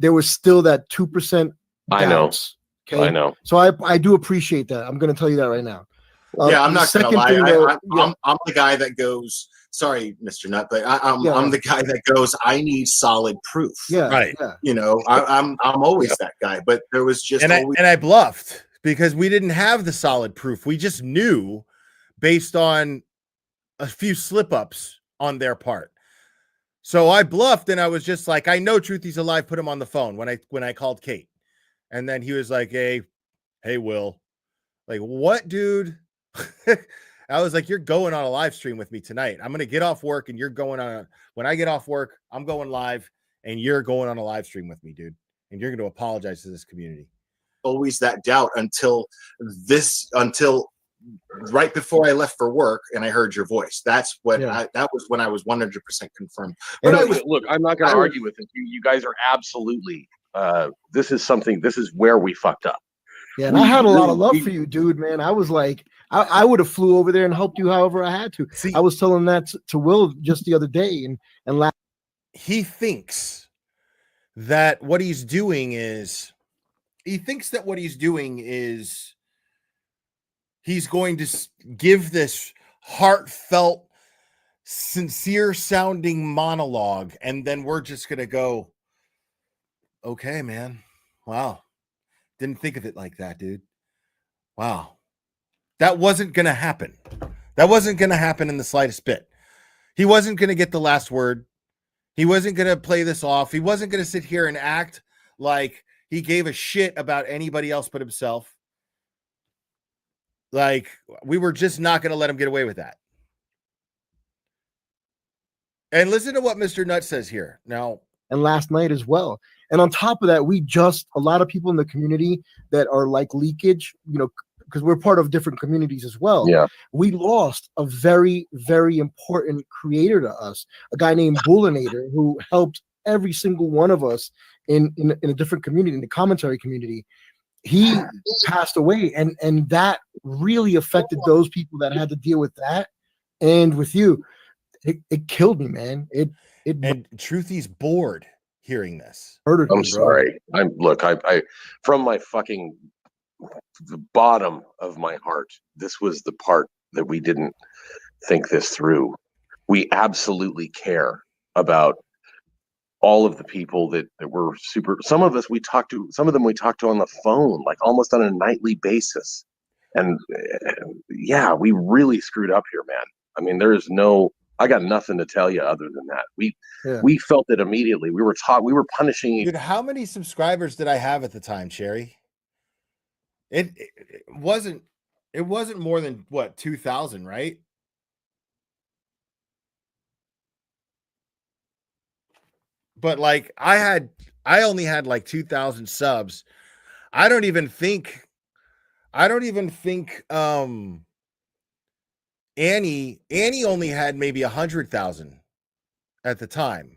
[SPEAKER 17] there was still that 2% doubts.
[SPEAKER 16] I know.
[SPEAKER 17] So I do appreciate that. I'm going to tell you that right now.
[SPEAKER 14] I'm not going to lie. I'm the guy that goes, sorry, Mr. Nut, but I'm the guy that goes, I need solid proof.
[SPEAKER 17] Yeah.
[SPEAKER 1] Right.
[SPEAKER 17] Yeah.
[SPEAKER 14] I'm always that guy, but there was just
[SPEAKER 1] and I bluffed because we didn't have the solid proof. We just knew based on a few slip-ups on their part. So I bluffed and I was just like, I know Truthy's alive. Put him on the phone when I called Kate. And then he was like, hey, Will. Like, what, dude? I was like, you're going on a live stream with me tonight. I'm going to get off work and you're going on when I get off work, I'm going live and you're going on a live stream with me, dude. And you're going to apologize to this community.
[SPEAKER 14] Always that doubt until right before I left for work and I heard your voice. That's when that was when I was 100% confirmed.
[SPEAKER 16] But look, I'm not going to argue with it. You guys are absolutely, this is where we fucked up.
[SPEAKER 17] Yeah, and I had a lot of love for you, dude, man. I was like, I would have flew over there and helped you however I had to. See, I was telling that to Will just the other day and laugh.
[SPEAKER 1] He thinks that what he's doing is he's going to give this heartfelt sincere sounding monologue, and then we're just gonna go, okay, man, wow, didn't think of it like that, dude. Wow, that wasn't gonna happen. That wasn't gonna happen in the slightest bit. He wasn't gonna get the last word. He wasn't gonna play this off. He wasn't gonna sit here and act like he gave a shit about anybody else but himself. Like, we were just not gonna let him get away with that. And listen to what Mr. Nutt says here. Now,
[SPEAKER 17] and last night as well. And on top of that, a lot of people in the community that are like leakage, because we're part of different communities as well.
[SPEAKER 16] Yeah.
[SPEAKER 17] We lost a very, very important creator to us, a guy named Bullinator, who helped every single one of us in a different community, in the commentary community. He passed away, and that really affected those people that had to deal with that. And with you, it killed me, man.
[SPEAKER 1] And Truthy's bored hearing this.
[SPEAKER 16] I'm sorry. I from my fucking the bottom of my heart, this was the part that we didn't think this through. We absolutely care about all of the people that were some of us we talked to, some of them we talked to on the phone, like almost on a nightly basis. And yeah, we really screwed up here, man. I mean, I got nothing to tell you other than that. We felt it immediately. We were punishing.
[SPEAKER 1] Dude, how many subscribers did I have at the time, Cherry? It wasn't more than what, 2,000, right? But like I only had like 2,000 subs. I don't even think Annie only had maybe 100,000 at the time.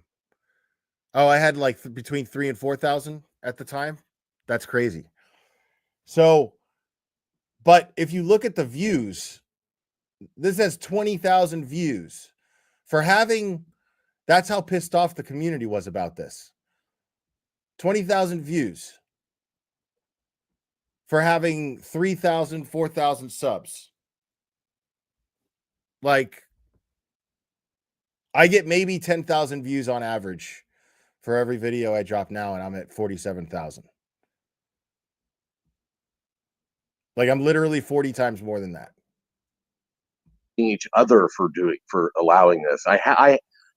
[SPEAKER 1] Oh, I had like between 3,000 and 4,000 at the time. That's crazy. So, but if you look at the views, this has 20,000 views. That's how pissed off the community was about this. 20,000 views for having 3,000, 4,000 subs. Like, I get maybe 10,000 views on average for every video I drop now, and I'm at 47,000. Like, I'm literally 40 times more than that.
[SPEAKER 16] Each other for allowing this.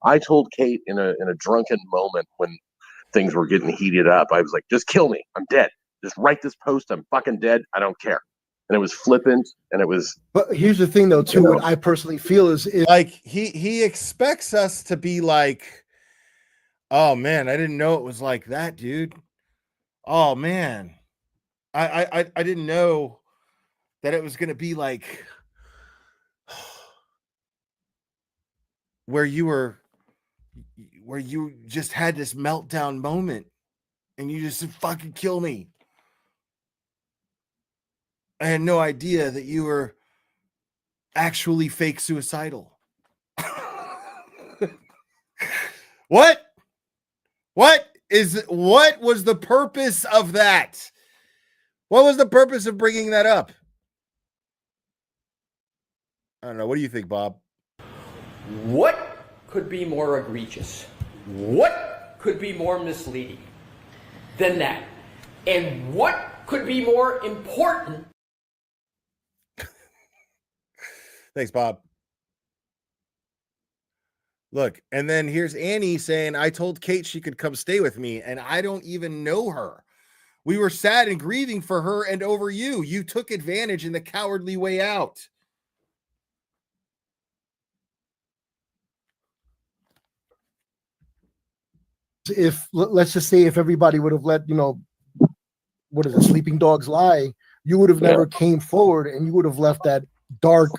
[SPEAKER 16] I told Kate in a drunken moment when things were getting heated up, I was like, just kill me. I'm dead. Just write this post. I'm fucking dead. I don't care. And it was flippant, and it was.
[SPEAKER 17] But here's the thing, though, too. What I personally feel is
[SPEAKER 1] like he expects us to be like, oh man, I didn't know it was like that, dude. Oh man, I didn't know that it was gonna be like where you just had this meltdown moment, and you just said, fucking kill me. I had no idea that you were actually fake suicidal. What was the purpose of that? What was the purpose of bringing that up? I don't know. What do you think, Bob?
[SPEAKER 18] What could be more egregious? What could be more misleading than that? And what could be more important?
[SPEAKER 1] Thanks, Bob. Look, and then here's Annie saying, I told Kate she could come stay with me, and I don't even know her. We were sad and grieving for her and over you. You took advantage in the cowardly way out.
[SPEAKER 17] Let's just say if everybody would have let, what is it, sleeping dogs lie, you would have never came forward, and you would have left that dark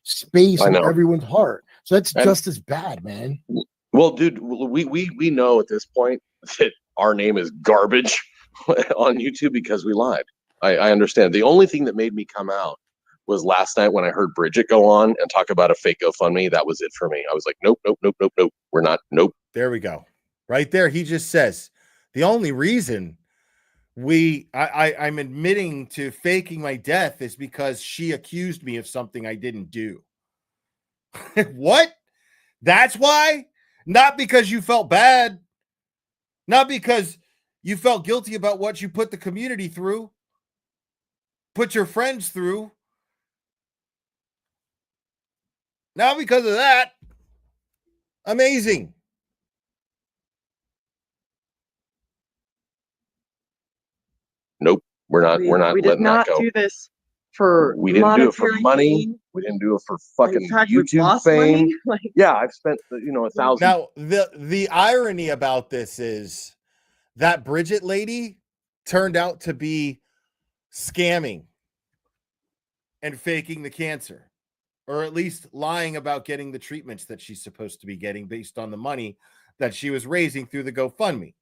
[SPEAKER 17] space in everyone's heart. So that's just as bad, man.
[SPEAKER 16] Well, dude, we know at this point that our name is garbage on YouTube because we lied. I understand. The only thing that made me come out was last night when I heard Bridget go on and talk about a fake GoFundMe. That was it for me. I was like, nope. We're not. Nope.
[SPEAKER 1] There we go. Right there. He just says the only reason I'm admitting to faking my death is because she accused me of something I didn't do. What? That's why? Not because you felt bad. Not because you felt guilty about what you put the community through, put your friends through. Now because of that. Amazing.
[SPEAKER 16] Nope, we're not
[SPEAKER 15] We did
[SPEAKER 16] letting
[SPEAKER 15] not
[SPEAKER 16] that go.
[SPEAKER 15] do this for
[SPEAKER 16] We didn't do it for
[SPEAKER 15] monetary
[SPEAKER 16] money.
[SPEAKER 15] gain.
[SPEAKER 16] We didn't do it for fucking
[SPEAKER 15] In fact, we've
[SPEAKER 16] YouTube
[SPEAKER 15] lost
[SPEAKER 16] fame.
[SPEAKER 15] money. Like,
[SPEAKER 16] Yeah, I've spent $1,000.
[SPEAKER 1] Now, the irony about this is that Bridget lady turned out to be scamming and faking the cancer, or at least lying about getting the treatments that she's supposed to be getting based on the money that she was raising through the GoFundMe.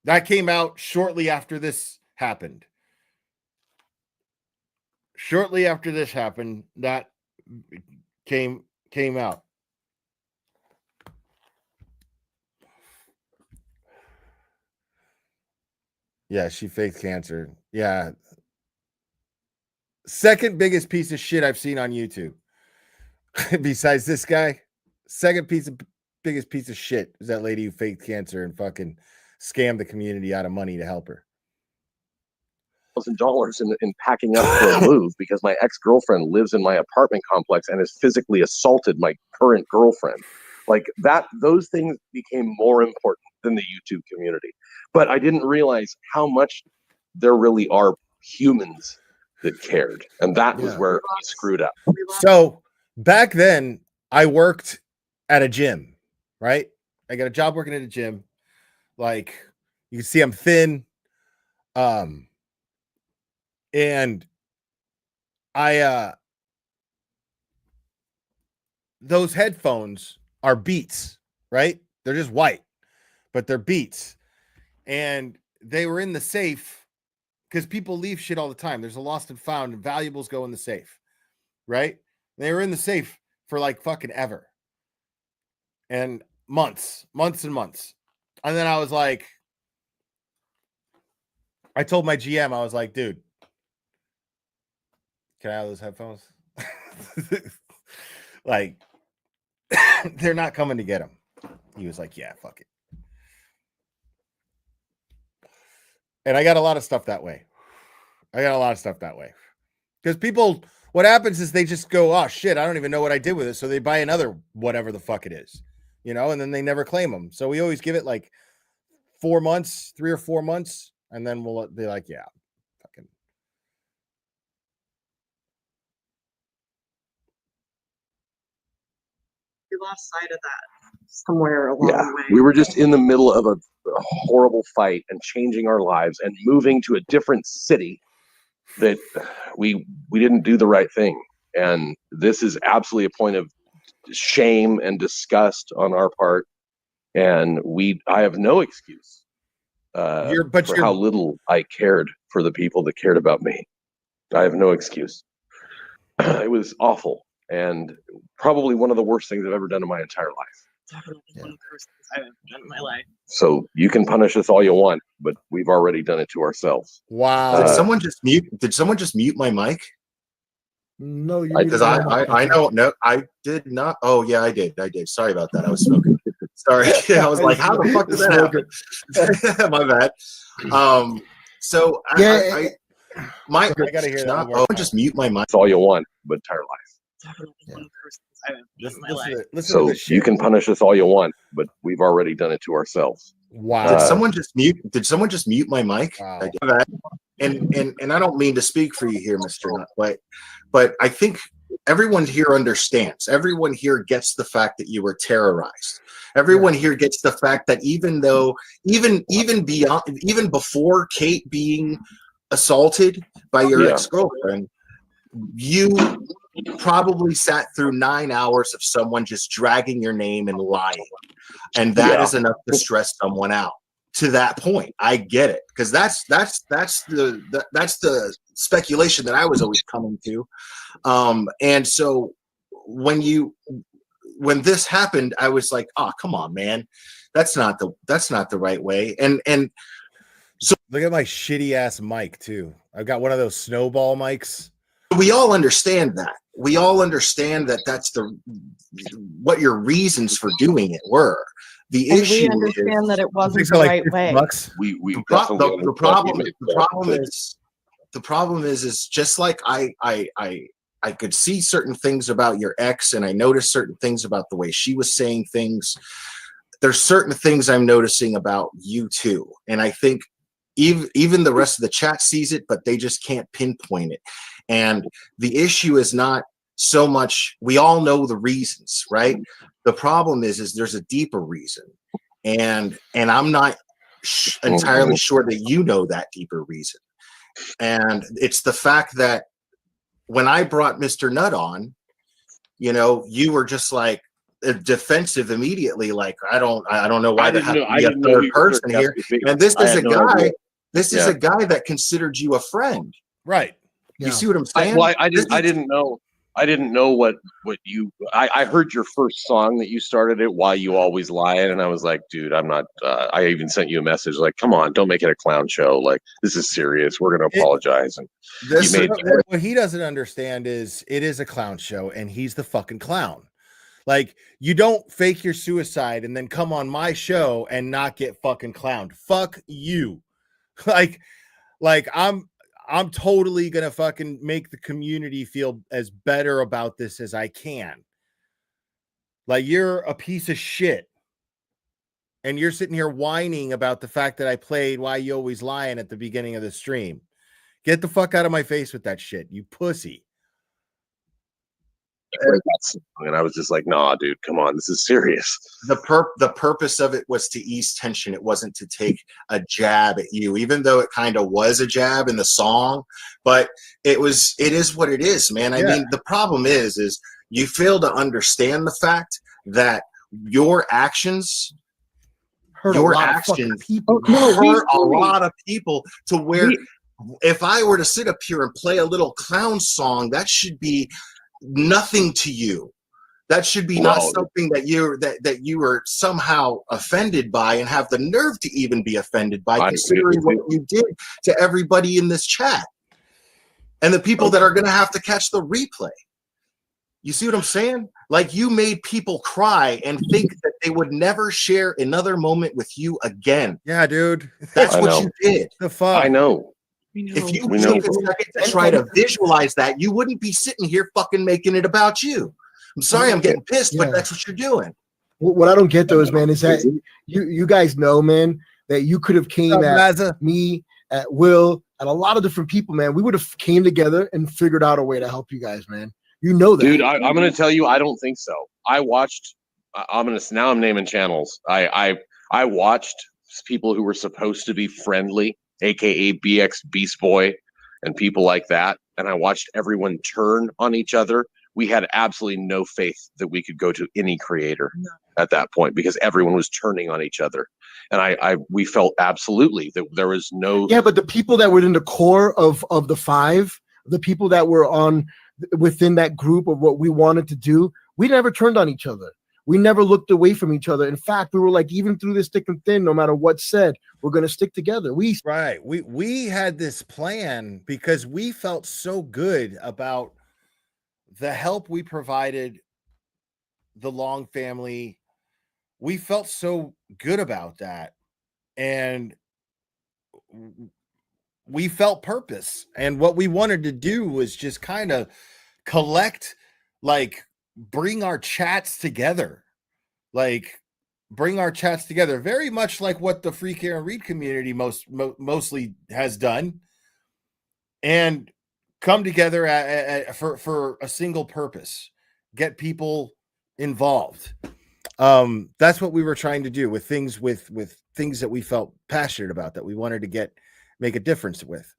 [SPEAKER 1] That came out shortly after this happened. Shortly after this happened, that came out. Yeah, she faked cancer. Yeah. Second biggest piece of shit I've seen on YouTube. Besides this guy, biggest piece of shit is that lady who faked cancer and fucking scammed the community out of money to help her.
[SPEAKER 16] $1,000 in packing up for a move because my ex-girlfriend lives in my apartment complex and has physically assaulted my current girlfriend. Like that, those things became more important than the YouTube community. But I didn't realize how much there really are humans that cared. And that was where we screwed up.
[SPEAKER 1] So back then I worked at a gym, right? I got a job working at a gym. Like you can see I'm thin. And those headphones are Beats, right? They're just white, but they're Beats. And they were in the safe because people leave shit all the time. There's a lost and found, and valuables go in the safe, right? They were in the safe for like fucking ever. And months and months. And then I was like, I told my GM, I was like, dude, can I have those headphones? Like, they're not coming to get them. He was like, yeah, fuck it. And I got a lot of stuff that way. Because people, what happens is they just go, oh shit, I don't even know what I did with it. So they buy another whatever the fuck it is, and then they never claim them. So we always give it like 4 months, 3 or 4 months. And then we'll be like, yeah, fucking.
[SPEAKER 15] we lost sight of that somewhere along the way.
[SPEAKER 16] We were just in the middle of a horrible fight and changing our lives and moving to a different city that we didn't do the right thing. And this is absolutely a point of shame and disgust on our part. And I have no excuse for how little I cared for the people that cared about me. I have no excuse. It was awful and probably one of the worst things I've ever done in my entire life.
[SPEAKER 15] Definitely one of the worst things I've ever done in my life.
[SPEAKER 16] So you can punish us all you want, but we've already done it to ourselves.
[SPEAKER 1] Wow.
[SPEAKER 14] Did someone just mute my mic?
[SPEAKER 17] No, you
[SPEAKER 14] because I know no, I did not. Oh yeah, I did. Sorry about that. I was smoking. Sorry. I was like, how the fuck did that happen? My bad. So
[SPEAKER 1] I gotta hear that.
[SPEAKER 14] Oh, just mute my mic.
[SPEAKER 16] It's all you want, but entire life.
[SPEAKER 15] Definitely one of the worst things I've ever done in my life.
[SPEAKER 16] So you can punish us all you want, but we've already done it to ourselves.
[SPEAKER 1] Wow.
[SPEAKER 14] Did someone just mute my mic?
[SPEAKER 1] Wow.
[SPEAKER 14] I did that. And I don't mean to speak for you here, Mr. Nut, but I think everyone here understands. Everyone here gets the fact that you were terrorized. Everyone here gets the fact that even before Kate being assaulted by your ex-girlfriend, you probably sat through 9 hours of someone just dragging your name and lying. And that is enough to stress someone out to that point. I get it. Because that's the speculation that I was always coming to. And so when this happened, I was like, oh, come on, man. That's not the right way. And so
[SPEAKER 1] look at my shitty ass mic too. I've got one of those snowball mics.
[SPEAKER 14] We all understand that. we all understand that that's what your reasons for doing it were. The
[SPEAKER 15] And
[SPEAKER 14] issue
[SPEAKER 15] we understand
[SPEAKER 14] is,
[SPEAKER 15] that it wasn't the right way.
[SPEAKER 16] We
[SPEAKER 14] the
[SPEAKER 16] definitely
[SPEAKER 14] problem is just like I could see certain things about your ex, and I noticed certain things about the way she was saying things. There's certain things I'm noticing about you too, and I think even the rest of the chat sees it, but they just can't pinpoint it. And the issue is not so much, we all know the reasons, right? The problem is there's a deeper reason, and I'm not entirely sure that you know that deeper reason. And it's the fact that when I brought Mr. Nutt on, you know, you were just like defensive immediately, like I don't know why there has to be a third person here. And this is a guy. This is a guy that considered you a friend,
[SPEAKER 1] right?
[SPEAKER 14] You see what I'm saying?
[SPEAKER 16] I didn't know. I didn't know what you. I heard your first song that you started it, "Why You Always Lying," and I was like, dude, I'm not. I even sent you a message like, come on, don't make it a clown show. Like, this is serious. We're gonna apologize. And
[SPEAKER 1] what he doesn't understand is it is a clown show, and he's the fucking clown. Like, you don't fake your suicide and then come on my show and not get fucking clowned. Fuck you. Like I'm totally gonna fucking make the community feel as better about this as I can. Like, you're a piece of shit, and you're sitting here whining about the fact that I played "Why You Always Lying" at the beginning of the stream. Get the fuck out of my face with that shit, you pussy.
[SPEAKER 16] And I was just like, nah, dude, come on, this is serious.
[SPEAKER 14] The purpose of it was to ease tension. It wasn't to take a jab at you, even though it kind of was a jab in the song. But it is what it is, man. I mean, the problem is you fail to understand the fact that your actions hurt a lot of people to where if I were to sit up here and play a little clown song, that should be nothing to you. That should be not something that you are somehow offended by and have the nerve to even be offended by, considering what you did to everybody in this chat and the people that are going to have to catch the replay. You see what I'm saying? Like, you made people cry and think that they would never share another moment with you again.
[SPEAKER 1] Yeah, dude.
[SPEAKER 14] That's what you did.
[SPEAKER 1] The fuck?
[SPEAKER 16] I know.
[SPEAKER 14] If you took a second to try to visualize that, you wouldn't be sitting here fucking making it about you. I'm sorry, I'm getting pissed, but that's what you're doing.
[SPEAKER 17] What I don't get though is, man, is that you guys know, man, that you could have came at me, at Will, at a lot of different people, man. We would have came together and figured out a way to help you guys, man. You know that,
[SPEAKER 16] dude. I'm going to tell you, I don't think so. I watched. Now I'm naming channels. I watched people who were supposed to be friendly, aka BX Beast Boy, and people like that, and I watched everyone turn on each other. We had absolutely no faith that we could go to any creator at that point because everyone was turning on each other, and we felt absolutely that there was no.
[SPEAKER 17] Yeah, but the people that were in the core of the five, the people that were within that group of what we wanted to do, we never turned on each other. We never looked away from each other. In fact, we were like, even through this thick and thin, no matter what's said, we're going to stick together. We
[SPEAKER 1] had this plan because we felt so good about the help we provided the Long family. We felt so good about that. And we felt purpose. And what we wanted to do was just kind of collect, like, bring our chats together, very much like what the Free Care and Read community mostly has done, and come together for a single purpose, get people involved. That's what we were trying to do with things that we felt passionate about, that we wanted to make a difference with.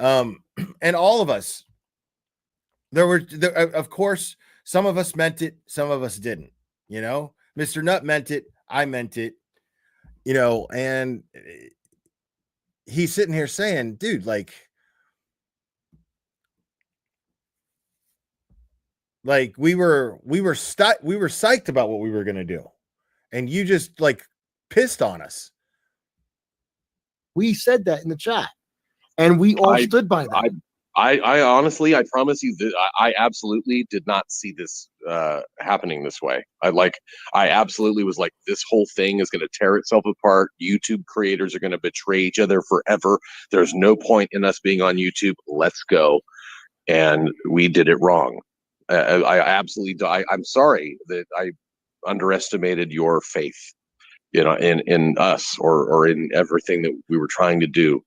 [SPEAKER 1] And all of us, of course, some of us meant it, some of us didn't. You know, Mr. Nutt meant it, I meant it, you know, and he's sitting here saying, dude, like we were psyched about what we were going to do, and you just like pissed on us.
[SPEAKER 17] We said that in the chat, and we all stood by that.
[SPEAKER 16] I honestly, I promise you that I absolutely did not see this happening this way. I absolutely was like, this whole thing is going to tear itself apart. YouTube creators are going to betray each other forever. There's no point in us being on YouTube. Let's go. And we did it wrong. I absolutely, I'm sorry that I underestimated your faith, in us or in everything that we were trying to do.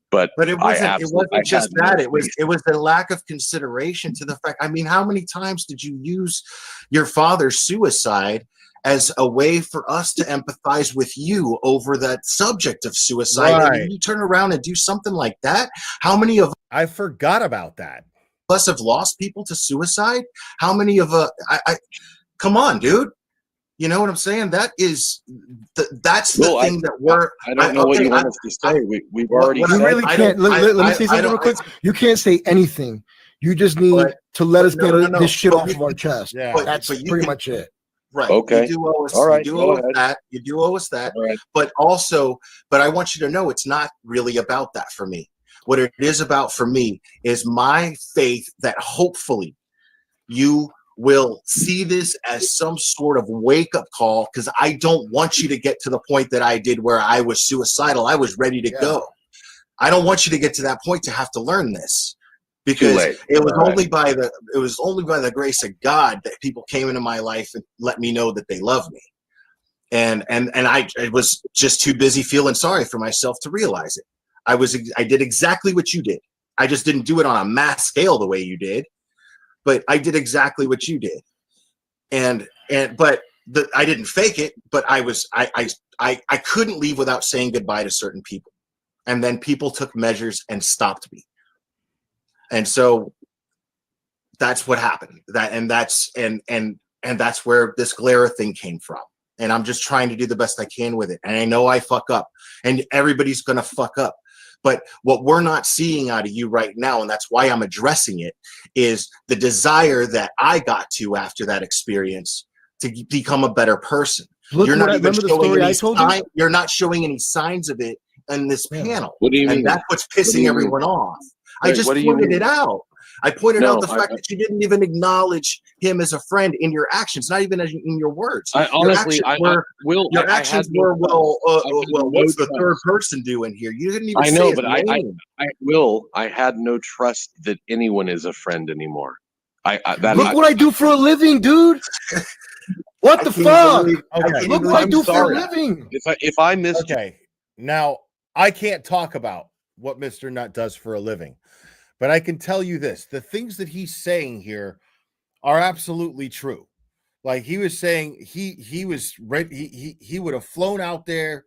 [SPEAKER 16] But
[SPEAKER 14] it wasn't just that. It was the lack of consideration to the fact. I mean, how many times did you use your father's suicide as a way for us to empathize with you over that subject of suicide?
[SPEAKER 1] Right.
[SPEAKER 14] And you turn around and do something like that. How many of
[SPEAKER 1] I forgot about that.
[SPEAKER 14] us have lost people to suicide? How many of come on, dude. You know what I'm saying? That's the thing that we're.
[SPEAKER 16] I don't know what you want us to say. We've already.
[SPEAKER 17] You really can't. Let me say something real quick. You can't say anything. You just need to let us get this shit off of our chest.
[SPEAKER 1] Yeah.
[SPEAKER 17] That's pretty much it.
[SPEAKER 14] Right.
[SPEAKER 16] Okay.
[SPEAKER 14] You do owe us,
[SPEAKER 16] All right.
[SPEAKER 14] you do owe us that. You do owe us that.
[SPEAKER 16] All right.
[SPEAKER 14] But I want you to know it's not really about that for me. What it is about for me is my faith that hopefully you will see this as some sort of wake-up call, because I don't want you to get to the point that I did where I was suicidal. I was ready to go. I don't want you to get to that point to have to learn this, because it was only by the grace of God that people came into my life and let me know that they love me. And I was just too busy feeling sorry for myself to realize it. I did exactly what you did. I just didn't do it on a mass scale the way you did. But I did exactly what you did, but I didn't fake it. But I couldn't leave without saying goodbye to certain people, and then people took measures and stopped me, and so that's what happened. That's where this Glera thing came from. And I'm just trying to do the best I can with it. And I know I fuck up, and everybody's gonna fuck up. But what we're not seeing out of you right now, and that's why I'm addressing it, is the desire that I got to after that experience to become a better person. You're not even showing any you're not showing any signs of it in this panel.
[SPEAKER 16] What do you mean?
[SPEAKER 14] And that's what's pissing everyone off. I just pointed it out. I pointed out the fact that you didn't even acknowledge him as a friend in your actions, not even in your words. Your actions were, what's the third person doing here? You didn't even say his name.
[SPEAKER 16] I had no trust that anyone is a friend anymore.
[SPEAKER 17] Look what I do for a living, dude. What the fuck? Look what I do for a living.
[SPEAKER 16] If I missed
[SPEAKER 1] now I can't talk about what Mr. Nut does for a living. But I can tell you this, the things that he's saying here are absolutely true. Like he was saying, he was ready, he would have flown out there,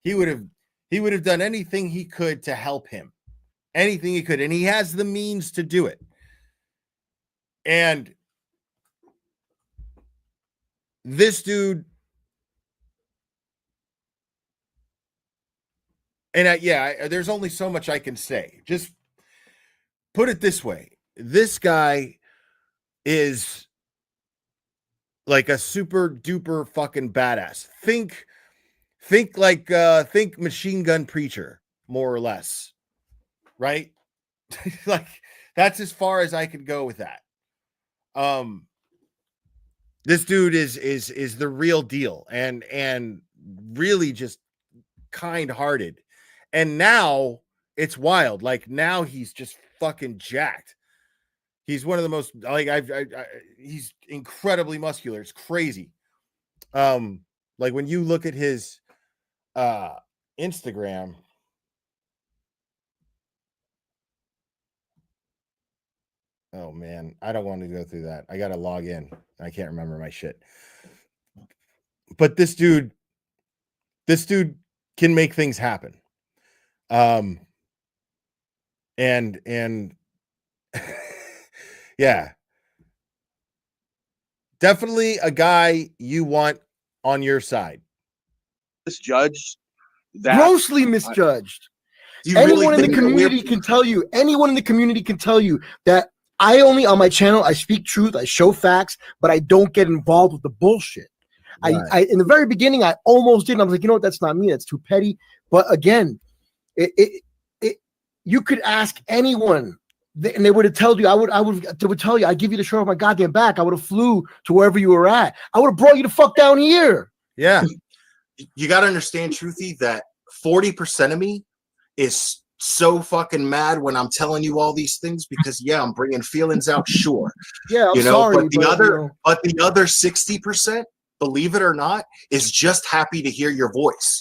[SPEAKER 1] he would have done anything he could to help him. Anything he could, and he has the means to do it. And this dude, and there's only so much I can say. Just put it this way. This guy is like a super duper fucking badass. Think Machine Gun Preacher, more or less. Right? Like that's as far as I could go with that. This dude is the real deal and really just kind-hearted. And now it's wild. Like now he's just fucking jacked. He's one of the most he's incredibly muscular. It's crazy. Like when you look at his Instagram, oh man, I don't want to go through that. I gotta log in. I can't remember my shit. But this dude can make things happen. And yeah, definitely a guy you want on your side.
[SPEAKER 16] Misjudged,
[SPEAKER 17] grossly misjudged. Anyone in the community can tell you. Anyone in the community can tell you that I only on my channel I speak truth, I show facts, but I don't get involved with the bullshit. Right. I in the very beginning I almost did. I was like, you know what? That's not me. That's too petty. But again, you could ask anyone and they would have told you, they would tell you, I give you the shirt off my goddamn back. I would have flew to wherever you were at. I would have brought you the fuck down here.
[SPEAKER 1] Yeah.
[SPEAKER 14] You got to understand, Truthy, that 40% of me is so fucking mad when I'm telling you all these things because I'm bringing feelings out, sure.
[SPEAKER 17] Yeah, I'm
[SPEAKER 14] sorry, but
[SPEAKER 17] the
[SPEAKER 14] other 60%, believe it or not, is just happy to hear your voice.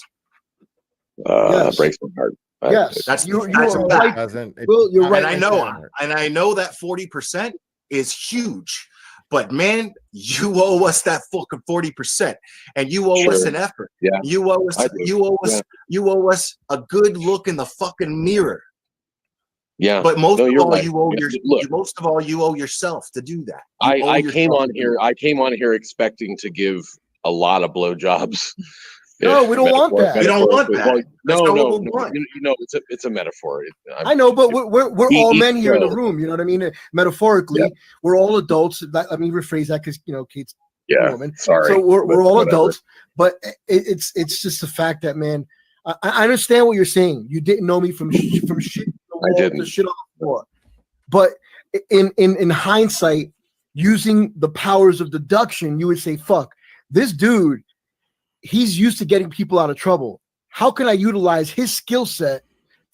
[SPEAKER 16] Breaks my heart.
[SPEAKER 17] Yes,
[SPEAKER 14] that's
[SPEAKER 17] you're
[SPEAKER 14] a
[SPEAKER 17] right.
[SPEAKER 14] fact.
[SPEAKER 17] Will, you're right.
[SPEAKER 14] And I know that 40% is huge, but man, you owe us that fucking 40%, and you owe us an effort.
[SPEAKER 16] Yeah,
[SPEAKER 14] you owe us. You owe us a good look in the fucking mirror.
[SPEAKER 16] Yeah,
[SPEAKER 14] but most of all,
[SPEAKER 16] right.
[SPEAKER 14] you owe yourself to do that.
[SPEAKER 16] I came on here expecting to give a lot of blowjobs.
[SPEAKER 17] No, we don't want that.
[SPEAKER 14] We don't want that.
[SPEAKER 16] No, it's a metaphor.
[SPEAKER 17] I know, but we're all men here in the room. You know what I mean? Metaphorically, we're all adults. Let me rephrase that because Kate's a woman.
[SPEAKER 16] Sorry.
[SPEAKER 17] So we're all adults, but it's just the fact that, man, I understand what you're saying. You didn't know me from shit on the wall to shit on the floor. But in hindsight, using the powers of deduction, you would say, "Fuck, this dude. He's used to getting people out of trouble. How can I utilize his skill set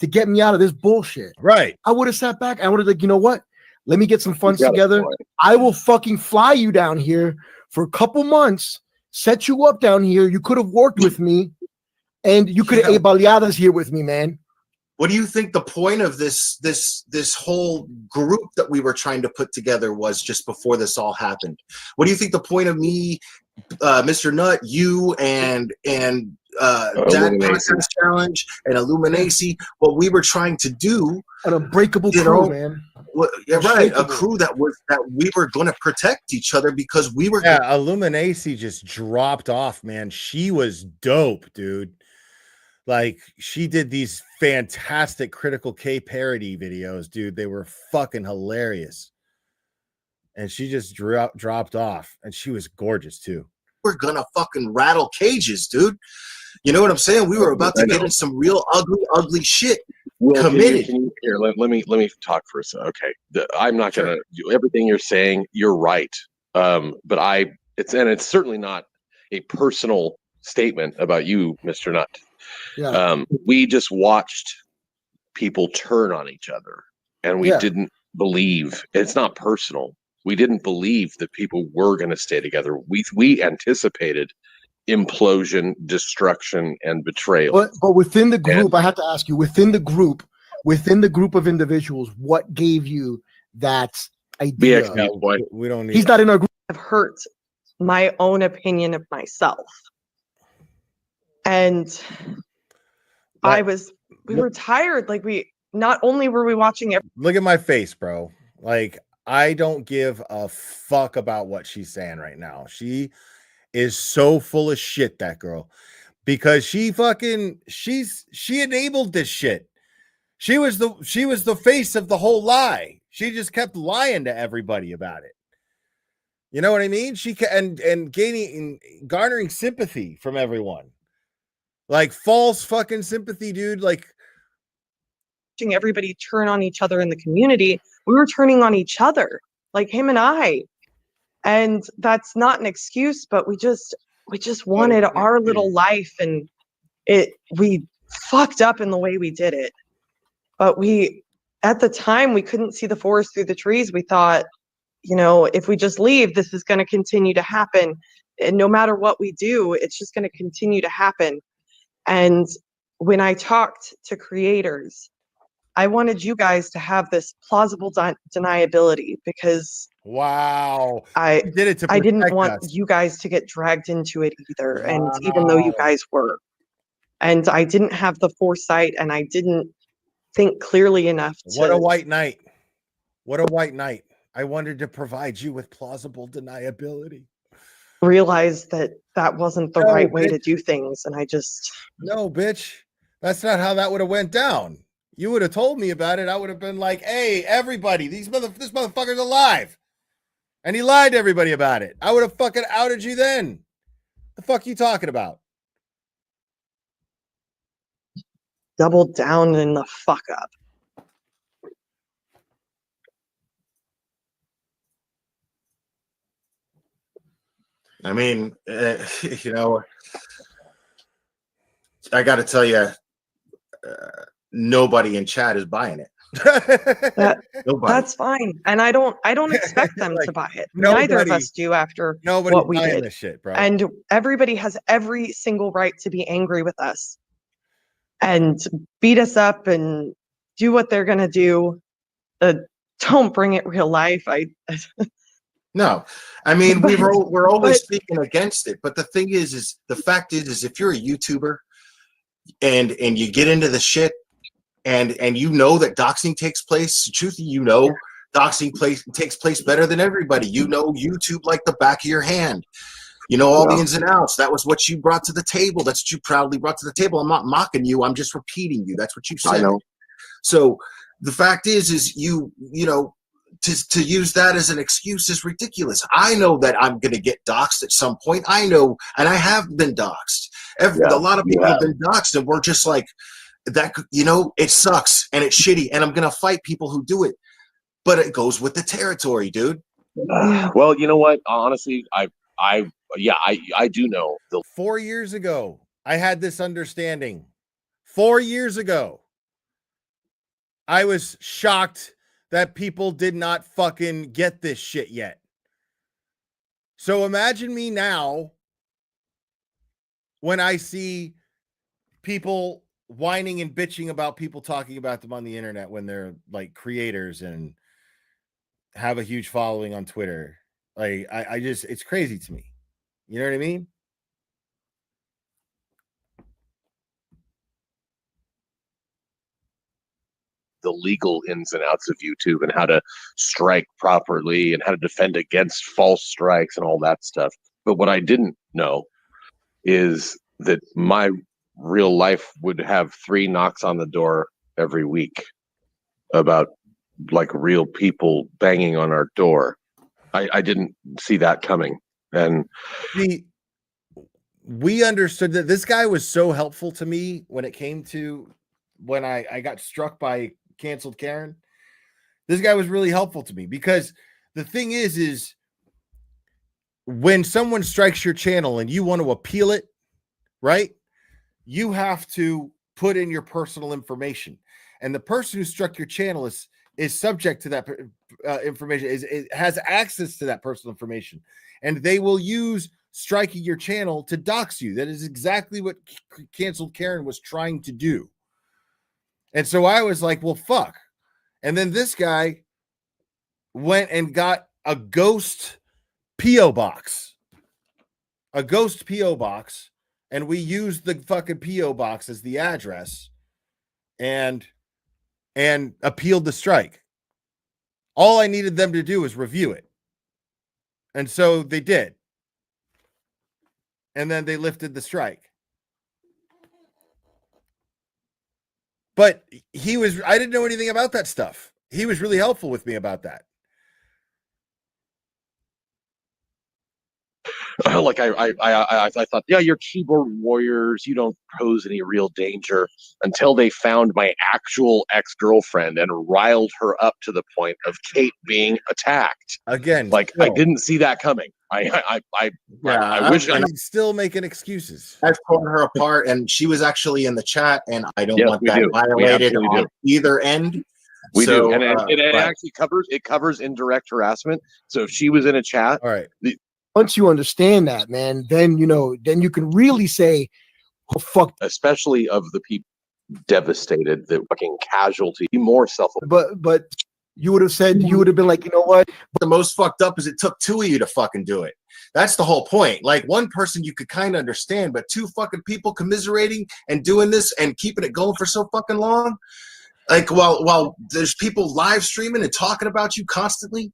[SPEAKER 17] to get me out of this bullshit?"
[SPEAKER 1] Right.
[SPEAKER 17] I would have sat back. I would have like, you know what? Let me get some funds together. I will fucking fly you down here for a couple months, set you up down here. You could have worked with me, and you could have ate baleadas here with me, man.
[SPEAKER 14] What do you think the point of this whole group that we were trying to put together was just before this all happened? What do you think the point of me, Mr. Nut, you and that podcast challenge and Illuminacy, what we were trying to do?
[SPEAKER 17] An unbreakable crew, man.
[SPEAKER 14] A crew that we were going to protect each other because we were.
[SPEAKER 1] Yeah, Illuminacy just dropped off, man. She was dope, dude. Like, she did these fantastic Critical K parody videos, dude. They were fucking hilarious. And she just dropped off. And she was gorgeous, too.
[SPEAKER 14] We're gonna fucking rattle cages, dude. You know what I'm saying? We were about to get in some real ugly shit. Committed.
[SPEAKER 16] Here, let me talk for a second. Okay. I'm not gonna do everything you're saying. You're right. But it's certainly not a personal statement about you, Mr. Nut.
[SPEAKER 17] Yeah.
[SPEAKER 16] We just watched people turn on each other, and we didn't believe. It's not personal. We didn't believe that people were going to stay together. We anticipated implosion, destruction, and betrayal.
[SPEAKER 17] But within the group, I have to ask you, within the group of individuals, what gave you that idea?
[SPEAKER 1] We don't need.
[SPEAKER 17] He's not in our group.
[SPEAKER 15] Have hurt my own opinion of myself. And we were tired. Like, not only were we watching it.
[SPEAKER 1] Look at my face, bro. Like, I don't give a fuck about what she's saying right now. She is so full of shit, that girl, because she enabled this shit. She was the face of the whole lie. She just kept lying to everybody about it. You know what I mean? She and garnering sympathy from everyone. Like, false fucking sympathy, dude. Like,
[SPEAKER 15] watching everybody turn on each other in the community, we were turning on each other, like him and I. And that's not an excuse, but we just wanted our little life, and we fucked up in the way we did it. But at the time, we couldn't see the forest through the trees. We thought, if we just leave, this is going to continue to happen. And no matter what we do, it's just going to continue to happen. And when I talked to creators, I wanted you guys to have this plausible deniability, because I didn't want you guys to get dragged into it either. And even though you guys were, and I didn't have the foresight, and I didn't think clearly enough.
[SPEAKER 1] What a white knight. What a white knight. I wanted to provide you with plausible deniability.
[SPEAKER 15] Realized that wasn't the right way to do things, and
[SPEAKER 1] no, bitch, that's not how that would have went down. You would have told me about it. I would have been like, hey, everybody, this motherfucker's alive, and he lied to everybody about it. I would have fucking outed you then. The fuck you talking about?
[SPEAKER 15] Doubled down in the fuck up.
[SPEAKER 14] I mean, you know, I got to tell you, nobody in chat is buying it. Nobody.
[SPEAKER 15] That's fine, and I don't expect them to buy it. Neither of
[SPEAKER 1] nobody-
[SPEAKER 15] us do after
[SPEAKER 1] Nobody's
[SPEAKER 15] what we
[SPEAKER 1] buying
[SPEAKER 15] did.
[SPEAKER 1] this shit, bro.
[SPEAKER 15] And everybody has every single right to be angry with us and beat us up and do what they're gonna do. Don't bring it real life.
[SPEAKER 14] No, I mean we're always
[SPEAKER 15] but-
[SPEAKER 14] speaking against it, but the thing is the fact is if you're a YouTuber and you get into the shit and you know that doxing takes place, truthfully, you know doxing takes place better than everybody. You know YouTube like the back of your hand. You know all the ins and outs. That was what you brought to the table. That's what you proudly brought to the table. I'm not mocking you. I'm just repeating you. That's what you said.
[SPEAKER 16] I know.
[SPEAKER 14] So the fact is you know, to use that as an excuse is ridiculous. I know that I'm going to get doxxed at some point. I know, and I have been doxxed. A lot of people have been doxxed, and we're just like that. You know, it sucks and it's shitty, and I'm going to fight people who do it. But it goes with the territory, dude.
[SPEAKER 16] Well, you know what? Honestly, I do know.
[SPEAKER 1] 4 years ago, I had this understanding. 4 years ago, I was shocked that people did not fucking get this shit yet. So imagine me now when I see people whining and bitching about people talking about them on the internet when they're like creators and have a huge following on Twitter. Like I just, it's crazy to me. You know what I mean?
[SPEAKER 16] The legal ins and outs of YouTube and how to strike properly and how to defend against false strikes and all that stuff. But what I didn't know is that my real life would have 3 knocks on the door every week about like real people banging on our door. I didn't see that coming. And
[SPEAKER 1] we understood that this guy was so helpful to me when it came to when I got struck by canceled Karen. This guy was really helpful to me because the thing is when someone strikes your channel and you want to appeal it, right? You have to put in your personal information, and the person who struck your channel is subject to that information, it has access to that personal information, and they will use striking your channel to dox you. That is exactly what canceled Karen was trying to do. And so I was like, well, fuck. And then this guy went and got a ghost P.O. box. A ghost P.O. box. And we used the fucking P.O. box as the address and appealed the strike. All I needed them to do was review it. And so they did. And then they lifted the strike. But I didn't know anything about that stuff. He was really helpful with me about that.
[SPEAKER 16] Like I thought, yeah, you're keyboard warriors. You don't pose any real danger until they found my actual ex-girlfriend and riled her up to the point of Kate being attacked.
[SPEAKER 1] Again,
[SPEAKER 16] like I didn't see that coming. I wish
[SPEAKER 1] I'm still making excuses.
[SPEAKER 14] I've torn her apart, and she was actually in the chat, and I don't
[SPEAKER 16] Yes,
[SPEAKER 14] want
[SPEAKER 16] we
[SPEAKER 14] that
[SPEAKER 16] do. We
[SPEAKER 14] violated
[SPEAKER 16] absolutely
[SPEAKER 14] on
[SPEAKER 16] do.
[SPEAKER 14] either end.
[SPEAKER 16] We
[SPEAKER 14] So,
[SPEAKER 16] do, and it
[SPEAKER 14] but-
[SPEAKER 16] actually covers indirect harassment. So if she was in a chat,
[SPEAKER 1] all right.
[SPEAKER 17] Once you understand that, man, then you can really say, "Oh fuck!"
[SPEAKER 16] Especially of the people devastated, the fucking casualty, more self.
[SPEAKER 17] But you would have said, you would have been like, you know what?
[SPEAKER 14] The most fucked up is it took 2 of you to fucking do it. That's the whole point. Like one person you could kind of understand, but 2 fucking people commiserating and doing this and keeping it going for so fucking long. Like while there's people live streaming and talking about you constantly.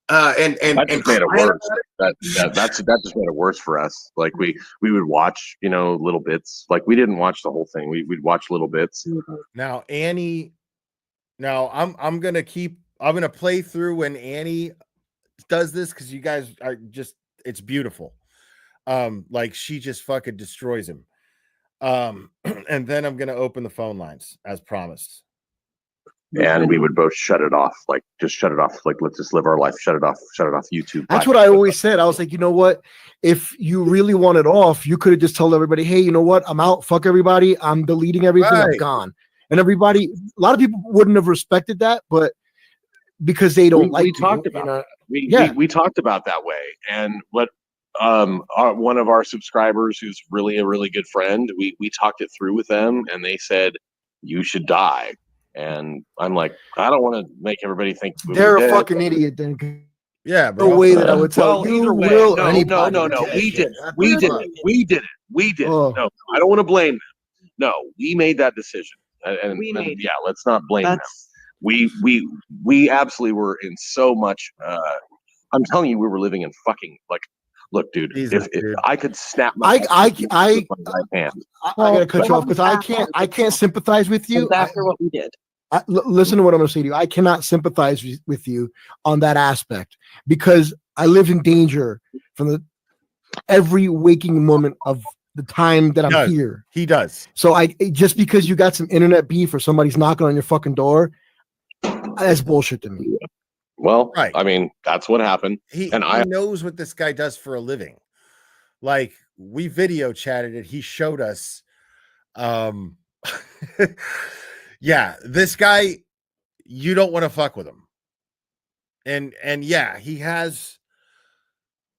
[SPEAKER 14] And
[SPEAKER 16] that just made it worse. That just made it worse for us. Like we would watch, little bits. Like we didn't watch the whole thing. We'd watch little bits.
[SPEAKER 1] Now Annie, I'm gonna play through when Annie does this because you guys are just, it's beautiful. Like she just fucking destroys him. And then I'm gonna open the phone lines as promised.
[SPEAKER 16] and we would both shut it off, like just shut it off, like let's just live our life, shut it off YouTube.
[SPEAKER 17] That's what I always said. I was like, you know what? If you really want it off, you could have just told everybody, hey, you know what? I'm out. Fuck everybody. I'm deleting everything. I'm gone. And everybody, a lot of people wouldn't have respected that, but because they don't like
[SPEAKER 16] we talked about we talked about that way. And what one of our subscribers who's really a really good friend, we talked it through with them, and they said you should die. And I'm like, I don't want to make everybody think
[SPEAKER 17] they're a fucking idiot then.
[SPEAKER 5] Yeah,
[SPEAKER 17] bro. The way that I would tell you,
[SPEAKER 16] either way,
[SPEAKER 17] Will,
[SPEAKER 16] no, we did it. No, I don't want to blame them. No, we made that decision, and yeah, let's not blame them. We absolutely were in so much. I'm telling you, we were living in fucking like. Look, dude, if I could snap my
[SPEAKER 17] I
[SPEAKER 16] right hand.
[SPEAKER 17] I gotta cut you off because I can't sympathize with you.
[SPEAKER 15] After what we did.
[SPEAKER 17] Listen to what I'm gonna say to you. I cannot sympathize with you on that aspect because I live in danger from every waking moment of the time that I'm here.
[SPEAKER 5] He does.
[SPEAKER 17] So just because you got some internet beef or somebody's knocking on your fucking door, that's bullshit to me.
[SPEAKER 16] Well, right. I mean, that's what happened.
[SPEAKER 5] He
[SPEAKER 16] I
[SPEAKER 5] knows what this guy does for a living. Like, we video chatted it. He showed us. Yeah, this guy, you don't want to fuck with him. And yeah, he has.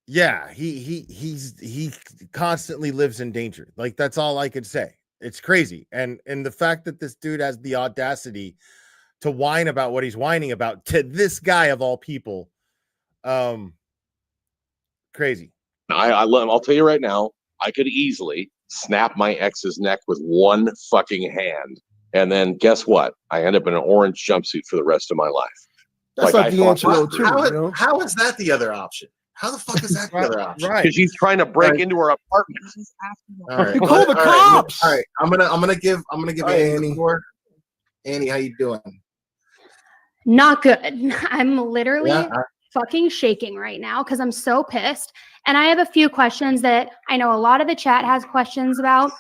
[SPEAKER 5] Yeah, he constantly lives in danger. Like, that's all I could say. It's crazy. And the fact that this dude has the audacity to whine about what he's whining about to this guy of all people. Crazy.
[SPEAKER 16] I'll tell you right now, I could easily snap my ex's neck with one fucking hand. And then guess what? I end up in an orange jumpsuit for the rest of my life.
[SPEAKER 17] That's like, not the answer though, too.
[SPEAKER 14] How is that the other option? How the fuck is that the other option?
[SPEAKER 16] Because he's trying to break into her apartment.
[SPEAKER 14] All right.
[SPEAKER 17] Call the cops.
[SPEAKER 14] All right. I'm gonna give Annie the floor. Annie, how you doing?
[SPEAKER 19] Not good. I'm literally fucking shaking right now because I'm so pissed. And I have a few questions that I know a lot of the chat has questions about.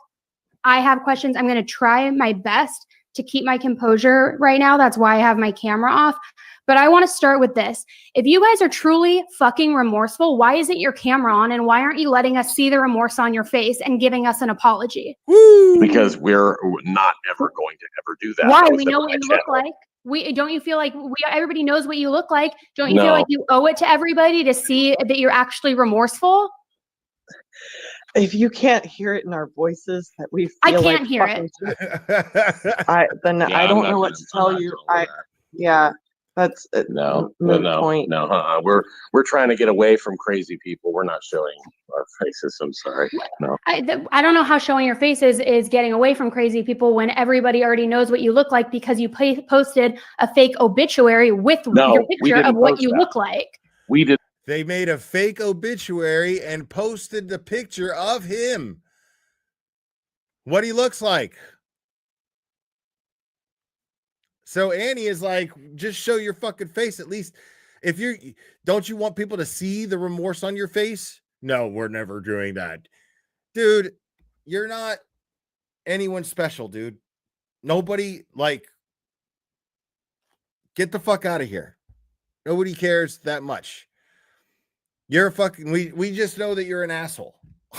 [SPEAKER 19] I have questions. I'm going to try my best to keep my composure right now. That's why I have my camera off. But I want to start with this. If you guys are truly fucking remorseful, why isn't your camera on and why aren't you letting us see the remorse on your face and giving us an apology?
[SPEAKER 16] Because we're not ever going to ever do that.
[SPEAKER 19] Why? We know what you look like. Don't you feel like everybody knows what you look like? Don't you feel like you owe it to everybody to see that you're actually remorseful?
[SPEAKER 15] If you can't hear it in our voices that we feel
[SPEAKER 19] I can't hear it.
[SPEAKER 15] I don't know what to tell you. That's
[SPEAKER 16] no.
[SPEAKER 15] point.
[SPEAKER 16] We're trying to get away from crazy people. We're not showing our faces. I'm sorry. No.
[SPEAKER 19] I don't know how showing your faces is getting away from crazy people when everybody already knows what you look like because you posted a fake obituary with your picture of what you look like.
[SPEAKER 16] We did.
[SPEAKER 5] They made a fake obituary and posted the picture of him. What he looks like. So Annie is like, just show your fucking face. At least if don't you want people to see the remorse on your face? No, we're never doing that. Dude, you're not anyone special, dude. Nobody, get the fuck out of here. Nobody cares that much. You're a fucking, we just know that you're an asshole.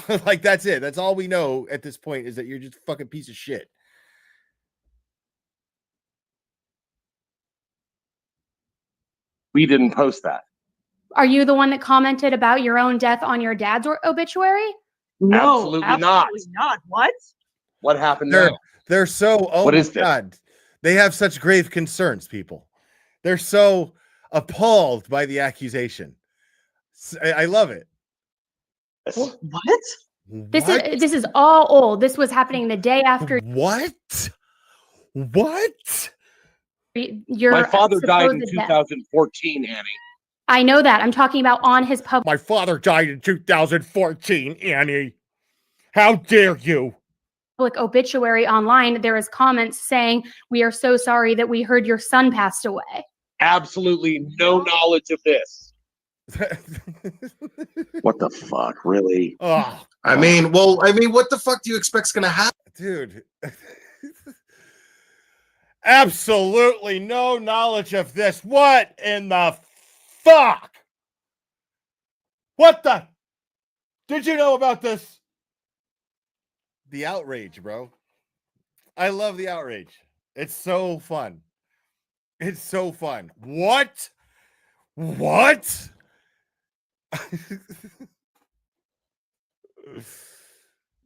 [SPEAKER 5] That's it. That's all we know at this point is that you're just a fucking piece of shit.
[SPEAKER 16] We didn't post that.
[SPEAKER 19] Are you the one that commented about your own death on your dad's obituary?
[SPEAKER 15] No,
[SPEAKER 16] absolutely not.
[SPEAKER 15] What?
[SPEAKER 16] What happened
[SPEAKER 5] there?
[SPEAKER 16] Now?
[SPEAKER 5] They're so,
[SPEAKER 16] what is
[SPEAKER 5] God. They have such grave concerns, people. They're so appalled by the accusation. I love it.
[SPEAKER 15] What?
[SPEAKER 19] This is all old. This was happening the day after.
[SPEAKER 5] What?
[SPEAKER 16] My father died in 2014, Annie.
[SPEAKER 19] I know that. I'm talking about on his public.
[SPEAKER 5] My father died in 2014, Annie. How dare you?
[SPEAKER 19] Public obituary online. There is comments saying, "We are so sorry that we heard your son passed away."
[SPEAKER 16] Absolutely no knowledge of this. What the fuck, really?
[SPEAKER 5] Oh,
[SPEAKER 14] I mean, what the fuck do you expect's gonna happen,
[SPEAKER 5] dude?
[SPEAKER 1] Absolutely no knowledge of this. What in the fuck? What the? Did you know about this? The outrage, bro. I love the outrage. It's so fun. It's so fun. What? What?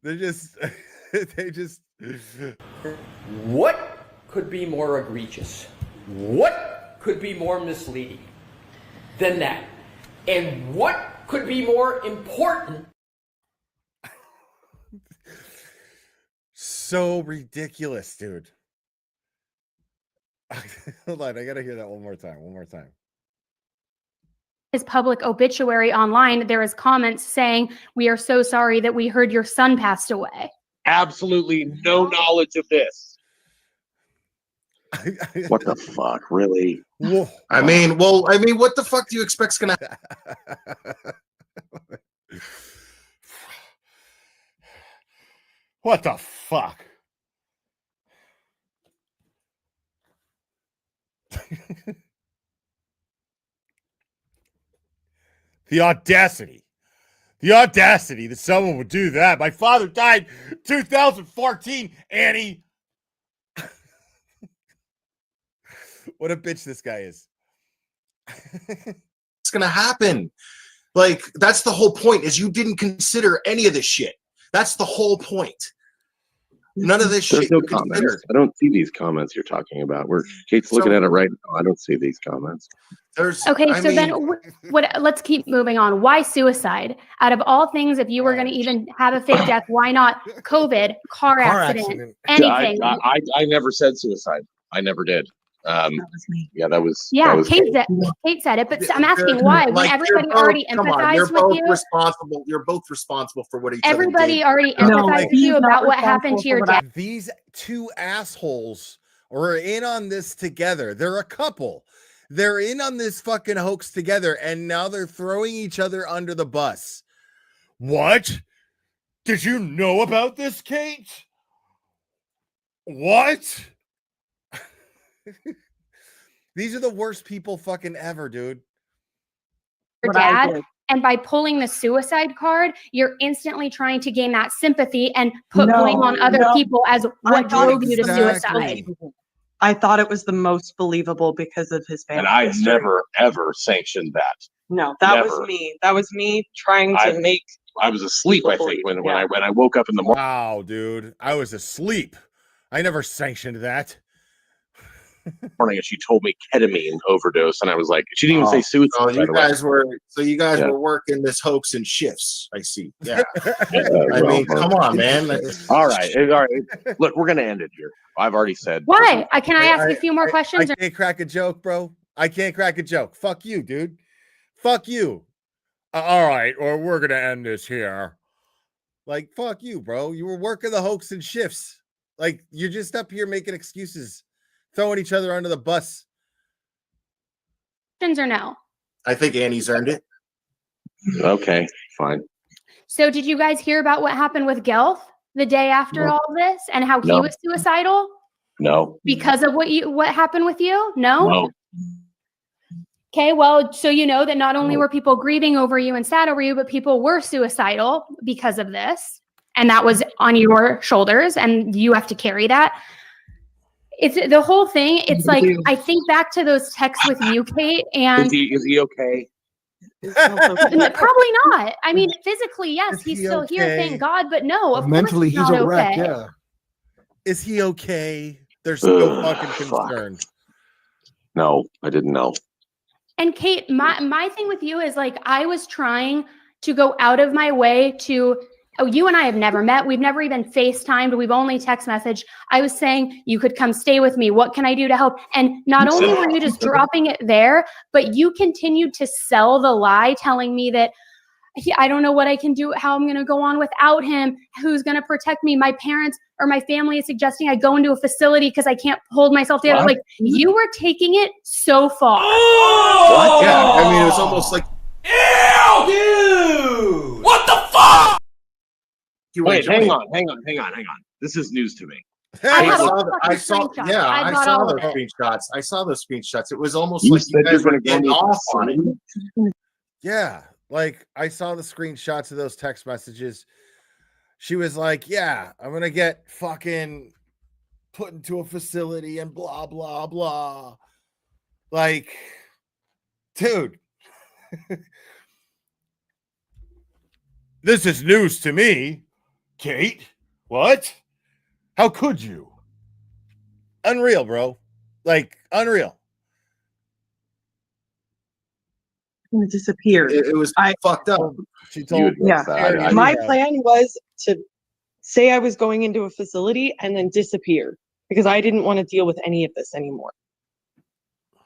[SPEAKER 1] they just
[SPEAKER 18] What could be more egregious? What could be more misleading than that? And what could be more important?
[SPEAKER 1] So ridiculous, dude. Hold on, I gotta hear that one more time.
[SPEAKER 19] His public obituary online, there is comments saying, "We are so sorry that we heard your son passed away."
[SPEAKER 16] Absolutely no knowledge of this. What the fuck, really?
[SPEAKER 14] I mean, what the fuck do you expect's gonna
[SPEAKER 1] What the fuck? The audacity that someone would do that. My father died 2014, Annie. What a bitch this guy is.
[SPEAKER 14] It's gonna happen? Like, that's the whole point, is you didn't consider any of this shit. That's the whole point. None of this
[SPEAKER 16] There's
[SPEAKER 14] shit
[SPEAKER 16] no
[SPEAKER 14] you
[SPEAKER 16] comments.
[SPEAKER 14] considered.
[SPEAKER 16] I don't see these comments you're talking about. Kate's looking at it right now. I don't see these comments.
[SPEAKER 19] Okay, then let's keep moving on. Why suicide? Out of all things, if you were going to even have a fake death, why not COVID, car accident, anything?
[SPEAKER 16] I never said suicide. I never did. That was me. Yeah, that was.
[SPEAKER 19] Yeah,
[SPEAKER 16] that was
[SPEAKER 19] Kate said it, but I'm asking why. When everybody already empathized with you,
[SPEAKER 14] You're both responsible for what each
[SPEAKER 19] everybody
[SPEAKER 14] other
[SPEAKER 19] already
[SPEAKER 14] did.
[SPEAKER 19] empathized with you about what happened to your dad.
[SPEAKER 1] These two assholes are in on this together. They're a couple. They're in on this fucking hoax together, and now they're throwing each other under the bus. What? Did you know about this, Kate? What? These are the worst people fucking ever, dude.
[SPEAKER 19] Your dad, and by pulling the suicide card, you're instantly trying to gain that sympathy and put blame on other people as what drove you to suicide.
[SPEAKER 15] I thought it was the most believable because of his family.
[SPEAKER 16] And I
[SPEAKER 15] history.
[SPEAKER 16] never ever sanctioned that.
[SPEAKER 15] No, that
[SPEAKER 16] Never.
[SPEAKER 15] was me. That was me trying to make.
[SPEAKER 16] I was asleep, I think, when I woke up in the morning.
[SPEAKER 1] Wow, dude, I was asleep. I never sanctioned that.
[SPEAKER 16] And she told me ketamine overdose, and I was like, she didn't even say suicide.
[SPEAKER 14] Oh, you guys were
[SPEAKER 16] Yeah.
[SPEAKER 14] were working this hoax in shifts. I see. Yeah. I mean, come on, man.
[SPEAKER 16] All right. Look, we're gonna end it here. I've already said.
[SPEAKER 19] Why? Can I ask you a few more questions?
[SPEAKER 1] I can't crack a joke, bro. I can't crack a joke. Fuck you, dude. Fuck you. All right, or we're gonna end this here. Like, fuck you, bro. You were working the hoax in shifts. Like, you're just up here making excuses, throwing each other under the bus.
[SPEAKER 19] Or no?
[SPEAKER 14] I think Annie's earned it.
[SPEAKER 16] Okay, fine.
[SPEAKER 19] So did you guys hear about what happened with Gelf the day after all of this and how he
[SPEAKER 16] No.
[SPEAKER 19] was suicidal
[SPEAKER 16] No.
[SPEAKER 19] because of what happened with you? No?
[SPEAKER 16] No.
[SPEAKER 19] Okay, well, so you know that not only were people grieving over you and sad over you, but people were suicidal because of this. And that was on your shoulders, and you have to carry that. It's the whole thing. It's like, I think back to those texts with you, Kate, and
[SPEAKER 16] Is he okay?
[SPEAKER 19] probably not. I mean, physically, yes, he's still here,
[SPEAKER 1] okay?
[SPEAKER 19] thank God, but no, of
[SPEAKER 17] Mentally,
[SPEAKER 19] course
[SPEAKER 17] he's
[SPEAKER 19] not
[SPEAKER 17] a wreck.
[SPEAKER 19] okay.
[SPEAKER 17] Yeah.
[SPEAKER 1] Is he okay? They're still fucking
[SPEAKER 16] Fuck.
[SPEAKER 1] concerned.
[SPEAKER 16] No, I didn't know.
[SPEAKER 19] And Kate, my thing with you is like, I was trying to go out of my way to, you and I have never met. We've never even FaceTimed. We've only text messaged. I was saying, you could come stay with me. What can I do to help? And not only were you just dropping it there, but you continued to sell the lie, telling me that I don't know what I can do, how I'm going to go on without him, who's going to protect me. My parents or my family is suggesting I go into a facility because I can't hold myself together.
[SPEAKER 14] What?
[SPEAKER 19] Like, you were taking it so far.
[SPEAKER 14] What? Yeah. I mean, it was almost like.
[SPEAKER 18] Dude! What the fuck?
[SPEAKER 16] Wait, hang on. This is news to me.
[SPEAKER 19] I have
[SPEAKER 14] saw,
[SPEAKER 19] all the
[SPEAKER 14] I saw,
[SPEAKER 19] screenshots.
[SPEAKER 14] yeah,
[SPEAKER 19] I've
[SPEAKER 14] I
[SPEAKER 19] got
[SPEAKER 14] saw
[SPEAKER 19] all
[SPEAKER 14] those
[SPEAKER 19] of it.
[SPEAKER 14] screenshots. I saw those screenshots. It was almost
[SPEAKER 16] You
[SPEAKER 14] like
[SPEAKER 16] said
[SPEAKER 14] you
[SPEAKER 16] you're
[SPEAKER 14] guys were
[SPEAKER 16] going to go
[SPEAKER 14] getting
[SPEAKER 16] into
[SPEAKER 14] off on it.
[SPEAKER 16] facility?
[SPEAKER 1] Yeah, like I saw the screenshots of those text messages. She was like, "Yeah, I'm gonna get fucking put into a facility and blah blah blah." Like, dude, this is news to me, Kate. What? How could you? Unreal, bro. Like unreal.
[SPEAKER 15] It disappeared.
[SPEAKER 14] It was fucked up.
[SPEAKER 1] She told
[SPEAKER 15] Yeah. My plan was to say I was going into a facility and then disappear because I didn't want to deal with any of this anymore.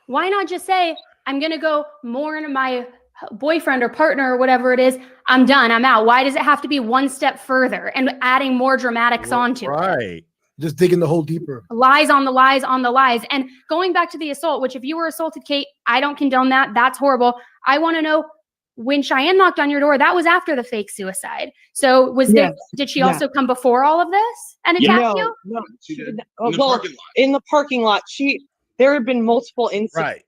[SPEAKER 19] Why not just say, I'm going to go more into my boyfriend or partner or whatever it is. I'm done. I'm out. Why does it have to be one step further and adding more dramatics onto it?
[SPEAKER 1] Right.
[SPEAKER 17] Just digging the hole deeper.
[SPEAKER 19] Lies on the lies on the lies. And going back to the assault, which if you were assaulted, Kate, I don't condone that. That's horrible. I want to know, when Cheyenne knocked on your door, that was after the fake suicide. So was
[SPEAKER 15] Yes.
[SPEAKER 19] did she
[SPEAKER 15] Yeah.
[SPEAKER 19] also come before all of this and attack you?
[SPEAKER 15] No.
[SPEAKER 16] She did.
[SPEAKER 15] Well, in the parking lot, there had been multiple incidents.
[SPEAKER 1] Right.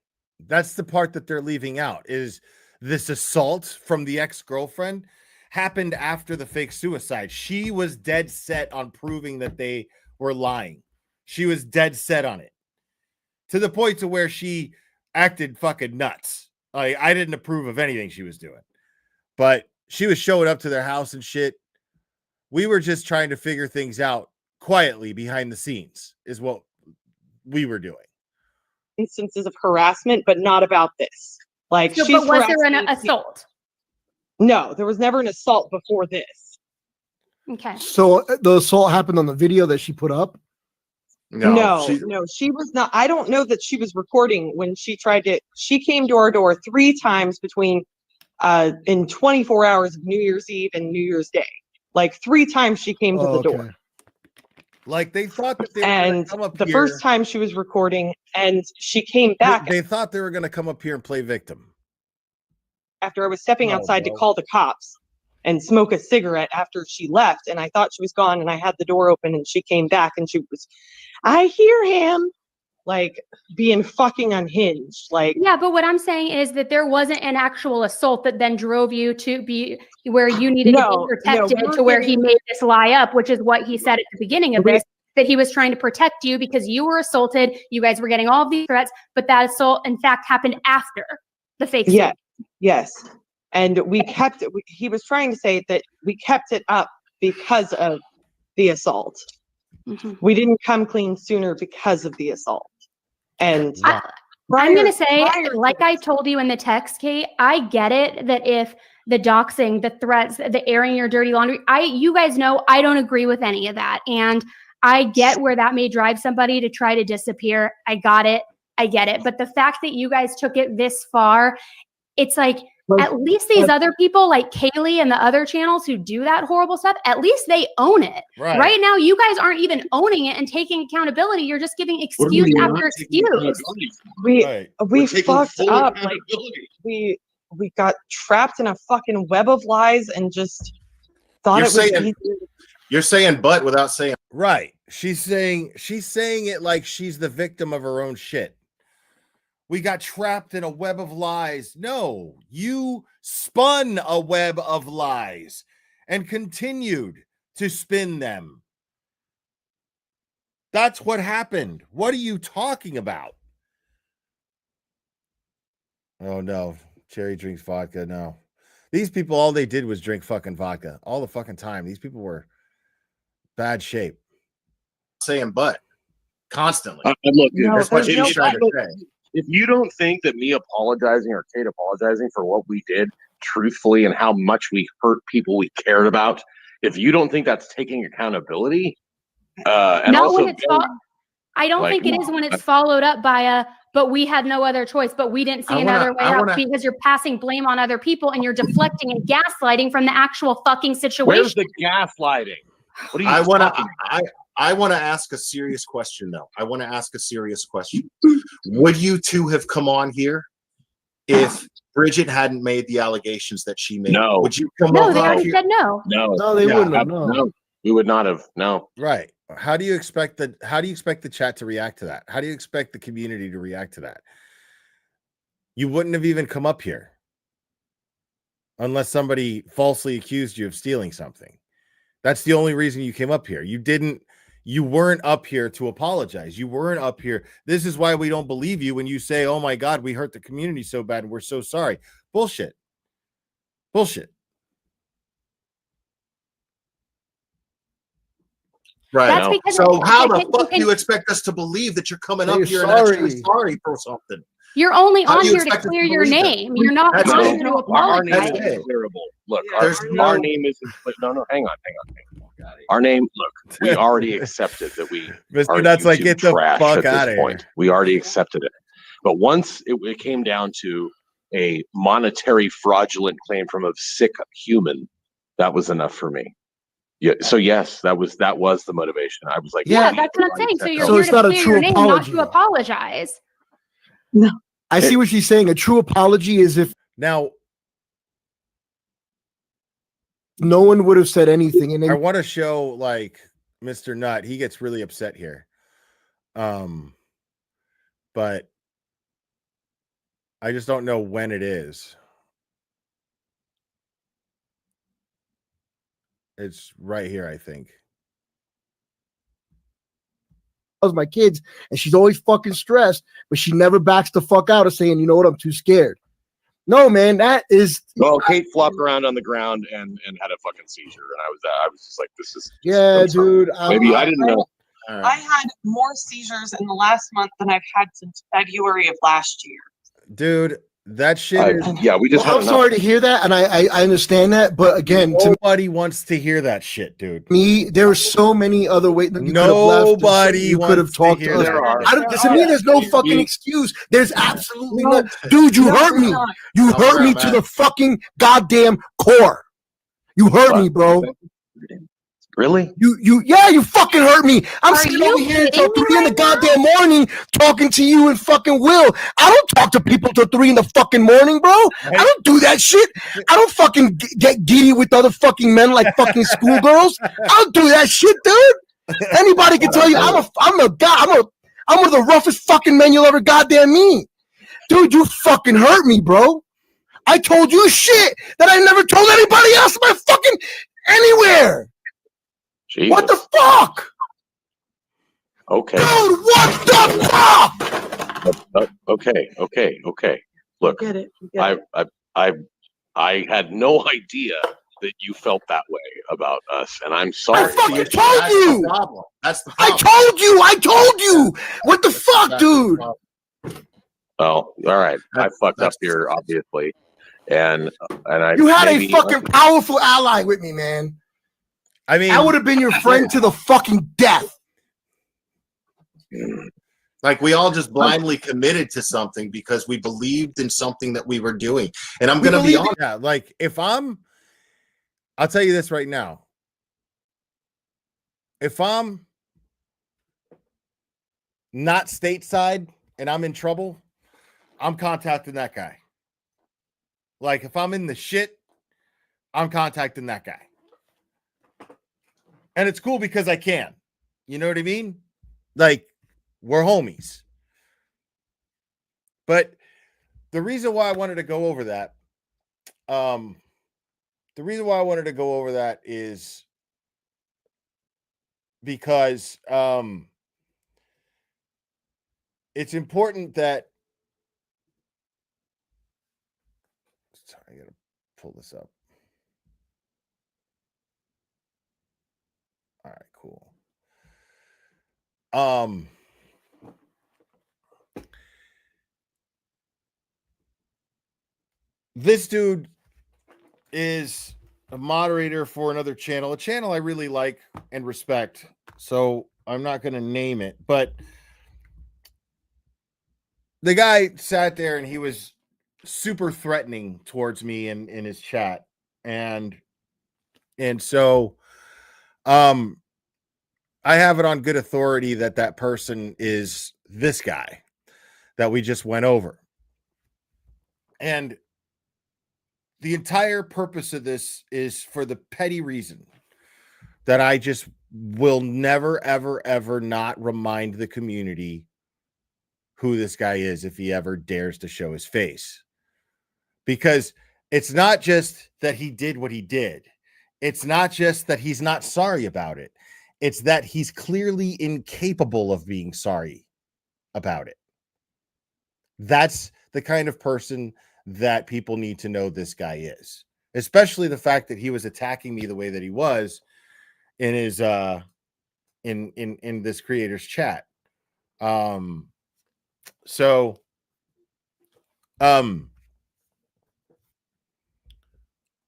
[SPEAKER 1] That's the part that they're leaving out is this assault from the ex-girlfriend happened after the fake suicide. She was dead set on proving that they were lying. She was dead set on it to the point to where she acted fucking nuts. Like I didn't approve of anything she was doing, but she was showing up to their house and shit. We were just trying to figure things out quietly behind the scenes is what we were doing.
[SPEAKER 15] Instances of harassment, but not about this. Like,
[SPEAKER 19] So,
[SPEAKER 15] she's
[SPEAKER 19] but was there an
[SPEAKER 15] harassing me.
[SPEAKER 19] assault?
[SPEAKER 15] No, there was never an assault before this.
[SPEAKER 19] Okay.
[SPEAKER 17] So the assault happened on the video that she put up?
[SPEAKER 15] No, she was not. I don't know that she was recording when she came to our door 3 times between in 24 hours of New Year's Eve and New Year's Day. Like 3 times she came to the door.
[SPEAKER 1] Like they thought that they were
[SPEAKER 15] And
[SPEAKER 1] gonna come up
[SPEAKER 15] the
[SPEAKER 1] here.
[SPEAKER 15] first time she was recording and she came back
[SPEAKER 1] They thought they were going to come up here and play victim.
[SPEAKER 15] after I was stepping
[SPEAKER 1] No,
[SPEAKER 15] outside to
[SPEAKER 1] bro.
[SPEAKER 15] call the cops and smoke a cigarette after she left. And I thought she was gone and I had the door open and she came back and she was, I hear him, like being fucking unhinged. Like,
[SPEAKER 19] Yeah, but what I'm saying is that there wasn't an actual assault that then drove you to be where you needed to
[SPEAKER 15] No,
[SPEAKER 19] be protected
[SPEAKER 15] we were
[SPEAKER 19] to where
[SPEAKER 15] getting-
[SPEAKER 19] he made this lie up, which is what he said at the beginning of this, that he was trying to protect you because you were assaulted. You guys were getting all of these threats, but that assault, in fact, happened after the fake
[SPEAKER 15] yeah,
[SPEAKER 19] suit.
[SPEAKER 15] yes. And we kept it, he was trying to say that we kept it up because of the assault. We didn't come clean sooner because of the assault. And
[SPEAKER 19] I'm going to say, like I told you in the text, Kate, I get it that if the doxing, the threats, the airing your dirty laundry, you guys know I don't agree with any of that. And I get where that may drive somebody to try to disappear. I got it. I get it. But the fact that you guys took it this far, it's like, at least these other people like Kaylee and the other channels who do that horrible stuff, at least they own it. Right now, you guys aren't even owning it and taking accountability. You're just giving excuse after excuse.
[SPEAKER 15] We fucked up. Like we got trapped in a fucking web of lies and just thought
[SPEAKER 14] You're
[SPEAKER 15] it was
[SPEAKER 14] saying-
[SPEAKER 15] easier.
[SPEAKER 14] You're saying but without saying
[SPEAKER 1] right. She's saying it like she's the victim of her own shit. We got trapped in a web of lies. No, you spun a web of lies and continued to spin them. That's what happened. What are you talking about? Oh no, Cherry drinks vodka. No, these people, all they did was drink fucking vodka all the fucking time. These people were bad shape.
[SPEAKER 14] saying but constantly.
[SPEAKER 16] Look, dude,
[SPEAKER 14] That's what she's trying to say.
[SPEAKER 16] if you don't think that me apologizing or Kate apologizing for what we did truthfully and how much we hurt people we cared about, if you don't think that's taking accountability, and
[SPEAKER 19] Not
[SPEAKER 16] also
[SPEAKER 19] when it's I don't think it is when it's followed up by but we had no other choice, but we didn't see another way out because you're passing blame on other people and you're deflecting and gaslighting from the actual fucking situation.
[SPEAKER 16] Where's the gaslighting? What are you talking about?
[SPEAKER 14] I want to ask a serious question, though. I want to ask a serious question. Would you two have come on here if Bridget hadn't made the allegations that she made?
[SPEAKER 16] No.
[SPEAKER 14] Would you come
[SPEAKER 19] No,
[SPEAKER 14] over
[SPEAKER 19] they already
[SPEAKER 14] here?
[SPEAKER 19] said no.
[SPEAKER 16] No,
[SPEAKER 17] No, they wouldn't have. No.
[SPEAKER 16] We would not have. No.
[SPEAKER 1] Right. How do you expect the chat to react to that? How do you expect the community to react to that? You wouldn't have even come up here unless somebody falsely accused you of stealing something. That's the only reason you came up here. You weren't up here to apologize. You weren't up here. This is why we don't believe you when you say, "Oh my God, we hurt the community so bad and we're so sorry." Bullshit.
[SPEAKER 14] Right.
[SPEAKER 19] That's
[SPEAKER 14] So how the fuck do you expect us to believe that you're coming up here and actually sorry for something?
[SPEAKER 19] You're only
[SPEAKER 14] How
[SPEAKER 19] on
[SPEAKER 14] do you
[SPEAKER 19] here to
[SPEAKER 14] expect us
[SPEAKER 19] clear
[SPEAKER 14] to
[SPEAKER 19] your
[SPEAKER 14] believe that?
[SPEAKER 19] name. You're not
[SPEAKER 14] That's
[SPEAKER 19] on
[SPEAKER 14] it.
[SPEAKER 19] here to
[SPEAKER 16] Our name
[SPEAKER 19] apologize.
[SPEAKER 16] isn't clearable. Look,
[SPEAKER 14] There's
[SPEAKER 16] our
[SPEAKER 14] no-
[SPEAKER 16] name isn't. No, hang on. Our name. Look, we already accepted that we
[SPEAKER 1] Mr.
[SPEAKER 16] are
[SPEAKER 1] Nuts, like,
[SPEAKER 16] YouTube
[SPEAKER 1] get the
[SPEAKER 16] trash
[SPEAKER 1] fuck
[SPEAKER 16] at this
[SPEAKER 1] outta here.
[SPEAKER 16] point. We already accepted it. But once it came down to a monetary fraudulent claim from a sick human, that was enough for me. Yeah. So yes, that was the motivation. I was like,
[SPEAKER 19] Yeah, that's what I'm saying. So you're
[SPEAKER 17] So
[SPEAKER 19] here
[SPEAKER 17] it's
[SPEAKER 19] to
[SPEAKER 17] not a
[SPEAKER 19] clear
[SPEAKER 17] true
[SPEAKER 19] your name,
[SPEAKER 17] apology.
[SPEAKER 19] not to apologize.
[SPEAKER 17] I see what she's saying. A true apology is if
[SPEAKER 1] now
[SPEAKER 17] no one would have said anything, and
[SPEAKER 1] I
[SPEAKER 17] then
[SPEAKER 1] want to show like Mr. Nut. He gets really upset here. But I just don't know when it is. It's right here, I think.
[SPEAKER 17] was my kids, and she's always fucking stressed, but she never backs the fuck out of saying, "You know what? I'm too scared." No, man, that is.
[SPEAKER 16] well, Kate flopped around on the ground and had a fucking seizure, and I was just like, this is.
[SPEAKER 17] Yeah, dude.
[SPEAKER 16] Maybe I didn't know.
[SPEAKER 15] I had more seizures in the last month than I've had since February of last year.
[SPEAKER 1] Dude, that shit is.
[SPEAKER 16] Yeah, we just.
[SPEAKER 17] Well, I'm sorry to hear that, and I understand that, but again,
[SPEAKER 1] Nobody wants to hear that shit, dude.
[SPEAKER 17] there are so many other ways.
[SPEAKER 1] Nobody
[SPEAKER 17] you could have
[SPEAKER 1] wants to
[SPEAKER 17] talked
[SPEAKER 1] hear
[SPEAKER 17] to us.
[SPEAKER 1] that.
[SPEAKER 17] To me, there's no fucking excuse. There's absolutely no. Dude, you hurt me. You hurt me to the fucking goddamn core. You hurt me, bro.
[SPEAKER 16] Really?
[SPEAKER 17] You fucking hurt me. I'm sitting over here until 3 in the goddamn morning talking to you and fucking Will. I don't talk to people till 3 in the fucking morning, bro. I don't do that shit. I don't fucking get giddy with other fucking men like fucking schoolgirls. I don't do that shit, dude. Anybody can tell you I'm one of the roughest fucking men you'll ever goddamn meet. Dude, you fucking hurt me, bro. I told you shit that I never told anybody else in my fucking anywhere.
[SPEAKER 16] Jesus.
[SPEAKER 17] What the fuck?
[SPEAKER 16] Okay.
[SPEAKER 17] Dude, what the fuck?
[SPEAKER 16] Okay. Look,
[SPEAKER 15] Get it.
[SPEAKER 16] I had no idea that you felt that way about us, and I'm sorry.
[SPEAKER 17] I fucking told you.
[SPEAKER 14] That's the
[SPEAKER 17] problem. I told you. What the fuck, dude?
[SPEAKER 16] Well, all right. I fucked up here, obviously, and I.
[SPEAKER 17] You had a fucking powerful ally with me, man.
[SPEAKER 1] I mean,
[SPEAKER 17] I would have been your friend to the fucking death.
[SPEAKER 14] Like we all just blindly committed to something because we believed in something that we were doing. And I'm going to be honest.
[SPEAKER 1] Yeah, like I'll tell you this right now. If I'm not stateside and I'm in trouble, I'm contacting that guy. Like if I'm in the shit, I'm contacting that guy. And it's cool because I can. You know what I mean? Like, we're homies. But the reason why I wanted to go over that, is because it's important that. Sorry, I gotta pull this up. All right, cool. This dude is a moderator for another channel, a channel I really like and respect. So I'm not going to name it, but the guy sat there and he was super threatening towards me in his chat. And so, I have it on good authority that person is this guy that we just went over. And the entire purpose of this is for the petty reason that I just will never, ever, ever not remind the community who this guy is if he ever dares to show his face. Because it's not just that he did what he did. It's not just that he's not sorry about it. It's that he's clearly incapable of being sorry about it. That's the kind of person that people need to know this guy is, especially the fact that he was attacking me the way that he was in his in this creator's chat.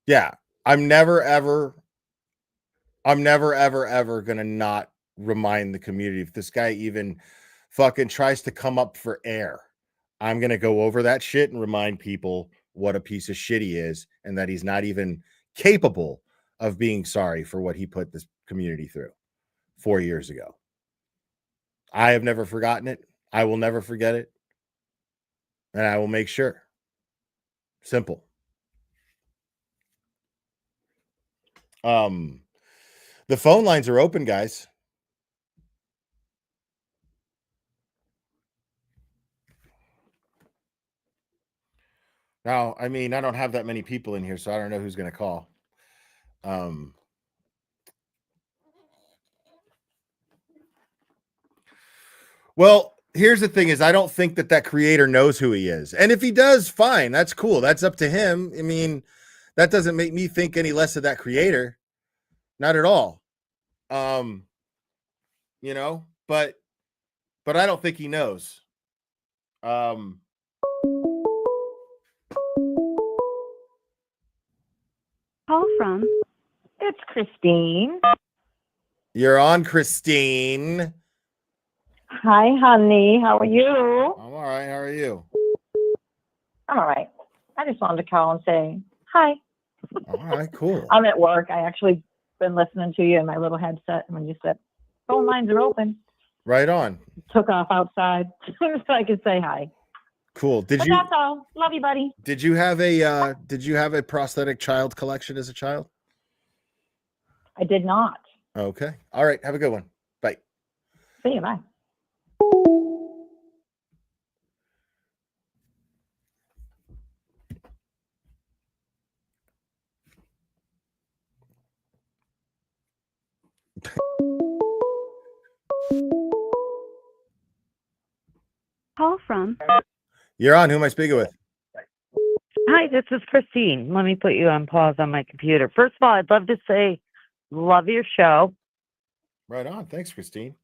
[SPEAKER 1] Yeah, I'm never ever gonna not remind the community. If this guy even fucking tries to come up for air, I'm gonna go over that shit and remind people what a piece of shit he is, and that he's not even capable of being sorry for what he put this community through 4 years ago. I have never forgotten it. I will never forget it. And I will make sure. Simple. The phone lines are open, guys. Now, I mean, I don't have that many people in here, so I don't know who's going to call. Well, here's the thing is I don't think that creator knows who he is. And if he does, fine. That's cool. That's up to him. I mean, that doesn't make me think any less of that creator. Not at all. You know, but I don't think he knows.
[SPEAKER 9] Call from. It's Christine.
[SPEAKER 1] You're on, Christine.
[SPEAKER 9] Hi, honey. How are you?
[SPEAKER 1] I'm all right. How are you?
[SPEAKER 9] I'm all right. I just wanted to call and say hi.
[SPEAKER 1] All right, cool.
[SPEAKER 9] I'm at work. I actually been listening to you in my little headset when you said phone lines are open.
[SPEAKER 1] Right on.
[SPEAKER 9] Took off outside so I could say hi.
[SPEAKER 1] Cool.
[SPEAKER 9] But that's all. Love you, buddy.
[SPEAKER 1] Did you have a prosthetic child collection as a child?
[SPEAKER 9] I did not.
[SPEAKER 1] Okay. All right. Have a good one. Bye.
[SPEAKER 9] See you. Bye.
[SPEAKER 20] Call from.
[SPEAKER 1] You're on. Who am I speaking with?
[SPEAKER 20] Hi, this is Christine. Let me put you on pause on my computer. First of all, I'd love to say, love your show.
[SPEAKER 1] Right on. Thanks, Christine.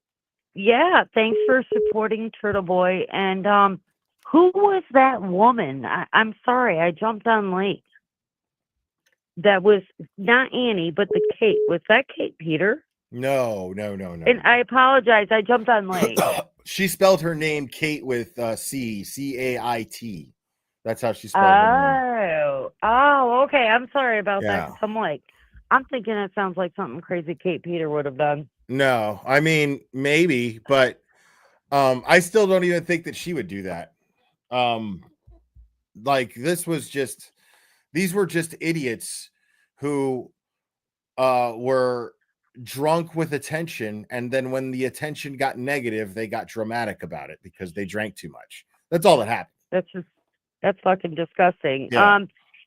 [SPEAKER 20] Yeah, thanks for supporting Turtle Boy. And who was that woman? I'm sorry, I jumped on late. That was not Annie, but the Kate. Was that Kate Peter?
[SPEAKER 1] No.
[SPEAKER 20] And I apologize, I jumped on late.
[SPEAKER 1] She spelled her name Kate with C-A-I-T. That's how she spelled her name.
[SPEAKER 20] Oh, okay. I'm sorry about
[SPEAKER 1] Yeah.
[SPEAKER 20] that. I'm thinking it sounds like something crazy Kate Peter would have done.
[SPEAKER 1] No, I mean, maybe, but I still don't even think that she would do that. Like these were just idiots who were drunk with attention, and then when the attention got negative, they got dramatic about it because they drank too much. That's all that happened.
[SPEAKER 20] That's fucking disgusting.
[SPEAKER 1] Yeah.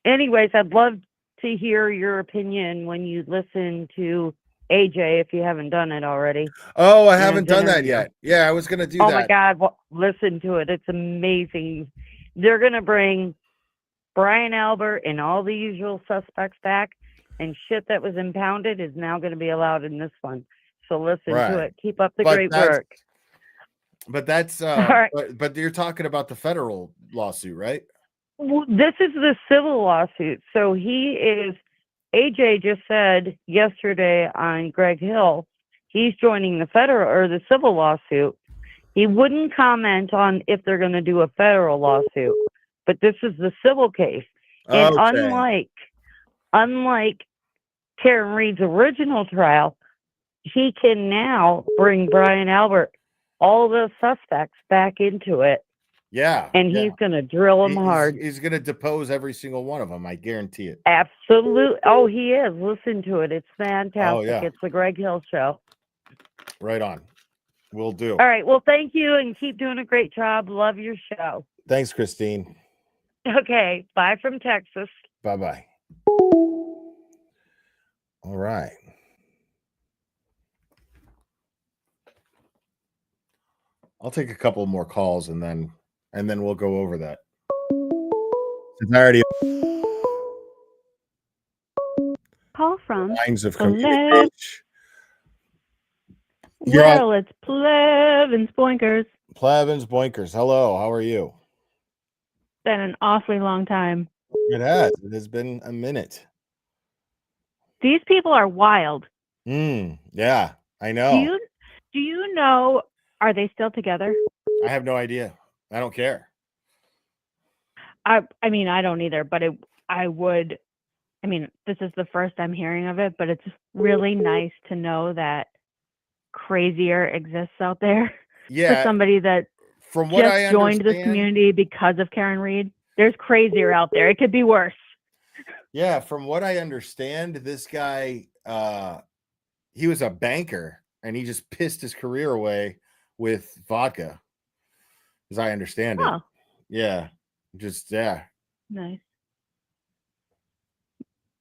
[SPEAKER 20] Anyways, I'd love to hear your opinion when you listen to AJ if you haven't done it already.
[SPEAKER 1] Oh, I haven't done that yet. Yeah, I was gonna do that.
[SPEAKER 20] Oh my God, listen to it. It's amazing. They're gonna bring Brian Albert and all the usual suspects back, and shit that was impounded is now going to be allowed in this one. So listen to it. Keep up the great work.
[SPEAKER 1] But that's
[SPEAKER 20] right.
[SPEAKER 1] but you're talking about the federal lawsuit, right?
[SPEAKER 20] Well, this is the civil lawsuit. So AJ just said yesterday on Greg Hill, he's joining the federal or the civil lawsuit. He wouldn't comment on if they're going to do a federal lawsuit, but this is the civil case. And unlike Karen Reed's original trial, he can now bring Brian Albert, all the suspects, back into it.
[SPEAKER 1] Yeah.
[SPEAKER 20] And he's going to drill them hard.
[SPEAKER 1] He's going to depose every single one of them. I guarantee it.
[SPEAKER 20] Absolutely. Oh, he is. Listen to it. It's fantastic.
[SPEAKER 1] Oh, yeah.
[SPEAKER 20] It's the Greg Hill Show.
[SPEAKER 1] Right on. Will do.
[SPEAKER 20] All right. Well, thank you and keep doing a great job. Love your show.
[SPEAKER 1] Thanks, Christine.
[SPEAKER 20] Okay. Bye from Texas.
[SPEAKER 1] Bye-bye. All right. I'll take a couple more calls and then we'll go over that. It's already
[SPEAKER 20] Call from
[SPEAKER 1] lines of
[SPEAKER 20] the
[SPEAKER 1] communication.
[SPEAKER 20] left.
[SPEAKER 1] You're on-
[SPEAKER 20] Well, it's Plev and Spoinkers.
[SPEAKER 1] Plevins Boinkers. Hello, how are you?
[SPEAKER 20] Been an awfully long time.
[SPEAKER 1] It has. It has been a minute.
[SPEAKER 20] These people are wild.
[SPEAKER 1] Yeah, I know.
[SPEAKER 20] Do you know, are they still together?
[SPEAKER 1] I have no idea. I don't care.
[SPEAKER 20] I mean, I don't either, but I would. I mean, this is the first I'm hearing of it, but it's really nice to know that crazier exists out there.
[SPEAKER 1] Yeah.
[SPEAKER 20] For somebody that
[SPEAKER 1] From what
[SPEAKER 20] just
[SPEAKER 1] I
[SPEAKER 20] joined this
[SPEAKER 1] understand,
[SPEAKER 20] community because of Karen Reed, there's crazier out there. It could be worse.
[SPEAKER 1] yeah, from what I understand, this guy, he was a banker and he just pissed his career away with vodka, as I understand it.
[SPEAKER 20] Oh.
[SPEAKER 1] Yeah, just
[SPEAKER 20] Nice.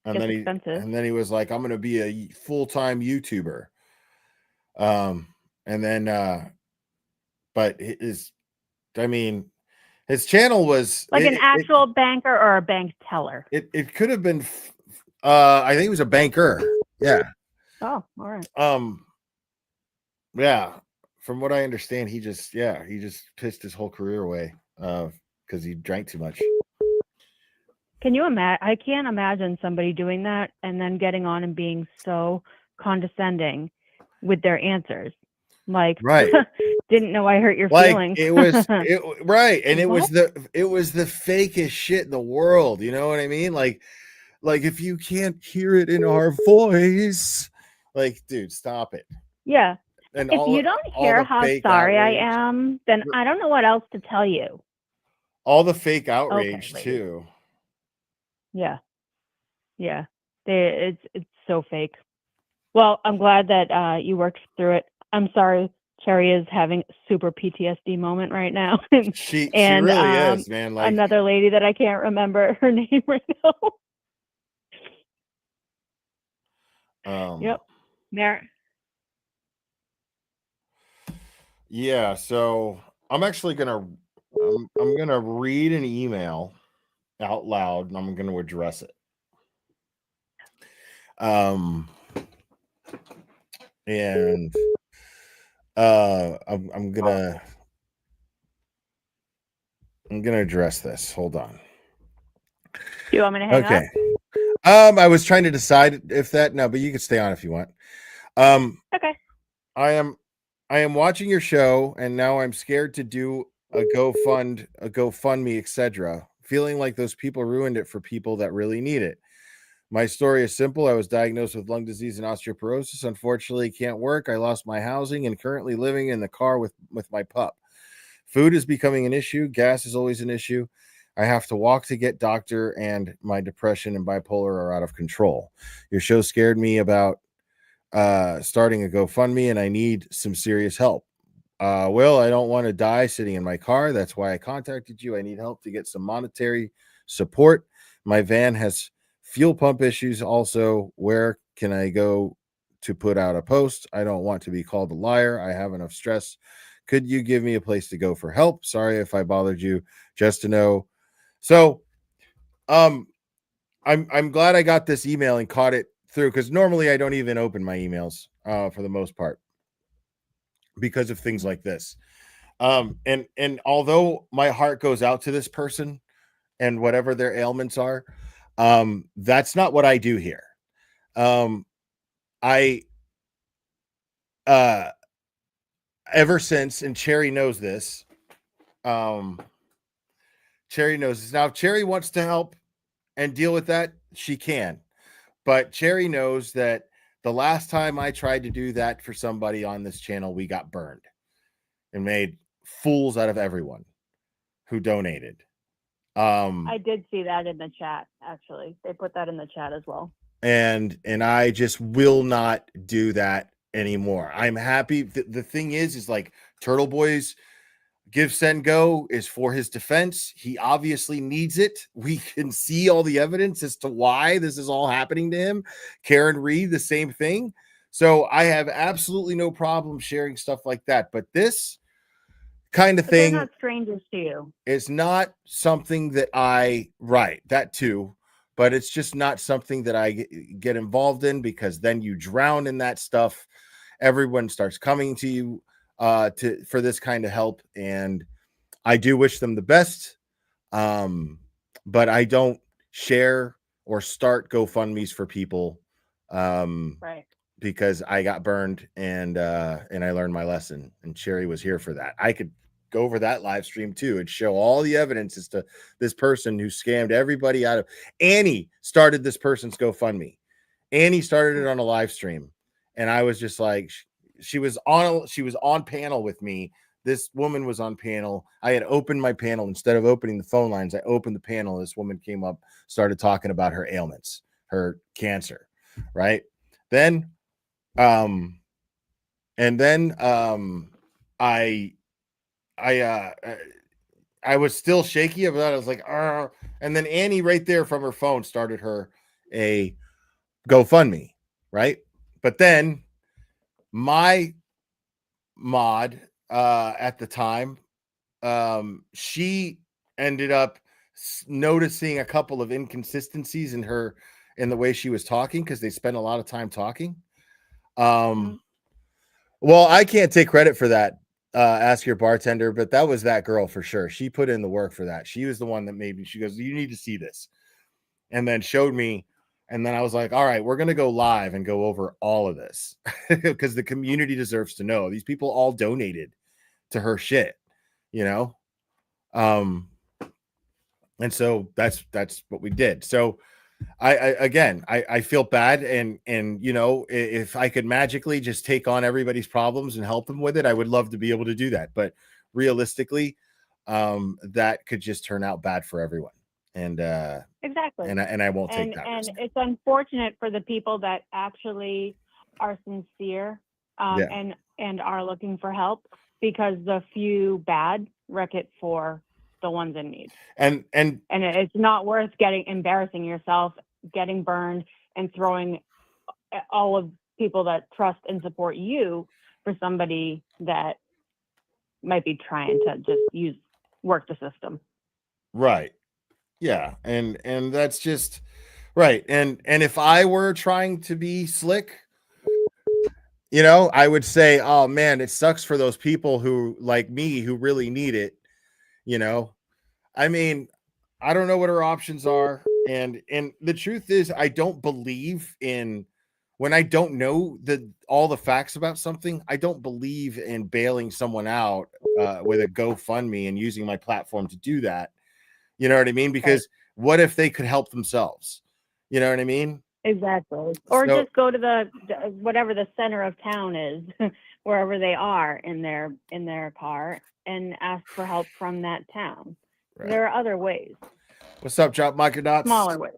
[SPEAKER 1] And
[SPEAKER 20] It's
[SPEAKER 1] then
[SPEAKER 20] expensive.
[SPEAKER 1] he was like, I'm gonna be a full-time YouTuber. And then but his channel was
[SPEAKER 20] Like an actual banker or a bank teller.
[SPEAKER 1] It could have been I think he was a banker. Yeah.
[SPEAKER 20] Oh, all right.
[SPEAKER 1] Yeah. From what I understand, he just pissed his whole career away because he drank too much.
[SPEAKER 20] Can you imagine? I can't imagine somebody doing that and then getting on and being so condescending with their answers. Like,
[SPEAKER 1] right.
[SPEAKER 20] Didn't know I hurt your
[SPEAKER 1] Like
[SPEAKER 20] feelings.
[SPEAKER 1] it was right. And it was
[SPEAKER 20] What?
[SPEAKER 1] the fakest shit in the world. You know what I mean? Like if you can't hear it in our voice, like, dude, stop it.
[SPEAKER 20] Yeah.
[SPEAKER 1] And
[SPEAKER 20] If you don't hear how sorry I am, then I don't know what else to tell you.
[SPEAKER 1] All the fake outrage too.
[SPEAKER 20] Yeah. Yeah. It's so fake. Well, I'm glad that you worked through it. I'm sorry. Cherry is having a super PTSD moment right now.
[SPEAKER 1] She
[SPEAKER 20] and,
[SPEAKER 1] really is, man. Like
[SPEAKER 20] another lady that I can't remember her name right now. Yep.
[SPEAKER 1] Yeah, so I'm actually gonna read an email out loud and I'm gonna address it. And I'm gonna address this. Hold on.
[SPEAKER 20] Do you want me to hang up?
[SPEAKER 1] Okay. I was trying to decide if that but you can stay on if you want.
[SPEAKER 20] Okay.
[SPEAKER 1] I am watching your show and now I'm scared to do a GoFundMe, etc. Feeling like those people ruined it for people that really need it. My story is simple. I was diagnosed with lung disease and osteoporosis. Unfortunately, can't work. I lost my housing and currently living in the car with my pup. Food is becoming an issue. Gas is always an issue. I have to walk to get doctor, and my depression and bipolar are out of control. Your show scared me about starting a GoFundMe, and I need some serious help. Will, I don't want to die sitting in my car. That's why I contacted you. I need help to get some monetary support. My van has fuel pump issues. Also, where can I go to put out a post? I don't want to be called a liar. I have enough stress. Could you give me a place to go for help? Sorry if I bothered you. Just to know. So, I'm glad I got this email and caught it through, because normally I don't even open my emails for the most part because of things like this. And although my heart goes out to this person and whatever their ailments are, that's not what I do here. I ever since, and Cherry knows this, Cherry knows this. Now, if Cherry wants to help and deal with that, she can. But Cherry knows that the last time I tried to do that for somebody on this channel, we got burned and made fools out of everyone who donated.
[SPEAKER 20] I did see that in the chat, actually. They put that in the chat as well.
[SPEAKER 1] And I just will not do that anymore. I'm happy. The thing is like Turtle Boy's Give, Send, Go is for his defense. He obviously needs it. We can see all the evidence as to why this is all happening to him. Karen Reed, the same thing. So I have absolutely no problem sharing stuff like that. But this kind of thing,
[SPEAKER 20] they're not strangers to you.
[SPEAKER 1] is not something that that too, but it's just not something that I get involved in, because then you drown in that stuff. Everyone starts coming to you for this kind of help, and I do wish them the best, but I don't share or start GoFundMe's for people,
[SPEAKER 20] Right.
[SPEAKER 1] because I got burned, and I learned my lesson, and Sherry was here for that. I could go over that live stream too and show all the evidence as to this person who scammed everybody out of. Annie started this person's GoFundMe. Annie started it on a live stream, and I was just like, she was on panel with me. This woman was on panel. I had opened my panel. Instead of opening the phone lines, I opened the panel. This woman came up, started talking about her ailments, her cancer, right? Then I was still shaky about it. I was like, and then Annie right there from her phone started her a GoFundMe, right? But then my mod at the time, she ended up noticing a couple of inconsistencies in the way she was talking, because they spent a lot of time talking. Well, I can't take credit for that. Ask your bartender, but that was that girl for sure. She put in the work for that. She was the one that made me. She goes, "You need to see this," and then showed me. And then I was like, all right, we're going to go live and go over all of this, because the community deserves to know. These people all donated to her shit, you know? And so that's what we did. So I feel bad. And, you know, if I could magically just take on everybody's problems and help them with it, I would love to be able to do that. But realistically, that could just turn out bad for everyone. And
[SPEAKER 20] Exactly.
[SPEAKER 1] And I won't take that
[SPEAKER 20] And
[SPEAKER 1] risk.
[SPEAKER 20] it's unfortunate for the people that actually are sincere and are looking for help, because the few bad wreck it for the ones in need.
[SPEAKER 1] And
[SPEAKER 20] it's not worth embarrassing yourself, getting burned, and throwing all of people that trust and support you for somebody that might be trying to just work the system.
[SPEAKER 1] Right. Yeah, and that's just right. And if I were trying to be slick, you know, I would say, oh man, it sucks for those people who, like me, who really need it. You know, I mean, I don't know what our options are, and the truth is, I don't believe in, when I don't know all the facts about something, I don't believe in bailing someone out with a GoFundMe and using my platform to do that. You know what I mean? Because what if they could help themselves? You know what I mean?
[SPEAKER 20] Exactly. Or just go to the whatever the center of town is, wherever they are in their car, and ask for help from that town. Right. There are other ways.
[SPEAKER 1] What's up, Drop Microdots?
[SPEAKER 20] Smaller ways.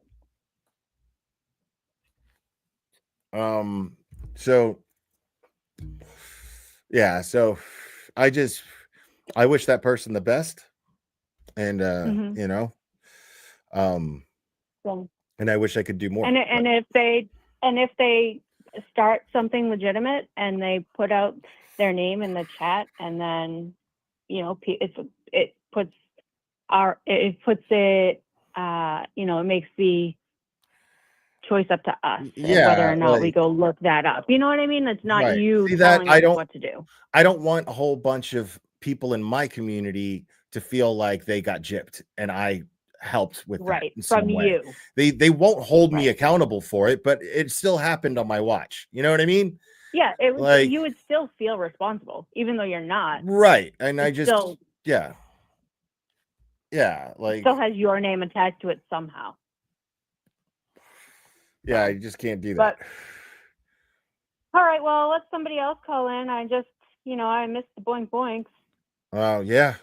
[SPEAKER 1] So yeah, so I wish that person the best. And you know, and I wish I could do more.
[SPEAKER 20] And if they start something legitimate and they put out their name in the chat, and then, you know, it makes the choice up to us, whether or not we go look that up. You know what I mean? It's not you telling us what to do.
[SPEAKER 1] I don't want a whole bunch of people in my community to feel like they got gypped and I helped with that in some way. They won't hold me accountable for it, but it still happened on my watch. You know what I mean?
[SPEAKER 20] Yeah, it was, you would still feel responsible, even though you're not.
[SPEAKER 1] Right. And I just
[SPEAKER 20] still,
[SPEAKER 1] like,
[SPEAKER 20] still has your name attached to it somehow.
[SPEAKER 1] Yeah, you just can't do that.
[SPEAKER 20] But, all right, well, let somebody else call in. I just, I missed the boink boinks.
[SPEAKER 1] Oh, yeah.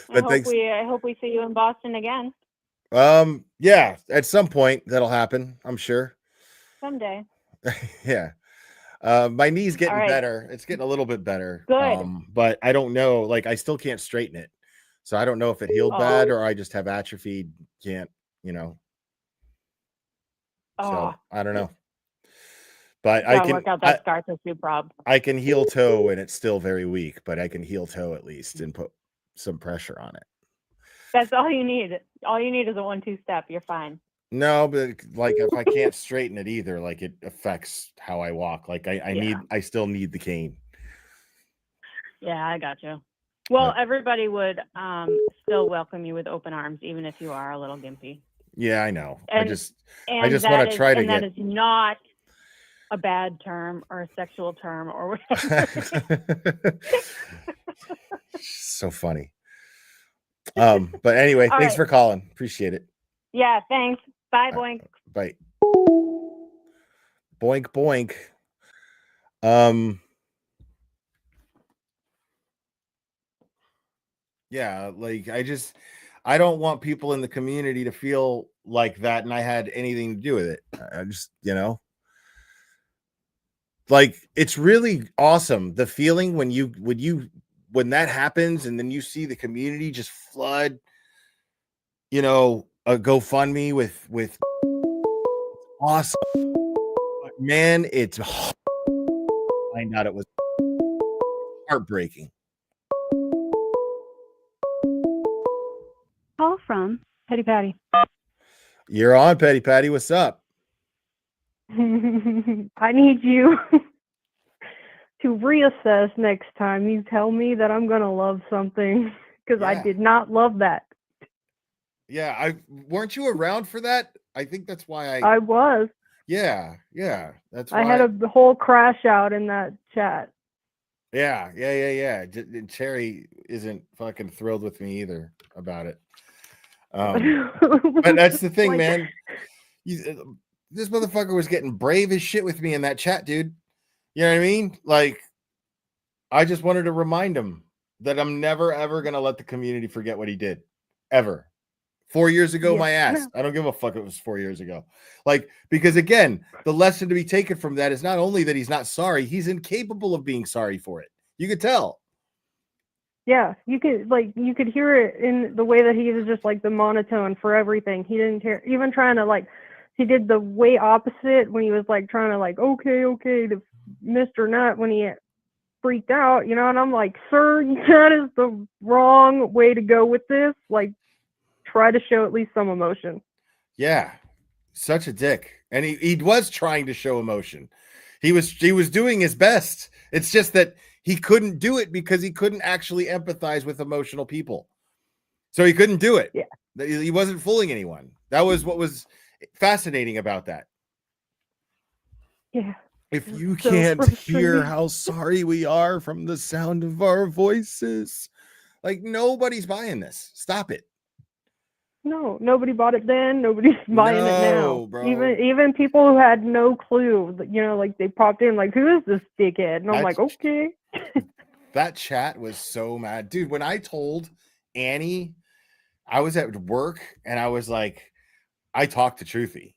[SPEAKER 1] But
[SPEAKER 20] I hope we see you in Boston again.
[SPEAKER 1] Yeah, at some point that'll happen, I'm sure.
[SPEAKER 20] Someday.
[SPEAKER 1] Yeah. My knee's getting
[SPEAKER 20] All right.
[SPEAKER 1] better. It's getting a little bit better.
[SPEAKER 20] Good.
[SPEAKER 1] But I don't know. Like, I still can't straighten it. So I don't know if it healed bad or I just have atrophy. Can't, So I don't know. But I
[SPEAKER 20] Gotta
[SPEAKER 1] can
[SPEAKER 20] work out that scar tissue, Rob.
[SPEAKER 1] I can heel toe and it's still very weak, but I can heel toe at least and put some pressure on it.
[SPEAKER 20] That's all you need. All you need is a 1-2 step. You're fine.
[SPEAKER 1] No, but like if I can't straighten it either, like it affects how I walk. Like I still need the cane.
[SPEAKER 20] Yeah, I got you. Well, everybody would still welcome you with open arms, even if you are a little gimpy.
[SPEAKER 1] Yeah, I know.
[SPEAKER 20] And,
[SPEAKER 1] I just want to try to get.
[SPEAKER 20] That is not a bad term or a sexual term or whatever.
[SPEAKER 1] So funny. But anyway,
[SPEAKER 20] All
[SPEAKER 1] thanks
[SPEAKER 20] right.
[SPEAKER 1] for calling. Appreciate it.
[SPEAKER 20] Yeah, thanks. Bye, Boink.
[SPEAKER 1] Bye. Boink boink. Yeah, like I don't want people in the community to feel like that and I had anything to do with it. I just, like it's really awesome the feeling when that happens and then you see the community just flood a GoFundMe with awesome. Man, it's find out it was heartbreaking.
[SPEAKER 20] Call from Petty Patty.
[SPEAKER 1] You're on, Petty Patty. What's up?
[SPEAKER 20] I need you to reassess next time you tell me that I'm gonna love something because I did not love that.
[SPEAKER 1] Yeah, weren't you around for that? I think that's why
[SPEAKER 20] I was.
[SPEAKER 1] Yeah, that's why
[SPEAKER 20] I had a whole crash out in that chat.
[SPEAKER 1] Yeah. Cherry isn't fucking thrilled with me either about it. But that's the thing,
[SPEAKER 20] Like-
[SPEAKER 1] man. This motherfucker was getting brave as shit with me in that chat, dude. You know what I mean? Like, I just wanted to remind him that I'm never ever gonna let the community forget what he did, ever. 4 years ago, my ass. I don't give a fuck if it was 4 years ago. Like, because again, the lesson to be taken from that is not only that he's not sorry, he's incapable of being sorry for it. You could tell.
[SPEAKER 20] Yeah, you could hear it in the way that he was just like the monotone for everything. He didn't care, even trying to like, he did the way opposite when he was like trying to like, okay, to Mr. Nut when he freaked out, and I'm like, sir, that is the wrong way to go with this. Like, try to show at least some emotion.
[SPEAKER 1] Yeah, such a dick. And he was trying to show emotion. He was doing his best. It's just that he couldn't do it because he couldn't actually empathize with emotional people. So he couldn't do it.
[SPEAKER 20] Yeah.
[SPEAKER 1] He wasn't fooling anyone. That was what was fascinating about that.
[SPEAKER 20] Yeah.
[SPEAKER 1] If you can't hear how sorry we are from the sound of our voices, like nobody's buying this. Stop it.
[SPEAKER 20] No, nobody bought it then. Nobody's buying it now.
[SPEAKER 1] Bro.
[SPEAKER 20] Even people who had no clue, like they popped in like, who is this dickhead? And I'm like, okay.
[SPEAKER 1] That chat was so mad. Dude, when I told Annie, I was at work and I was like, I talked to Truthy.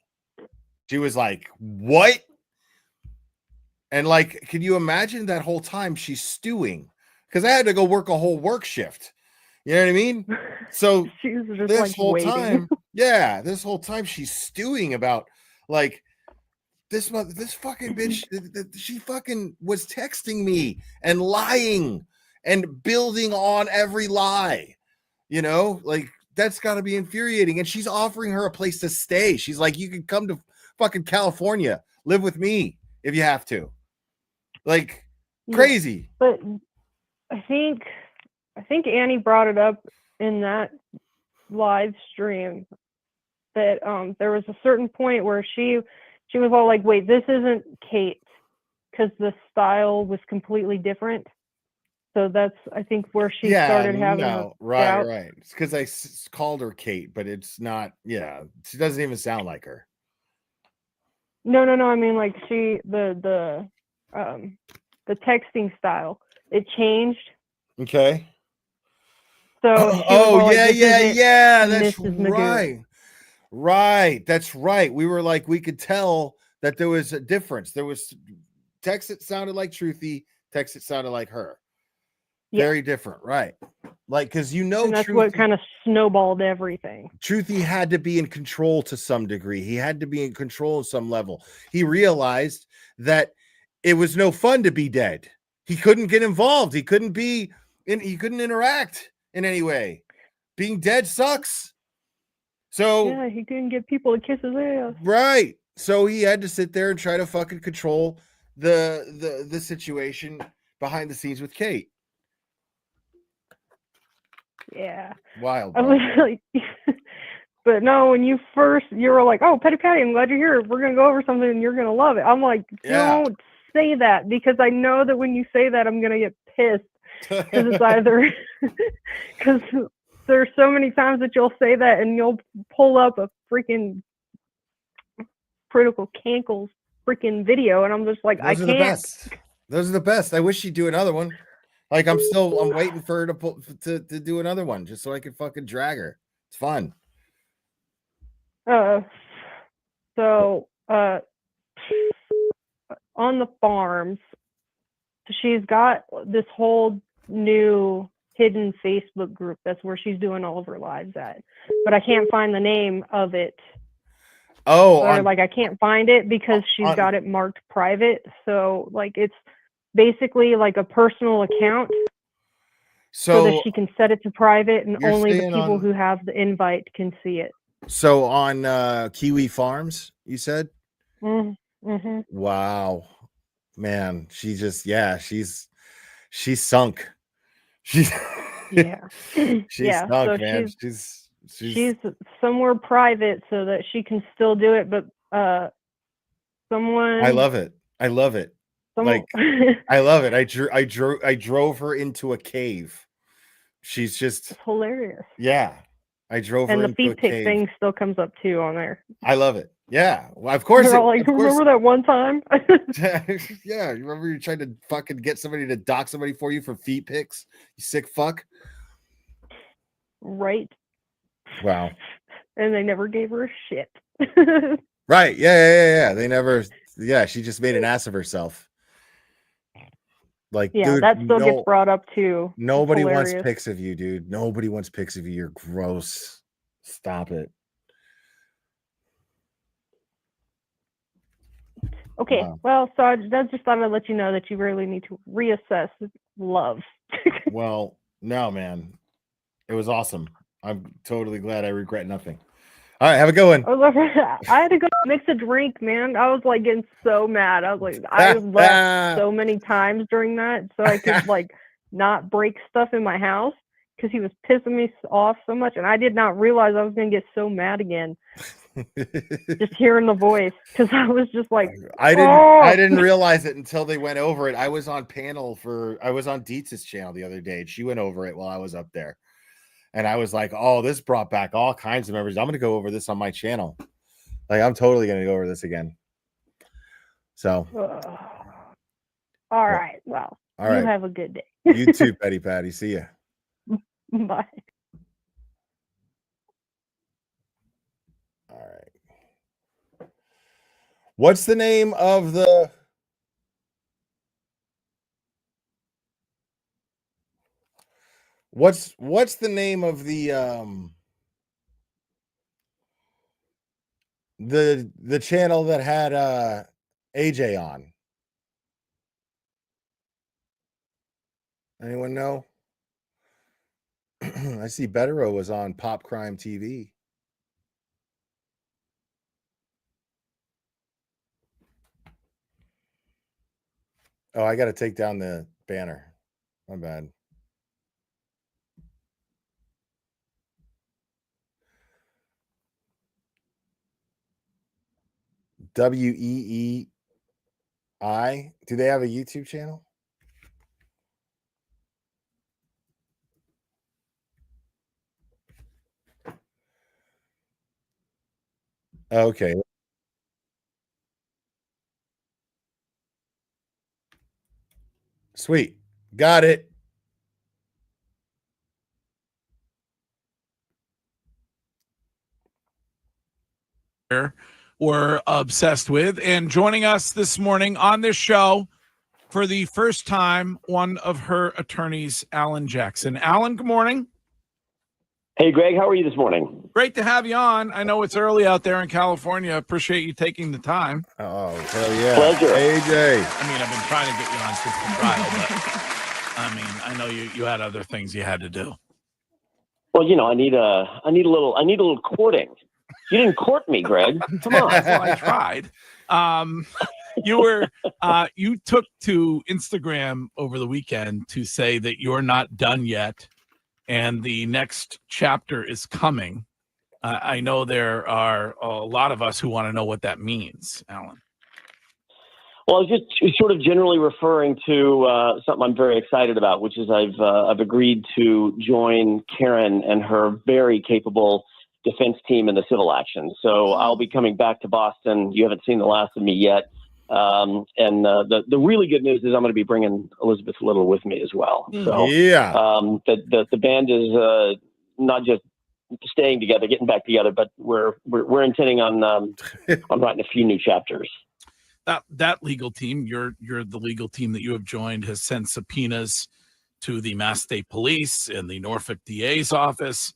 [SPEAKER 1] She was like, what? And like, can you imagine that whole time she's stewing? Because I had to go work a whole work shift. You know what I mean? So this
[SPEAKER 20] like
[SPEAKER 1] whole
[SPEAKER 20] waiting.
[SPEAKER 1] time, this whole time she's stewing about like this fucking bitch. She fucking was texting me and lying and building on every lie. Like that's got to be infuriating. And she's offering her a place to stay. She's like, you can come to fucking California, live with me if you have to. Like crazy.
[SPEAKER 20] But I think Annie brought it up in that live stream that there was a certain point where she was all like, wait, this isn't Kate, because the style was completely different. So that's, I think, where she started having her doubt.
[SPEAKER 1] Right. It's because I called her Kate, but it's not. Yeah, she doesn't even sound like her.
[SPEAKER 20] No. I mean, like the texting style, it changed.
[SPEAKER 1] Okay.
[SPEAKER 20] So
[SPEAKER 1] that's right. That's right. We were like, we could tell that there was a difference. There was text it sounded like Truthy, text it sounded like her.
[SPEAKER 20] Yeah.
[SPEAKER 1] Very different, right? Like, because
[SPEAKER 20] and that's what kind of snowballed everything.
[SPEAKER 1] Truthy had to be in control to some degree. He had to be in control at some level. He realized that it was no fun to be dead. He couldn't get involved. He couldn't interact in any way. Being dead sucks. So
[SPEAKER 20] yeah, he couldn't get people to kiss his ass.
[SPEAKER 1] Right. So he had to sit there and try to fucking control the situation behind the scenes with Kate.
[SPEAKER 20] Yeah.
[SPEAKER 1] Wild.
[SPEAKER 20] I was like, but no, when you were like, oh, Petty Patty, I'm glad you're here. We're going to go over something and you're going to love it. I'm like, don't say that, because I know that when you say that, I'm going to get pissed. Because it's either, because there's so many times that you'll say that and you'll pull up a freaking Critical Cankles freaking video, and I'm just like, I can't.
[SPEAKER 1] Those are the best. I wish she'd do another one. Like, I'm waiting for her to do another one just so I can fucking drag her. It's fun.
[SPEAKER 20] So on the farms, she's got this whole new hidden Facebook group. That's where she's doing all of her lives at. But I can't find the name of it. I can't find it because she's got it marked private. So like, it's basically like a personal account. So that she can set it to private and only the people who have the invite can see it.
[SPEAKER 1] So on Kiwi Farms, you said?
[SPEAKER 20] Mm-hmm.
[SPEAKER 1] Wow. Man, she's sunk. She's sunk,
[SPEAKER 20] so
[SPEAKER 1] man.
[SPEAKER 20] She's somewhere private so that she can still do it, but someone
[SPEAKER 1] I love it. I love it. I love it. I drove her into a cave. She's just
[SPEAKER 20] hilarious.
[SPEAKER 1] Yeah. I drove her into a cave. And the
[SPEAKER 20] feet pic thing still comes up too on there.
[SPEAKER 1] I love it. Yeah. Well, of course.
[SPEAKER 20] Remember that one time?
[SPEAKER 1] Yeah. You remember you tried to fucking get somebody to dox somebody for you for feet pics? You sick fuck.
[SPEAKER 20] Right.
[SPEAKER 1] Wow.
[SPEAKER 20] And they never gave her a shit.
[SPEAKER 1] Right. Yeah. They never. Yeah. She just made an ass of herself. Like,
[SPEAKER 20] yeah,
[SPEAKER 1] dude,
[SPEAKER 20] that still gets brought up too.
[SPEAKER 1] Nobody wants pics of you, dude. Nobody wants pics of you. You're gross. Stop it.
[SPEAKER 20] Okay. Wow. Well, so I just thought I'd let you know that you really need to reassess love.
[SPEAKER 1] Well, no, man. It was awesome. I'm totally glad. I regret nothing. All right, have a good one.
[SPEAKER 20] I had to go mix a drink, man. I was like getting so mad. I was like, I left so many times during that so I could like not break stuff in my house because he was pissing me off so much, and I did not realize I was gonna get so mad again. Just hearing the voice, because I was just like,
[SPEAKER 1] I didn't realize it until they went over it. I was on Dietz's channel the other day, and she went over it while I was up there. And I was like, oh, this brought back all kinds of memories. I'm going to go over this on my channel. Like, I'm totally going to go over this again. So.
[SPEAKER 20] All right. Well, all right. You have a good day.
[SPEAKER 1] You too, Petty Patty. See ya.
[SPEAKER 20] Bye.
[SPEAKER 1] All right. What's the name of the... What's the name of the channel that had AJ on? Anyone know? I see Betero was on Pop Crime TV. Oh, I got to take down the banner. My bad. WEEI. Do they have a YouTube channel? Okay. Sweet. Got it.
[SPEAKER 21] We're obsessed with. And joining us this morning on this show, for the first time, one of her attorneys, Alan Jackson. Alan, good morning.
[SPEAKER 22] Hey, Greg, how are you this morning?
[SPEAKER 21] Great to have you on. I know it's early out there in California. Appreciate you taking the time.
[SPEAKER 1] Oh, hell yeah.
[SPEAKER 22] Pleasure.
[SPEAKER 1] AJ.
[SPEAKER 21] I mean, I've been trying to get you on since the trial, but I mean, I know you had other things you had to do.
[SPEAKER 22] Well, you know, I need a little courting. You didn't court me, Greg. Come on.
[SPEAKER 21] Well, I tried. You took to Instagram over the weekend to say that you're not done yet and the next chapter is coming. I know there are a lot of us who want to know what that means, Alan.
[SPEAKER 22] Well, I was just sort of generally referring to something I'm very excited about, which is I've agreed to join Karen and her very capable defense team in the civil action. So I'll be coming back to Boston. You haven't seen the last of me yet. The really good news is I'm going to be bringing Elizabeth Little with me as well. So
[SPEAKER 1] yeah,
[SPEAKER 22] the band is not just staying together, getting back together, but we're intending on writing a few new chapters.
[SPEAKER 21] That legal team, you're the legal team that you have joined, has sent subpoenas to the Mass State Police and the Norfolk DA's office,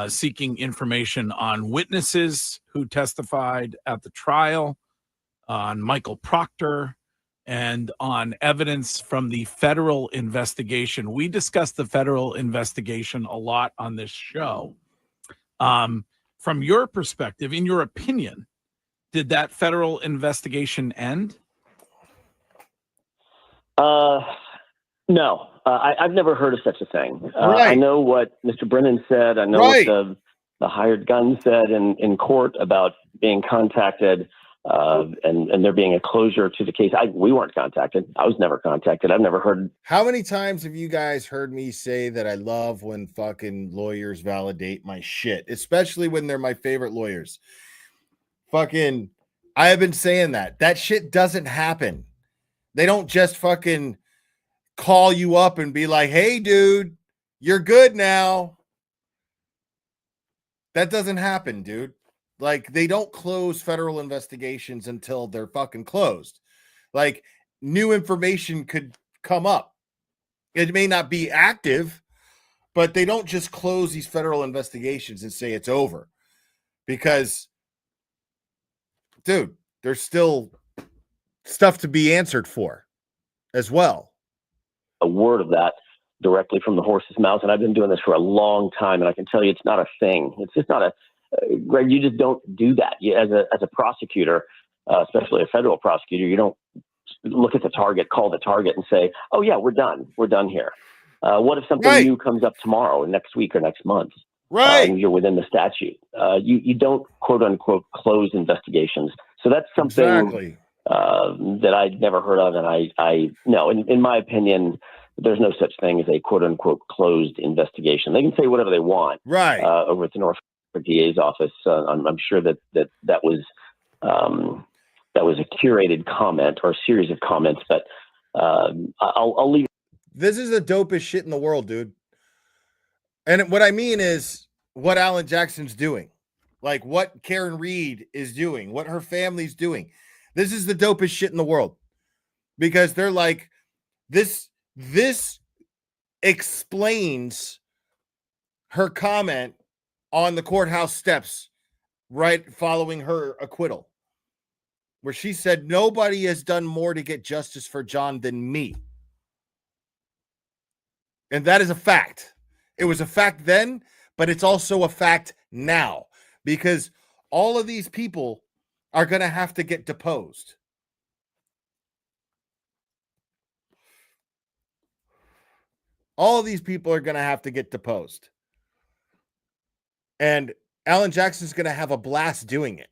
[SPEAKER 21] seeking information on witnesses who testified at the trial, on Michael Proctor, and on evidence from the federal investigation. We discussed the federal investigation a lot on this show. From your perspective, in your opinion, did that federal investigation end?
[SPEAKER 22] No, I've never heard of such a thing.
[SPEAKER 1] Right.
[SPEAKER 22] I know what Mr. Brennan said. I know
[SPEAKER 1] Right.
[SPEAKER 22] what the hired gun said in court about being contacted and there being a closure to the case. We weren't contacted. I was never contacted. I've never heard.
[SPEAKER 1] How many times have you guys heard me say that I love when fucking lawyers validate my shit, especially when they're my favorite lawyers? Fucking, I have been saying that. That shit doesn't happen. They don't just fucking call you up and be like, hey, dude, you're good now. That doesn't happen, dude. Like, they don't close federal investigations until they're fucking closed. Like, new information could come up. It may not be active, but they don't just close these federal investigations and say it's over. Because, dude, there's still stuff to be answered for as well.
[SPEAKER 22] A word of that directly from the horse's mouth, and I've been doing this for a long time, and I can tell you it's not a thing. It's just not a Greg, you just don't do that. As a prosecutor, especially a federal prosecutor, you don't look at the target, call the target, and say, "Oh yeah, we're done here." What if something new comes up tomorrow, or next week, or next month?
[SPEAKER 1] Right,
[SPEAKER 22] and you're within the statute. You don't quote unquote close investigations. So that's something that I'd never heard of, and I no, in my opinion, there's no such thing as a quote unquote closed investigation. They can say whatever they want,
[SPEAKER 1] right,
[SPEAKER 22] over at the Norfolk DA's office. I'm sure that was a curated comment or a series of comments, but I'll leave.
[SPEAKER 1] This is the dopest shit in the world, dude. And what I mean is what Alan Jackson's doing, like what Karen Reed is doing, what her family's doing. This is the dopest shit in the world, because they're like, this explains her comment on the courthouse steps right following her acquittal, where she said, nobody has done more to get justice for John than me. And that is a fact. It was a fact then, but it's also a fact now, because all of these people are going to have to get deposed. All of these people are going to have to get deposed. And Alan Jackson's going to have a blast doing it.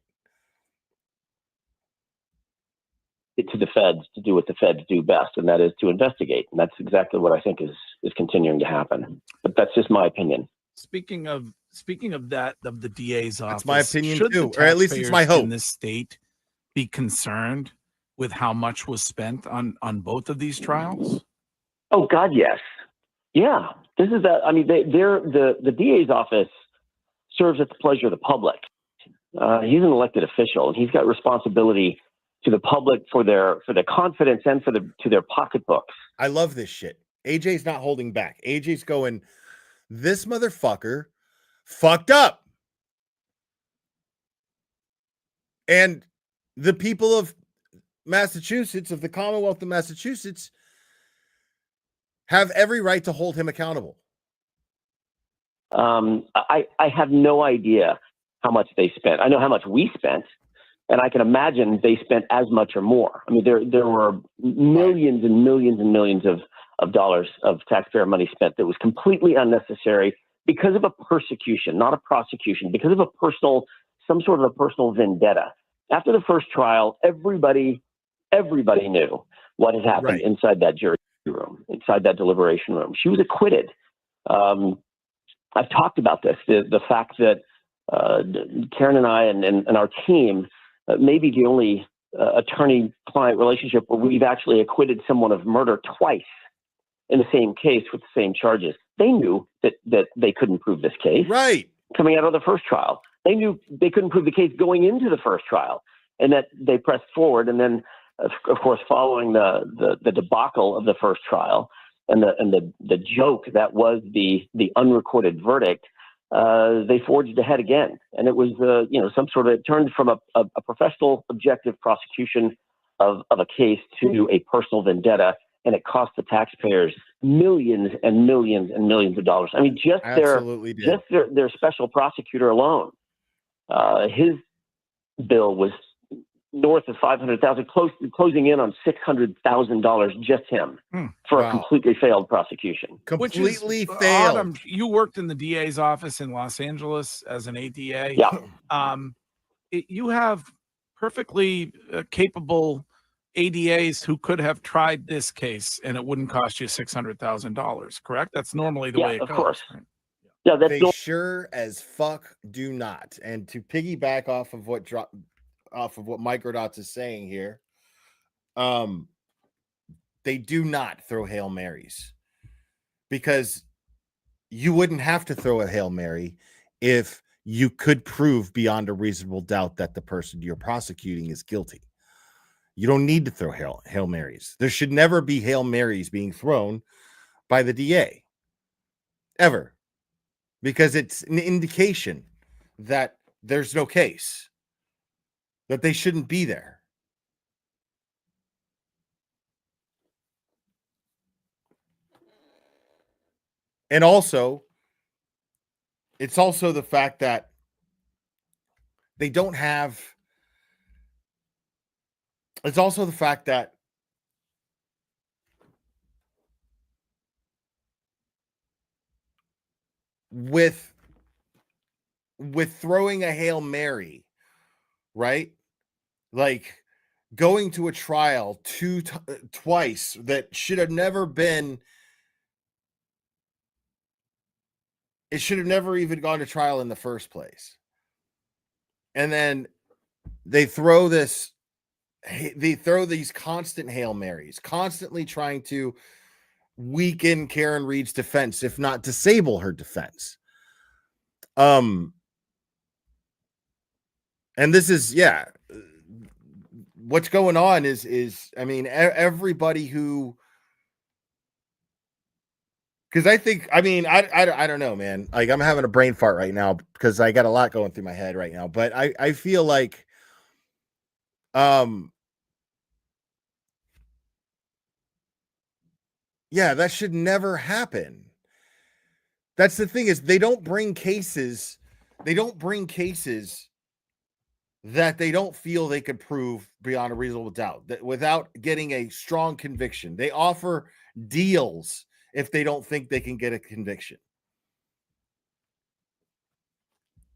[SPEAKER 22] To the feds to do what the feds do best, and that is to investigate. And that's exactly what I think is continuing to happen. But that's just my opinion.
[SPEAKER 21] Speaking of that, of the DA's office,
[SPEAKER 1] that's my opinion
[SPEAKER 21] should
[SPEAKER 1] too,
[SPEAKER 21] the
[SPEAKER 1] or at least it's my hope.
[SPEAKER 21] In this state be concerned with how much was spent on both of these trials?
[SPEAKER 22] Oh God, yes. Yeah. This is that. I mean, the DA's office serves at the pleasure of the public. He's an elected official, and he's got responsibility the public for their confidence and to their pocketbooks.
[SPEAKER 1] I love this shit. AJ's not holding back. AJ's going, this motherfucker fucked up. And the people of Massachusetts, of the Commonwealth of Massachusetts, have every right to hold him accountable.
[SPEAKER 22] I have no idea how much they spent. I know how much we spent, and I can imagine they spent as much or more. I mean, there were millions and millions and millions of dollars of taxpayer money spent that was completely unnecessary because of a persecution, not a prosecution, because of some sort of a personal vendetta. After the first trial, everybody knew what had happened inside that jury room, inside that deliberation room. She was acquitted. I've talked about this, the fact that Karen and I and our team may be the only attorney-client relationship where we've actually acquitted someone of murder twice in the same case with the same charges. They knew that they couldn't prove this case.
[SPEAKER 1] Right.
[SPEAKER 22] Coming out of the first trial. They knew they couldn't prove the case going into the first trial, and that they pressed forward. And then, of course, following the debacle of the first trial and the joke that was the unrecorded verdict, they forged ahead again. And it was, some sort of, it turned from a professional, objective prosecution of a case to a personal vendetta. And it cost the taxpayers millions and millions and millions of dollars. I mean, just their special prosecutor alone, his bill was north of $500,000, closing in on $600,000, just him, for a completely failed prosecution.
[SPEAKER 1] Completely failed.
[SPEAKER 21] Adam, you worked in the DA's office in Los Angeles as an ADA.
[SPEAKER 22] Yeah.
[SPEAKER 21] You have perfectly capable ADAs who could have tried this case and it wouldn't cost you $600,000, correct? That's normally the way it goes.
[SPEAKER 22] Of course.
[SPEAKER 21] Right?
[SPEAKER 22] Yeah,
[SPEAKER 1] they sure as fuck do not. And to piggyback off of what Microdots is saying here, they do not throw Hail Marys, because you wouldn't have to throw a Hail Mary if you could prove beyond a reasonable doubt that the person you're prosecuting is guilty. You don't need to throw Hail Marys. There should never be Hail Marys being thrown by the DA, ever, because it's an indication that there's no case, that they shouldn't be there. And also, it's also the fact that they don't have. It's also the fact that with throwing a Hail Mary, right? Like going to a trial twice that should have never been. It should have never even gone to trial in the first place. And then they throw these constant Hail Marys, constantly trying to weaken Karen Reed's defense, if not disable her defense. And this is, what's going on is I mean, everybody who, because I don't know, man. Like, I'm having a brain fart right now because I got a lot going through my head right now. But I feel like, that should never happen. That's the thing, is they don't bring cases that they don't feel they could prove beyond a reasonable doubt, that without getting a strong conviction. They offer deals if they don't think they can get a conviction.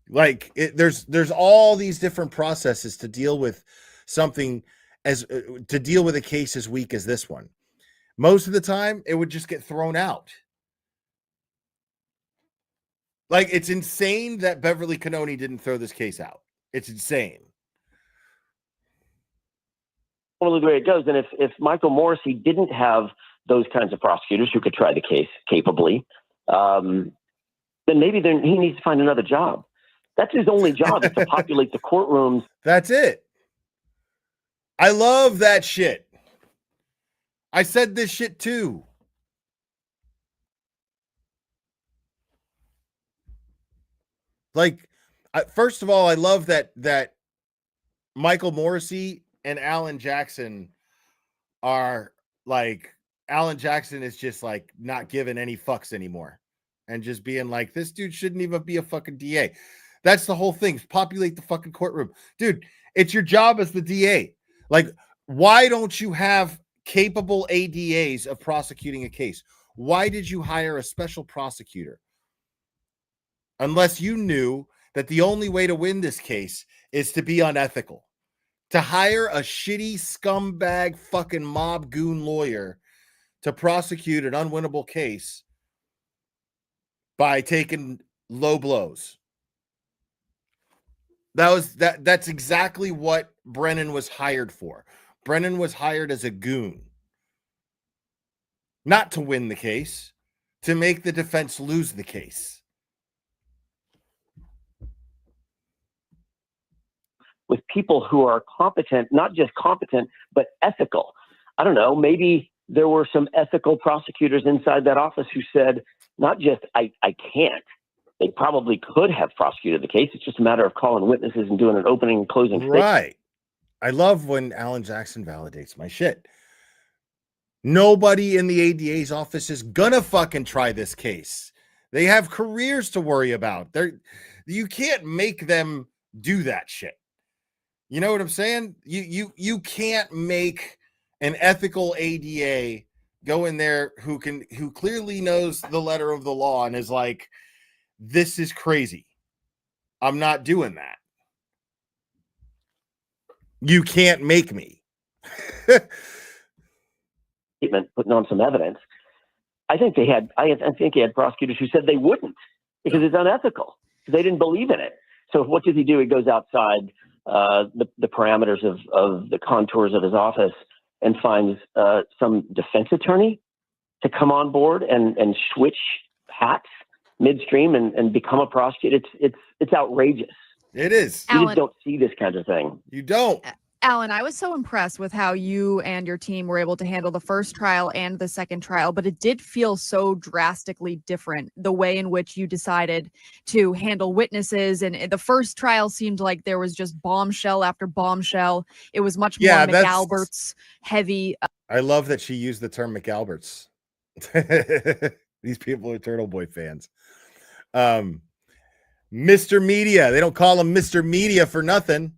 [SPEAKER 1] Like, there's all these different processes to deal with something, to deal with a case as weak as this one. Most of the time, it would just get thrown out. Like, it's insane that Beverly Cannoni didn't throw this case out. It's insane.
[SPEAKER 22] Well, the way it goes, and if Michael Morrissey didn't have those kinds of prosecutors who could try the case capably, then maybe he needs to find another job. That's his only job, is to populate the courtrooms.
[SPEAKER 1] That's it. I love that shit. I said this shit too. Like, first of all, I love that Michael Morrissey and Alan Jackson are like, Alan Jackson is just like not giving any fucks anymore and just being like, this dude shouldn't even be a fucking DA. That's the whole thing. Populate the fucking courtroom. Dude, it's your job as the DA. Like, why don't you have capable ADAs of prosecuting a case? Why did you hire a special prosecutor? Unless you knew that the only way to win this case is to be unethical. To hire a shitty scumbag fucking mob goon lawyer to prosecute an unwinnable case by taking low blows. That's exactly what Brennan was hired for. Brennan was hired as a goon. Not to win the case, to make the defense lose the case.
[SPEAKER 22] With people who are competent, not just competent, but ethical. I don't know, maybe there were some ethical prosecutors inside that office who said, not just, I can't. They probably could have prosecuted the case. It's just a matter of calling witnesses and doing an opening and closing statement.
[SPEAKER 1] Right. I love when Alan Jackson validates my shit. Nobody in the ADA's office is gonna fucking try this case. They have careers to worry about. You can't make them do that shit. You know what I'm saying? You can't make an ethical ADA go in there who clearly knows the letter of the law and is like, this is crazy. I'm not doing that. You can't make me.
[SPEAKER 22] Putting on some evidence. I think he had prosecutors who said they wouldn't because it's unethical. They didn't believe in it. So what does he do? He goes outside the parameters of the contours of his office and finds some defense attorney to come on board and switch hats midstream and become a prosecutor. It's outrageous.
[SPEAKER 1] It is.
[SPEAKER 22] You
[SPEAKER 2] Alan,
[SPEAKER 22] just don't see this kind of thing.
[SPEAKER 1] You don't.
[SPEAKER 2] Alan, I was so impressed with how you and your team were able to handle the first trial and the second trial, but it did feel so drastically different, the way in which you decided to handle witnesses. And the first trial seemed like there was just bombshell after bombshell. It was much more McAlbert's heavy.
[SPEAKER 1] I love that she used the term McAlbert's. These people are Turtle Boy fans. Mr. Media. They don't call him Mr. Media for nothing.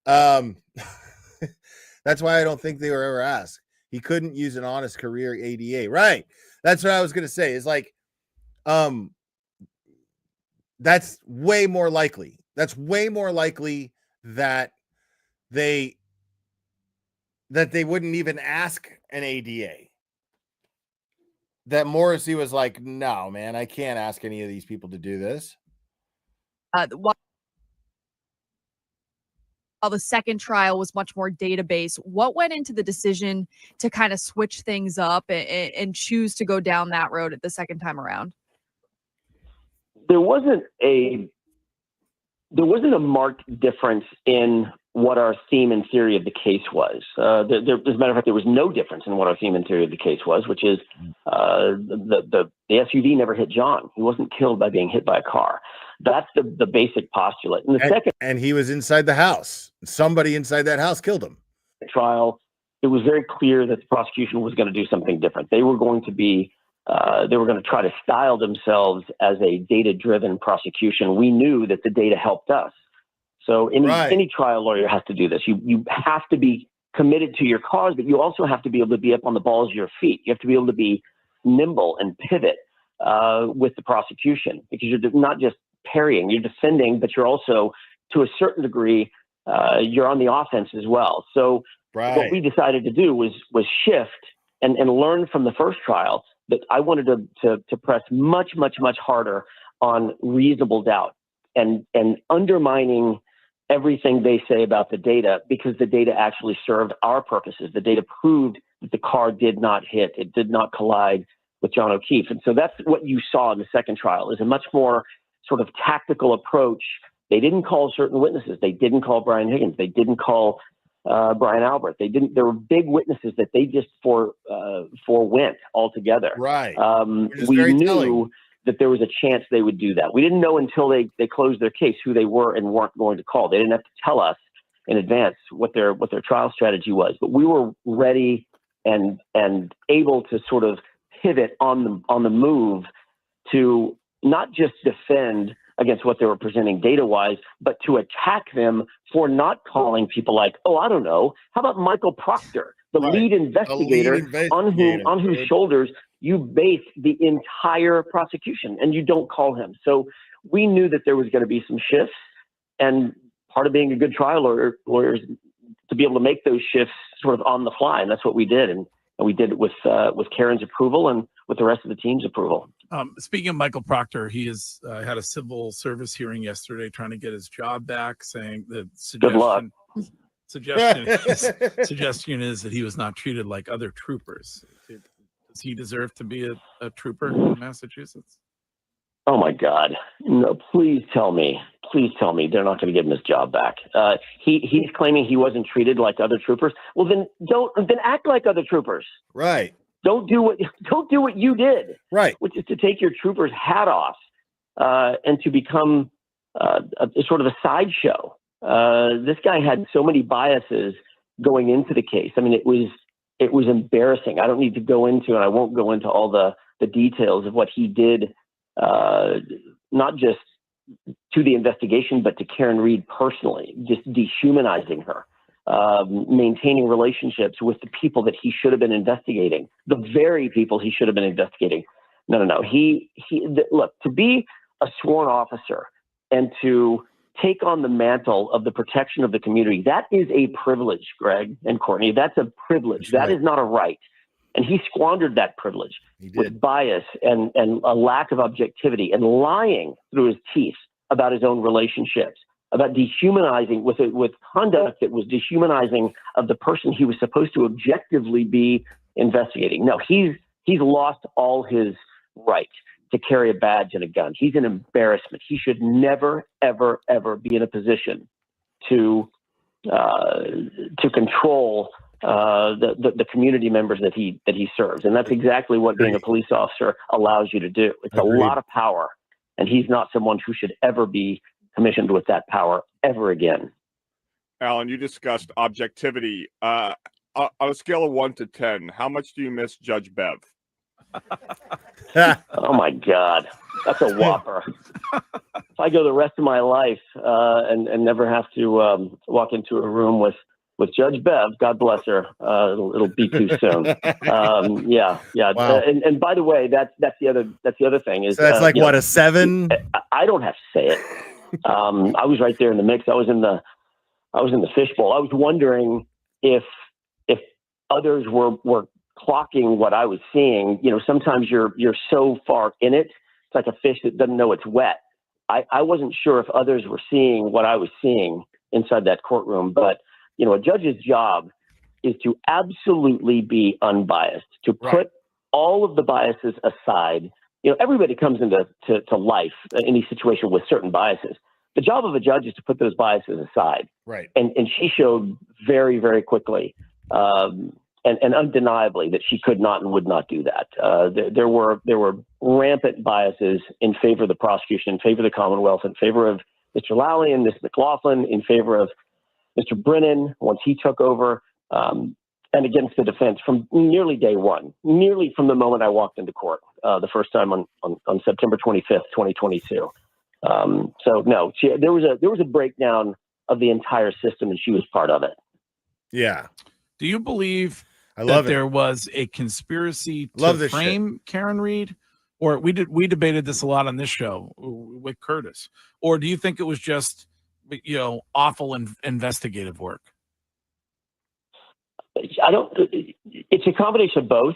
[SPEAKER 1] That's why I don't think they were ever asked. He couldn't use an honest career ADA. Right. That's what I was going to say. It's like, that's way more likely. That's way more likely that they wouldn't even ask an ADA. That Morrissey was like, no, man, I can't ask any of these people to do this.
[SPEAKER 2] While the second trial was much more database, what went into the decision to kind of switch things up and choose to go down that road at the second time around?
[SPEAKER 22] There wasn't a marked difference in what our theme and theory of the case was. As a matter of fact, there was no difference in what our theme and theory of the case was, which is the SUV never hit John. He wasn't killed by being hit by a car. That's the basic postulate.
[SPEAKER 1] And he was inside the house. Somebody inside that house killed him.
[SPEAKER 22] Trial, it was very clear that the prosecution was going to do something different. They were going to try to style themselves as a data-driven prosecution. We knew that the data helped us. So any trial lawyer has to do this. You have to be committed to your cause, but you also have to be able to be up on the balls of your feet. You have to be able to be nimble and pivot with the prosecution, because you're not just parrying, you're defending, but you're also, to a certain degree, you're on the offense as well. So what we decided to do was shift and learn from the first trial that I wanted to press much, much, much harder on reasonable doubt and undermining everything they say about the data, because the data actually served our purposes. The data proved that the car did not hit, it did not collide with John O'Keefe. And so that's what you saw in the second trial, is a much more sort of tactical approach. They didn't call certain witnesses. They didn't call Brian Higgins. They didn't call Brian Albert. They didn't. There were big witnesses that they just forwent altogether.
[SPEAKER 1] Right.
[SPEAKER 22] We knew that there was a chance they would do that. We didn't know until they closed their case who they were and weren't going to call. They didn't have to tell us in advance what their trial strategy was. But we were ready and able to sort of pivot on the move to not just defend against what they were presenting data-wise, but to attack them for not calling people like, oh, I don't know, how about Michael Proctor, the lead investigator on whose shoulders you base the entire prosecution, and you don't call him. So we knew that there was going to be some shifts, and part of being a good trial lawyer is to be able to make those shifts sort of on the fly, and that's what we did, and we did it with Karen's approval and with the rest of the team's approval.
[SPEAKER 21] Speaking of Michael Proctor, he has had a civil service hearing yesterday trying to get his job back, saying the suggestion is that he was not treated like other troopers. Does he deserve to be a trooper in Massachusetts?
[SPEAKER 22] Oh my God. No, please tell me they're not going to give him his job back. He's claiming he wasn't treated like other troopers. Well, then act like other troopers.
[SPEAKER 1] Right.
[SPEAKER 22] Don't do what you did.
[SPEAKER 1] Right.
[SPEAKER 22] Which is to take your trooper's hat off and to become a sort of a sideshow. This guy had so many biases going into the case. I mean, it was embarrassing. I don't need to go into, and I won't go into all the details of what he did, not just to the investigation, but to Karen Reed personally, just dehumanizing her, maintaining relationships with the people that he should have been investigating, the very people he should have been investigating. No. Look, to be a sworn officer and to take on the mantle of the protection of the community, that is a privilege, Greg and Courtney. That's a privilege. That is not a right. And he squandered that privilege with bias and a lack of objectivity and lying through his teeth about his own relationships, about dehumanizing with conduct that was dehumanizing of the person he was supposed to objectively be investigating. No, he's lost all his right to carry a badge and a gun. He's an embarrassment. He should never, ever, ever be in a position to control the community members that he serves. And that's exactly what being a police officer allows you to do. It's a lot of power, and he's not someone who should ever be commissioned with that power ever again.
[SPEAKER 3] Alan, you discussed objectivity. On a scale of 1 to 10, how much do you miss Judge Bev?
[SPEAKER 22] Oh my God, that's a whopper. If I go the rest of my life and never have to walk into a room with Judge Bev, God bless her, it'll be too soon. Yeah.
[SPEAKER 1] Wow.
[SPEAKER 22] And by the way, that's the other thing is
[SPEAKER 1] so that's like what, a 7?
[SPEAKER 22] I don't have to say it. I was right there in the mix. I was in the fishbowl. I was wondering if others were clocking what I was seeing. You know, sometimes you're so far in it. It's like a fish that doesn't know it's wet. I wasn't sure if others were seeing what I was seeing inside that courtroom, but you know, a judge's job is to absolutely be unbiased, to put all of the biases aside. You know, everybody comes into life in any situation with certain biases. The job of a judge is to put those biases aside.
[SPEAKER 1] Right.
[SPEAKER 22] And she showed very, very quickly and undeniably that she could not and would not do that. There were rampant biases in favor of the prosecution, in favor of the Commonwealth, in favor of Mr. Lally and Ms. McLaughlin, in favor of Mr. Brennan once he took over, and against the defense from nearly day one, nearly from the moment I walked into court the first time on September 25th, 2022. So no, there was a breakdown of the entire system, and she was part of it.
[SPEAKER 1] Yeah.
[SPEAKER 21] Do you believe there was a conspiracy to frame Karen Reed? Or we debated this a lot on this show with Curtis. Or do you think it was just, you know, awful investigative work?
[SPEAKER 22] It's a combination of both,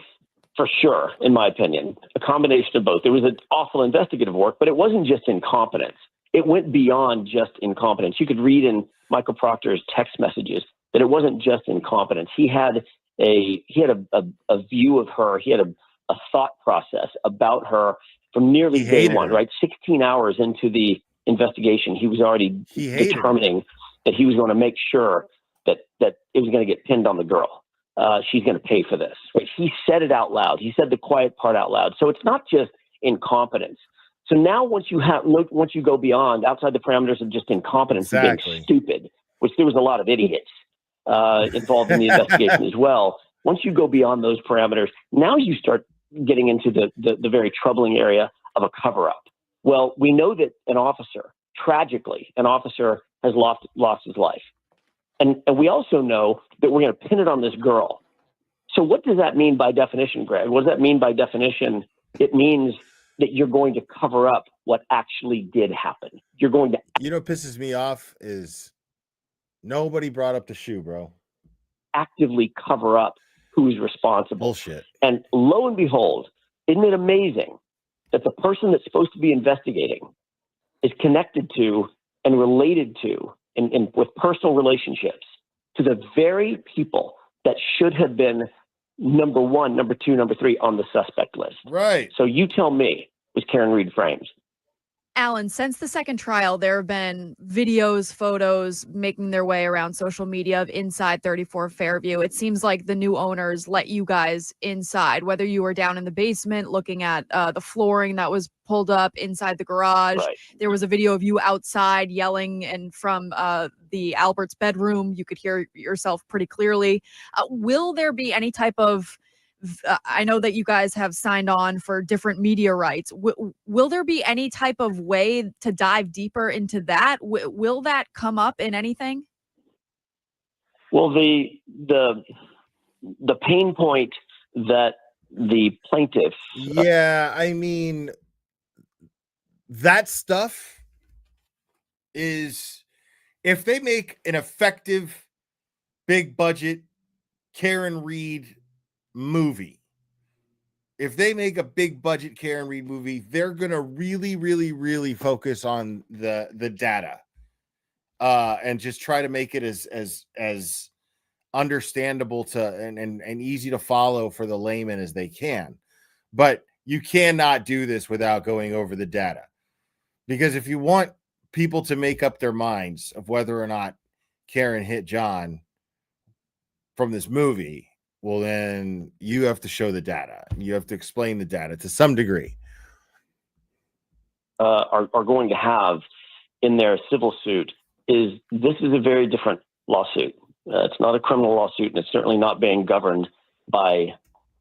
[SPEAKER 22] for sure, in my opinion. A combination of both. There was an awful investigative work, but it wasn't just incompetence. It went beyond just incompetence. You could read in Michael Proctor's text messages that it wasn't just incompetence. He had a view of her. He had a thought process about her from nearly day one, right? 16 hours into the investigation, he was already determining that he was going to make sure that it was going to get pinned on the girl. She's going to pay for this. Right? He said it out loud. He said the quiet part out loud. So it's not just incompetence. So now once you go beyond outside the parameters of just incompetence and being stupid, which there was a lot of idiots involved in the investigation as well. Once you go beyond those parameters, now you start getting into the very troubling area of a cover-up. Well, we know that tragically, an officer has lost his life. And we also know that we're going to pin it on this girl. So what does that mean by definition, Greg? What does that mean by definition? It means that you're going to cover up what actually did happen. You're going to...
[SPEAKER 1] You know what pisses me off is nobody brought up the shoe, bro.
[SPEAKER 22] Actively cover up who's responsible.
[SPEAKER 1] Bullshit.
[SPEAKER 22] And lo and behold, isn't it amazing that the person that's supposed to be investigating is connected to and related to, with personal relationships, to the very people that should have been number one, number two, number three on the suspect list.
[SPEAKER 1] Right.
[SPEAKER 22] So you tell me, was Karen Reed framed?
[SPEAKER 2] Alan, since the second trial, there have been videos, photos making their way around social media of inside 34 Fairview. It seems like the new owners let you guys inside, whether you were down in the basement looking at the flooring that was pulled up inside the garage.
[SPEAKER 22] Right.
[SPEAKER 2] There was a video of you outside yelling, and from the Albert's bedroom, you could hear yourself pretty clearly. Will there be any type of I know that you guys have signed on for different media rights. Will there be any type of way to dive deeper into that? Will that come up in anything?
[SPEAKER 22] Well, the pain point that the plaintiff...
[SPEAKER 1] Yeah, I mean, that stuff is... If they make an effective, big budget Karen Reed movie, if they make a big budget Karen Reed movie, they're gonna really, really, really focus on the data, and just try to make it as understandable to and easy to follow for the layman as they can. But you cannot do this without going over the data, because if you want people to make up their minds of whether or not Karen hit John from this movie, well, then you have to show the data. You have to explain the data to some degree.
[SPEAKER 22] Are going to have in their civil suit is this is a very different lawsuit. It's not a criminal lawsuit, and it's certainly not being governed by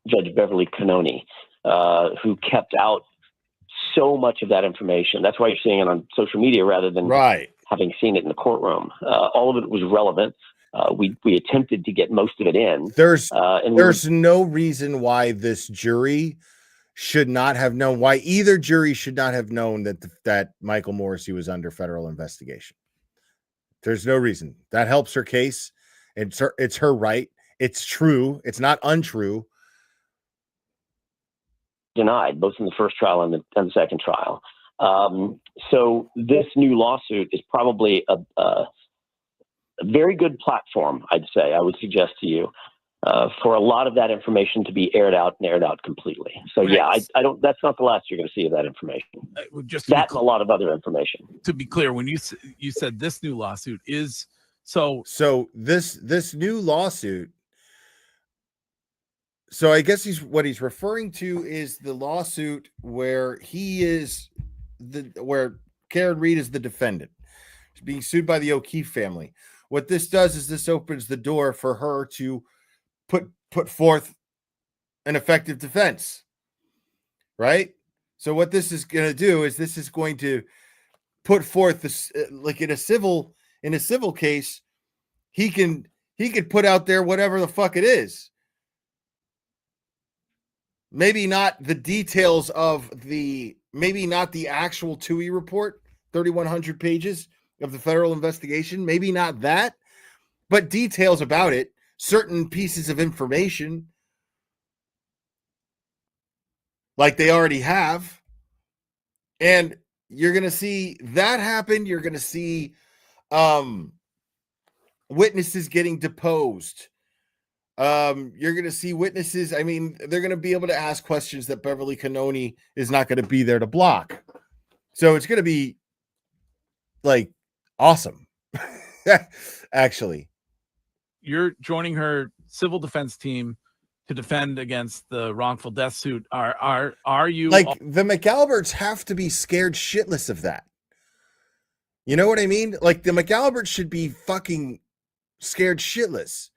[SPEAKER 22] Judge Beverly Cannoni, who kept out so much of that information. That's why you're seeing it on social media rather than having seen it in the courtroom. All of it was relevant. We attempted to get most of it in.
[SPEAKER 1] There's no reason why this jury should not have known, why either jury should not have known that Michael Morrissey was under federal investigation. There's no reason. That helps her case. It's her right. It's true. It's not untrue.
[SPEAKER 22] Denied both in the first trial and the second trial. So this new lawsuit is probably a very good platform, I'd say, I would suggest to you, for a lot of that information to be aired out completely. So yeah, I don't, that's not the last you're going to see of that information.
[SPEAKER 21] Just
[SPEAKER 22] that and a lot of other information.
[SPEAKER 21] To be clear, when you said this new lawsuit is so
[SPEAKER 1] this new lawsuit, so I guess what he's referring to is the lawsuit where where Karen Reed is the defendant. She's being sued by the O'Keefe family. What this does is this opens the door for her to put forth an effective defense, right? So what this is going to do is this is going to put forth this, like in a civil case, he could put out there whatever the fuck it is. Maybe not the details of maybe not the actual TUI report, 3,100 pages of the federal investigation, maybe not that, but details about it, certain pieces of information like they already have. And you're going to see that happen. You're going to see witnesses getting deposed. You're going to see witnesses. I mean, they're going to be able to ask questions that Beverly Cannoni is not going to be there to block. So it's going to be like awesome, actually.
[SPEAKER 21] you're joining her civil defense team to defend against the wrongful death suit. Are you
[SPEAKER 1] like the McAlberts have to be scared shitless of that? You know what I mean? Like the McAlberts should be fucking scared shitless.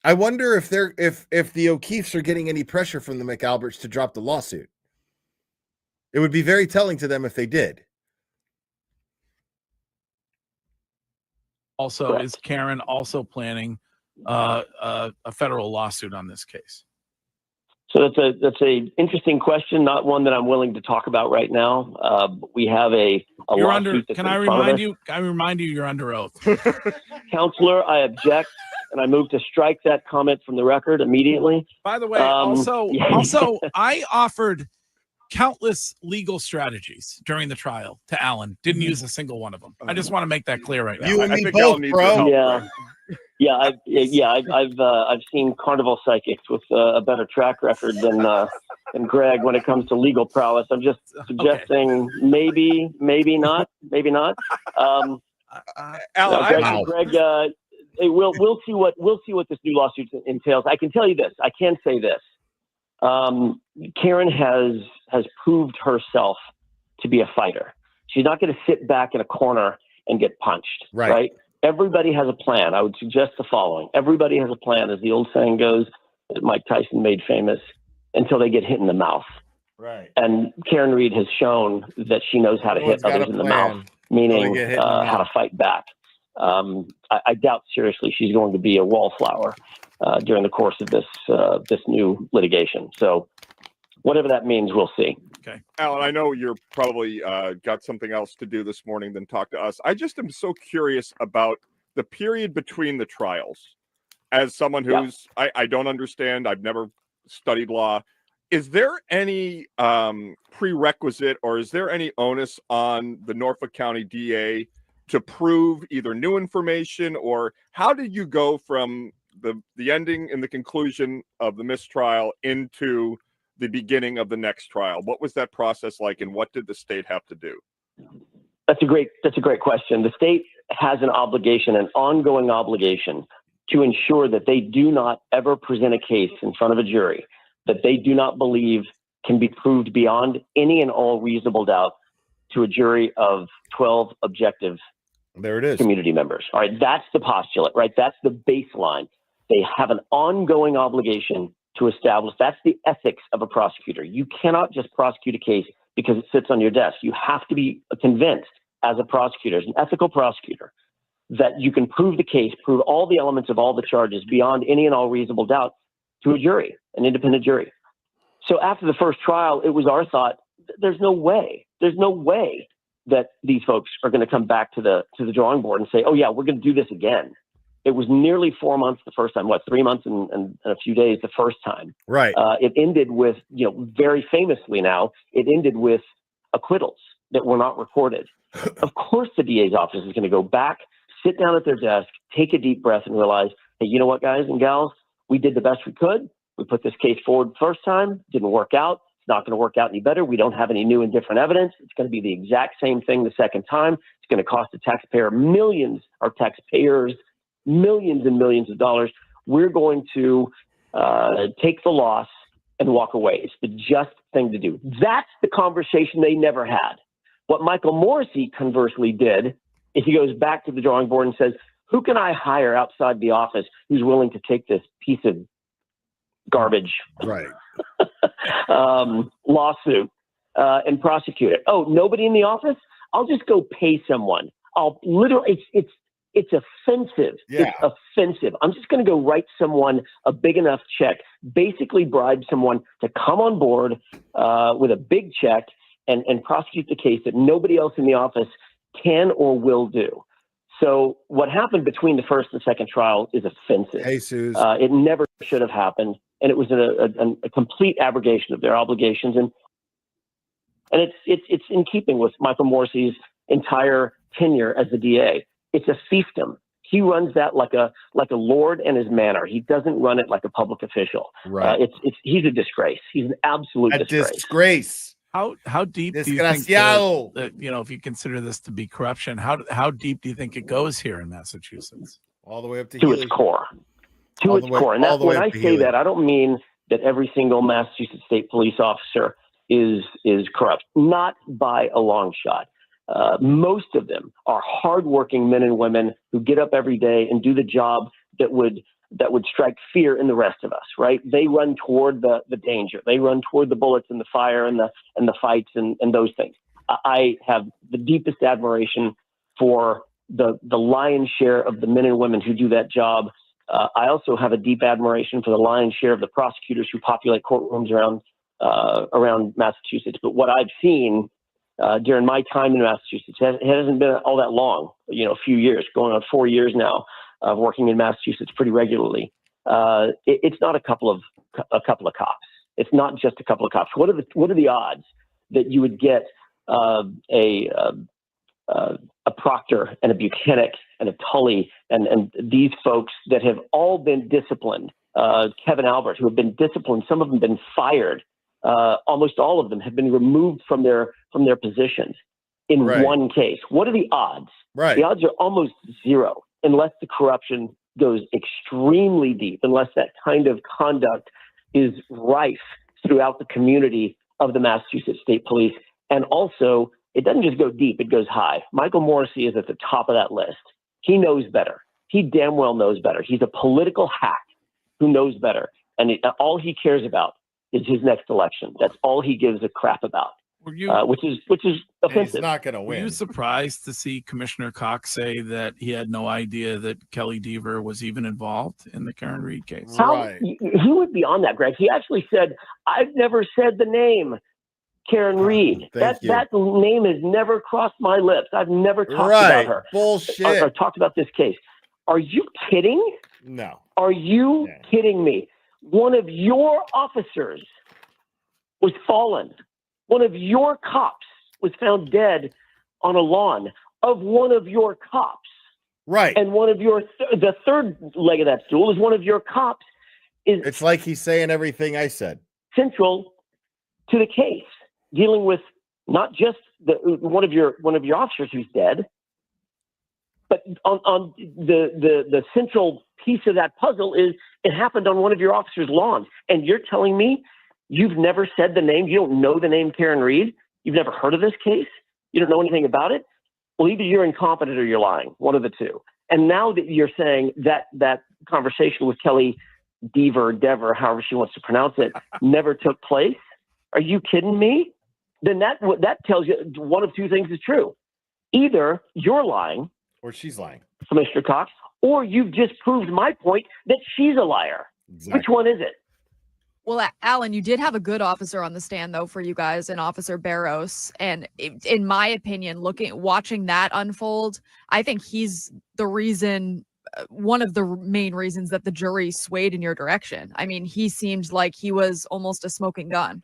[SPEAKER 1] I wonder if they're if the O'Keefes are getting any pressure from the McAlberts to drop the lawsuit. It would be very telling to them if they did.
[SPEAKER 21] also is Karen also planning a federal lawsuit on this case?
[SPEAKER 22] So that's a interesting question, not one that I'm willing to talk about right now. We have a
[SPEAKER 21] You're
[SPEAKER 22] lawsuit
[SPEAKER 21] under.
[SPEAKER 22] that's
[SPEAKER 21] Can
[SPEAKER 22] in
[SPEAKER 21] I
[SPEAKER 22] front of
[SPEAKER 21] remind
[SPEAKER 22] us.
[SPEAKER 21] you? I remind you, you're under oath.
[SPEAKER 22] Counselor, I object, and I move to strike that comment from the record immediately.
[SPEAKER 21] By the way,
[SPEAKER 22] yeah.
[SPEAKER 21] also, I offered countless legal strategies during the trial to Alan. Didn't use a single one of them. I just want to make that clear right now.
[SPEAKER 1] You and me both, bro.
[SPEAKER 22] Yeah, I've seen carnival psychics with a better track record than Greg when it comes to legal prowess. I'm just suggesting maybe not.
[SPEAKER 3] Alan,
[SPEAKER 22] Greg, hey, we'll see what this new lawsuit entails. I can tell you this. I can say this. Karen has proved herself to be a fighter. She's not going to sit back in a corner and get punched. Right? Everybody has a plan. I would suggest the following. Everybody has a plan, as the old saying goes, that Mike Tyson made famous, until they get hit in the mouth.
[SPEAKER 1] Right.
[SPEAKER 22] And Karen Reed has shown that she knows how to hit others in the mouth, meaning how to fight back. I doubt seriously she's going to be a wallflower during the course of this new litigation. So whatever that means, we'll see.
[SPEAKER 21] Okay.
[SPEAKER 3] Alan, I know you're probably got something else to do this morning than talk to us. I just am so curious about the period between the trials. As someone who's, I don't understand, I've never studied law. Is there any prerequisite or is there any onus on the Norfolk County DA to prove either new information, or how did you go from the ending and the conclusion of the mistrial into the beginning of the next trial? What was that process like, and what did the state have to do?
[SPEAKER 22] That's a great question. The state has an obligation, an ongoing obligation, to ensure that they do not ever present a case in front of a jury that they do not believe can be proved beyond any and all reasonable doubt to a jury of 12 objective community members. All right, that's the postulate, right? That's the baseline. They have an ongoing obligation to establish. That's the ethics of a prosecutor. You cannot just prosecute a case because it sits on your desk. You have to be convinced as a prosecutor, as an ethical prosecutor, that you can prove the case, prove all the elements of all the charges beyond any and all reasonable doubt to a jury, an independent jury. So after the first trial, it was our thought, there's no way that these folks are going to come back to the drawing board and say, oh yeah, we're going to do this again. It was nearly 4 months the first time, 3 months and a few days the first time.
[SPEAKER 1] Right.
[SPEAKER 22] It ended with, very famously now, it ended with acquittals that were not recorded. Of course, the DA's office is going to go back, sit down at their desk, take a deep breath and realize, hey, you know what, guys and gals, we did the best we could. We put this case forward the first time, didn't work out. It's not going to work out any better. We don't have any new and different evidence. It's going to be the exact same thing the second time. It's going to cost the taxpayer millions and millions of dollars. We're going to take the loss and walk away. It's the just thing to do. That's the conversation they never had. What Michael Morrissey conversely did is he goes back to the drawing board and says, who can I hire outside the office who's willing to take this piece of garbage lawsuit and prosecute it? Oh, nobody in the office? I'll just go pay someone. I'll literally, it's offensive.
[SPEAKER 1] Yeah.
[SPEAKER 22] It's offensive. I'm just going to go write someone a big enough check, basically bribe someone to come on board with a big check and prosecute the case that nobody else in the office can or will do. So what happened between the first and second trial is offensive.
[SPEAKER 1] Jesus.
[SPEAKER 22] It never should have happened. And it was a complete abrogation of their obligations. And it's in keeping with Michael Morrissey's entire tenure as the DA. It's a fiefdom. He runs that like a lord and his manor. He doesn't run it like a public official.
[SPEAKER 1] Right.
[SPEAKER 22] He's a disgrace. He's an absolute
[SPEAKER 1] disgrace.
[SPEAKER 21] How deep do you think that, if you consider this to be corruption, how deep do you think it goes here in Massachusetts?
[SPEAKER 1] All the way up to
[SPEAKER 22] its core. to its core. And that's when I say that, I don't mean that every single Massachusetts State Police officer is corrupt. Not by a long shot. Most of them are hardworking men and women who get up every day and do the job that would strike fear in the rest of us, right? They run toward the danger. They run toward the bullets and the fire and the fights and those things. I have the deepest admiration for the lion's share of the men and women who do that job. I also have a deep admiration for the lion's share of the prosecutors who populate courtrooms around Massachusetts. But what I've seen during my time in Massachusetts, it hasn't been all that long, a few years, going on 4 years now of working in Massachusetts pretty regularly. It's not a couple of cops. It's not just a couple of cops. What are the odds that you would get a Proctor and a Buchanan and a Tully and these folks that have all been disciplined, Kevin Albert, who have been disciplined, some of them been fired, almost all of them have been removed from their positions in one case. What are the odds?
[SPEAKER 1] Right.
[SPEAKER 22] The odds are almost zero unless the corruption goes extremely deep, unless that kind of conduct is rife throughout the community of the Massachusetts State Police. And also, it doesn't just go deep, it goes high. Michael Morrissey is at the top of that list. He knows better. He damn well knows better. He's a political hack who knows better. And all he cares about is his next election. That's all he gives a crap about, which is offensive.
[SPEAKER 1] He's not going to
[SPEAKER 21] Were
[SPEAKER 1] win.
[SPEAKER 21] you surprised to see Commissioner Cox say that he had no idea that Kelly Deaver was even involved in the Karen Reed case?
[SPEAKER 22] He would be on that, Greg. He actually said, "I've never said the name Karen Reed. That name has never crossed my lips. I've never talked about her.
[SPEAKER 1] Bullshit.
[SPEAKER 22] Or talked about this case." Are you kidding?
[SPEAKER 1] No.
[SPEAKER 22] Are you kidding me? One of your officers was fallen. One of your cops was found dead on a lawn of one of your cops.
[SPEAKER 1] Right.
[SPEAKER 22] And one of your the third leg of that stool is one of your cops is
[SPEAKER 1] It's like he's saying everything I said.
[SPEAKER 22] central to the case, dealing with not just one of your officers who's dead, but on the central piece of that puzzle is it happened on one of your officers' lawns. And you're telling me you've never said the name, you don't know the name Karen Reed, you've never heard of this case, you don't know anything about it? Well, either you're incompetent or you're lying, one of the two. And now that you're saying that conversation with Kelly Deaver, however she wants to pronounce it, never took place, are you kidding me? Then that tells you one of two things is true. Either you're lying,
[SPEAKER 1] or she's lying,
[SPEAKER 22] Commissioner Cox, or you've just proved my point that she's a liar.
[SPEAKER 1] Exactly.
[SPEAKER 22] Which one is it?
[SPEAKER 2] Well, Alan, you did have a good officer on the stand, though, for you guys, and Officer Barros. And in my opinion, watching that unfold, I think he's the reason, one of the main reasons that the jury swayed in your direction. I mean, he seemed like he was almost a smoking gun.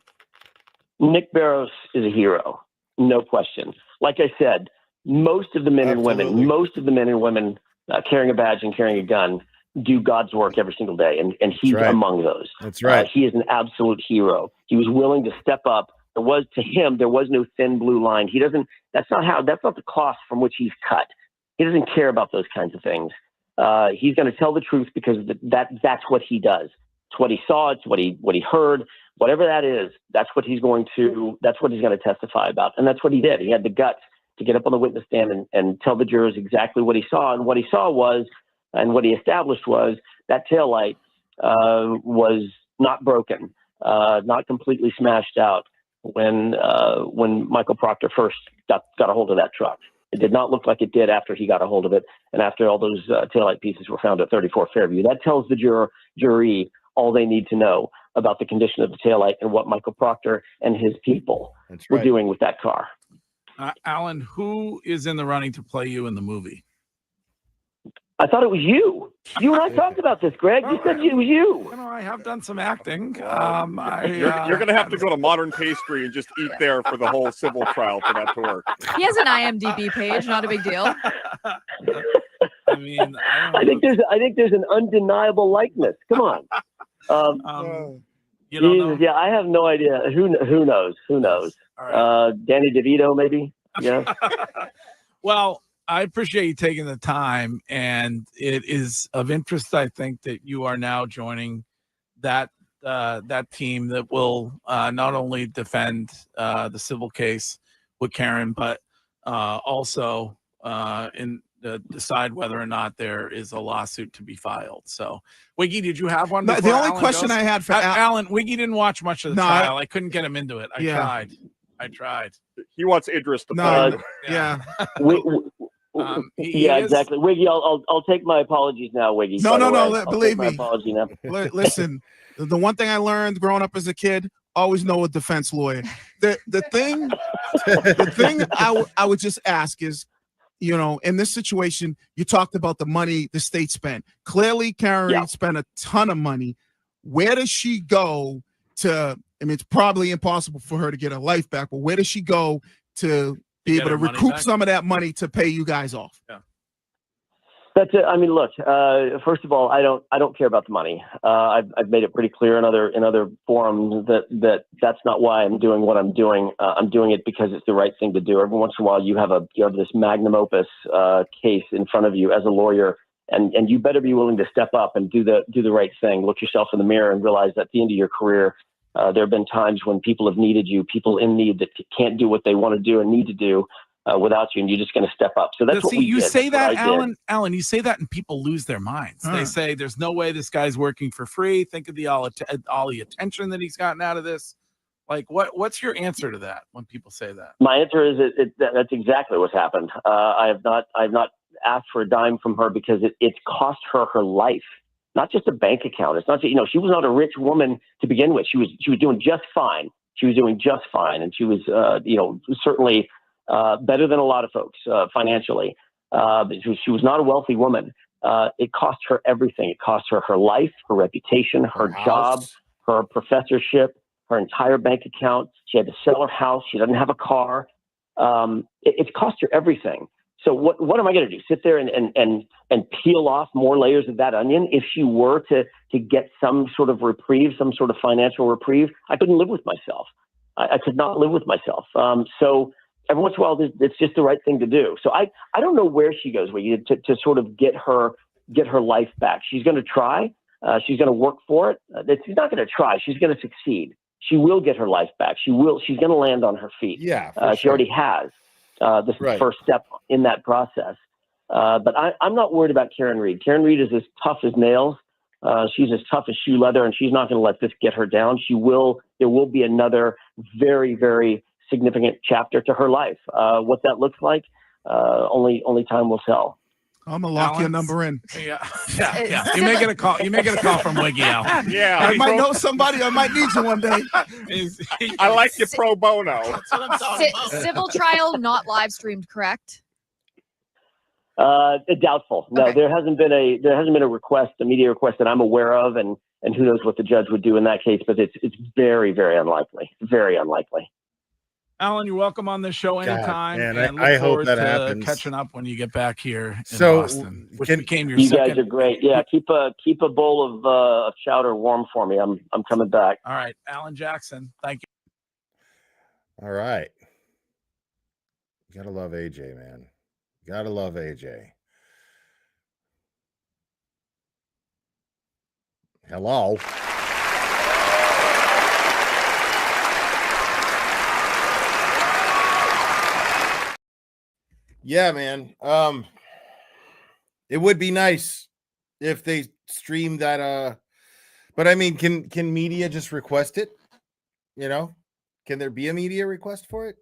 [SPEAKER 22] Nick Barros is a hero, no question. Like I said, most of the men and women carrying a badge and carrying a gun do God's work every single day, and he's among those.
[SPEAKER 1] That's right.
[SPEAKER 22] He is an absolute hero. He was willing to step up. There was no thin blue line. That's not the cloth from which he's cut. He doesn't care about those kinds of things. He's going to tell the truth because that's what he does. It's what he saw. It's what he heard. Whatever that is, that's what he's going to testify about. And that's what he did. He had the guts to get up on the witness stand and tell the jurors exactly what he saw. And what he saw was, and what he established was, that taillight was not broken, not completely smashed out when Michael Proctor first got a hold of that truck. It did not look like it did after he got a hold of it and after all those taillight pieces were found at 34 Fairview. That tells the jury all they need to know about the condition of the taillight and what Michael Proctor and his people were doing with that car.
[SPEAKER 21] Alan, who is in the running to play you in the movie?
[SPEAKER 22] I thought it was you. You and I talked about this, Greg. You said it was you.
[SPEAKER 21] I have done some acting.
[SPEAKER 3] You're going to have to go to Modern Pastry and just eat there for the whole civil trial for that to work.
[SPEAKER 2] He has an IMDb page, not a big deal.
[SPEAKER 21] I mean,
[SPEAKER 22] I think there's an undeniable likeness. Come on.
[SPEAKER 21] You don't know?
[SPEAKER 22] Yeah, I have no idea. Who knows? Who knows?
[SPEAKER 21] Right.
[SPEAKER 22] Danny DeVito, maybe. Yeah.
[SPEAKER 21] Well, I appreciate you taking the time, and it is of interest, I think, that you are now joining that team that will not only defend the civil case with Karen, but also decide whether or not there is a lawsuit to be filed. So, Wiggy, did you have one?
[SPEAKER 12] The only question I had for
[SPEAKER 21] Alan, Wiggy didn't watch much of the
[SPEAKER 12] No,
[SPEAKER 21] trial. I couldn't get him into it. I tried.
[SPEAKER 3] He wants Idris to
[SPEAKER 12] No,
[SPEAKER 3] play.
[SPEAKER 12] yeah.
[SPEAKER 21] He is-
[SPEAKER 22] exactly. Wiggy, I'll take my apologies now, Wiggy.
[SPEAKER 12] No,
[SPEAKER 22] by the
[SPEAKER 12] no,
[SPEAKER 22] way. I'll
[SPEAKER 12] believe
[SPEAKER 22] take my
[SPEAKER 12] me.
[SPEAKER 22] apology now.
[SPEAKER 12] Listen, the one thing I learned growing up as a kid, always know a defense lawyer. The thing I would just ask is, you know, in this situation, you talked about the money the state spent. Clearly, Karen Reed spent a ton of money. Where does she go to? I mean, it's probably impossible for her to get her life back, but where does she go to be
[SPEAKER 21] Get
[SPEAKER 12] able to
[SPEAKER 21] her money
[SPEAKER 12] recoup
[SPEAKER 21] back?
[SPEAKER 12] some of that money to pay you guys off?
[SPEAKER 21] Yeah.
[SPEAKER 22] That's it. I mean, look. First of all, I don't care about the money. I've made it pretty clear in other forums that's not why I'm doing what I'm doing. I'm doing it because it's the right thing to do. Every once in a while, you have this magnum opus case in front of you as a lawyer, and you better be willing to step up and do the right thing. Look yourself in the mirror and realize that at the end of your career, there have been times when people have needed you, people in need that can't do what they want to do and need to do without you, and you're just going to step up. So that's what we
[SPEAKER 21] you
[SPEAKER 22] did.
[SPEAKER 21] say
[SPEAKER 22] That's
[SPEAKER 21] that,
[SPEAKER 22] what I did.
[SPEAKER 21] Alan, you say that and people lose their minds. They say there's no way this guy's working for free. Think of all the attention that he's gotten out of this. Like, what's your answer to that when people say that?
[SPEAKER 22] My answer is that's exactly what's happened. I have not asked for a dime from her because it's cost her her life, not just a bank account. It's not, she was not a rich woman to begin with. She was doing just fine. She was doing just fine, and she was certainly better than a lot of folks financially. But she was not a wealthy woman. It cost her everything. It cost her her life, her reputation, her job, her professorship, her entire bank account. She had to sell her house. She doesn't have a car. It's cost her everything. So what am I going to do? Sit there and peel off more layers of that onion? If she were to get some sort of reprieve, some sort of financial reprieve, I couldn't live with myself. I could not live with myself. So every once in a while, it's just the right thing to do. So I don't know where she goes to sort of get her life back. She's going to try. She's going to work for it. She's not going to try. She's going to succeed. She will get her life back. She's going to land on her feet.
[SPEAKER 1] Yeah,
[SPEAKER 22] she already has. This is the first step in that process. But I'm not worried about Karen Reed. Karen Reed is as tough as nails. She's as tough as shoe leather, and she's not going to let this get her down. There will be another very, very significant chapter to her life. What that looks like, only time will tell.
[SPEAKER 12] I'm gonna lock your number in.
[SPEAKER 21] Yeah. You may get a call. You may get a call from Wiggy Al.
[SPEAKER 3] Yeah,
[SPEAKER 12] I might know somebody. I might need you one day.
[SPEAKER 3] I like you pro bono.
[SPEAKER 21] That's what I'm talking about.
[SPEAKER 2] Civil trial not live streamed, correct?
[SPEAKER 22] Doubtful. No, there hasn't been a request, a media request that I'm aware of, and who knows what the judge would do in that case. But it's very, very unlikely. Very unlikely.
[SPEAKER 21] Alan, you're welcome on this show anytime.
[SPEAKER 1] man,
[SPEAKER 21] and
[SPEAKER 1] I
[SPEAKER 21] look
[SPEAKER 1] hope
[SPEAKER 21] forward
[SPEAKER 1] that
[SPEAKER 21] to
[SPEAKER 1] happens.
[SPEAKER 21] catching up when you get back here in
[SPEAKER 1] So,
[SPEAKER 21] Boston, which
[SPEAKER 1] can-
[SPEAKER 21] became your
[SPEAKER 22] You
[SPEAKER 21] second.
[SPEAKER 22] guys are great. Yeah, keep a bowl of chowder warm for me. I'm coming back.
[SPEAKER 21] All right, Alan Jackson. Thank you.
[SPEAKER 1] All right. Gotta love AJ, man. Gotta love AJ. Hello. Yeah, man. It would be nice if they stream that. But I mean, can media just request it? You know, can there be a media request for it?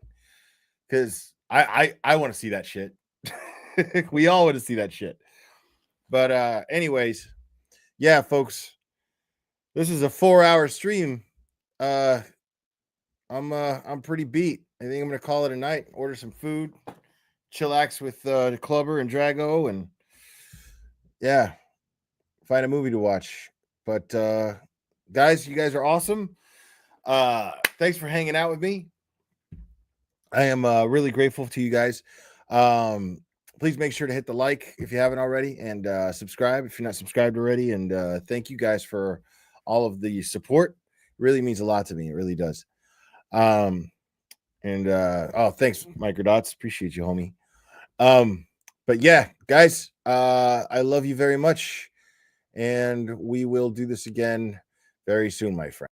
[SPEAKER 1] Because I want to see that shit. We all want to see that shit. But anyways, yeah, folks, this is a 4-hour stream. I'm pretty beat. I think I'm gonna call it a night. Order some food, chillax with the Clubber and Drago, and yeah, find a movie to watch. But guys, you guys are awesome. Thanks for hanging out with me. I am really grateful to you guys. Please make sure to hit the like if you haven't already, and subscribe if you're not subscribed already. And thank you guys for all of the support. It really means a lot to me. It really does. Thanks, Microdots. Appreciate you, homie. But yeah, guys, I love you very much, and we will do this again very soon, my friend.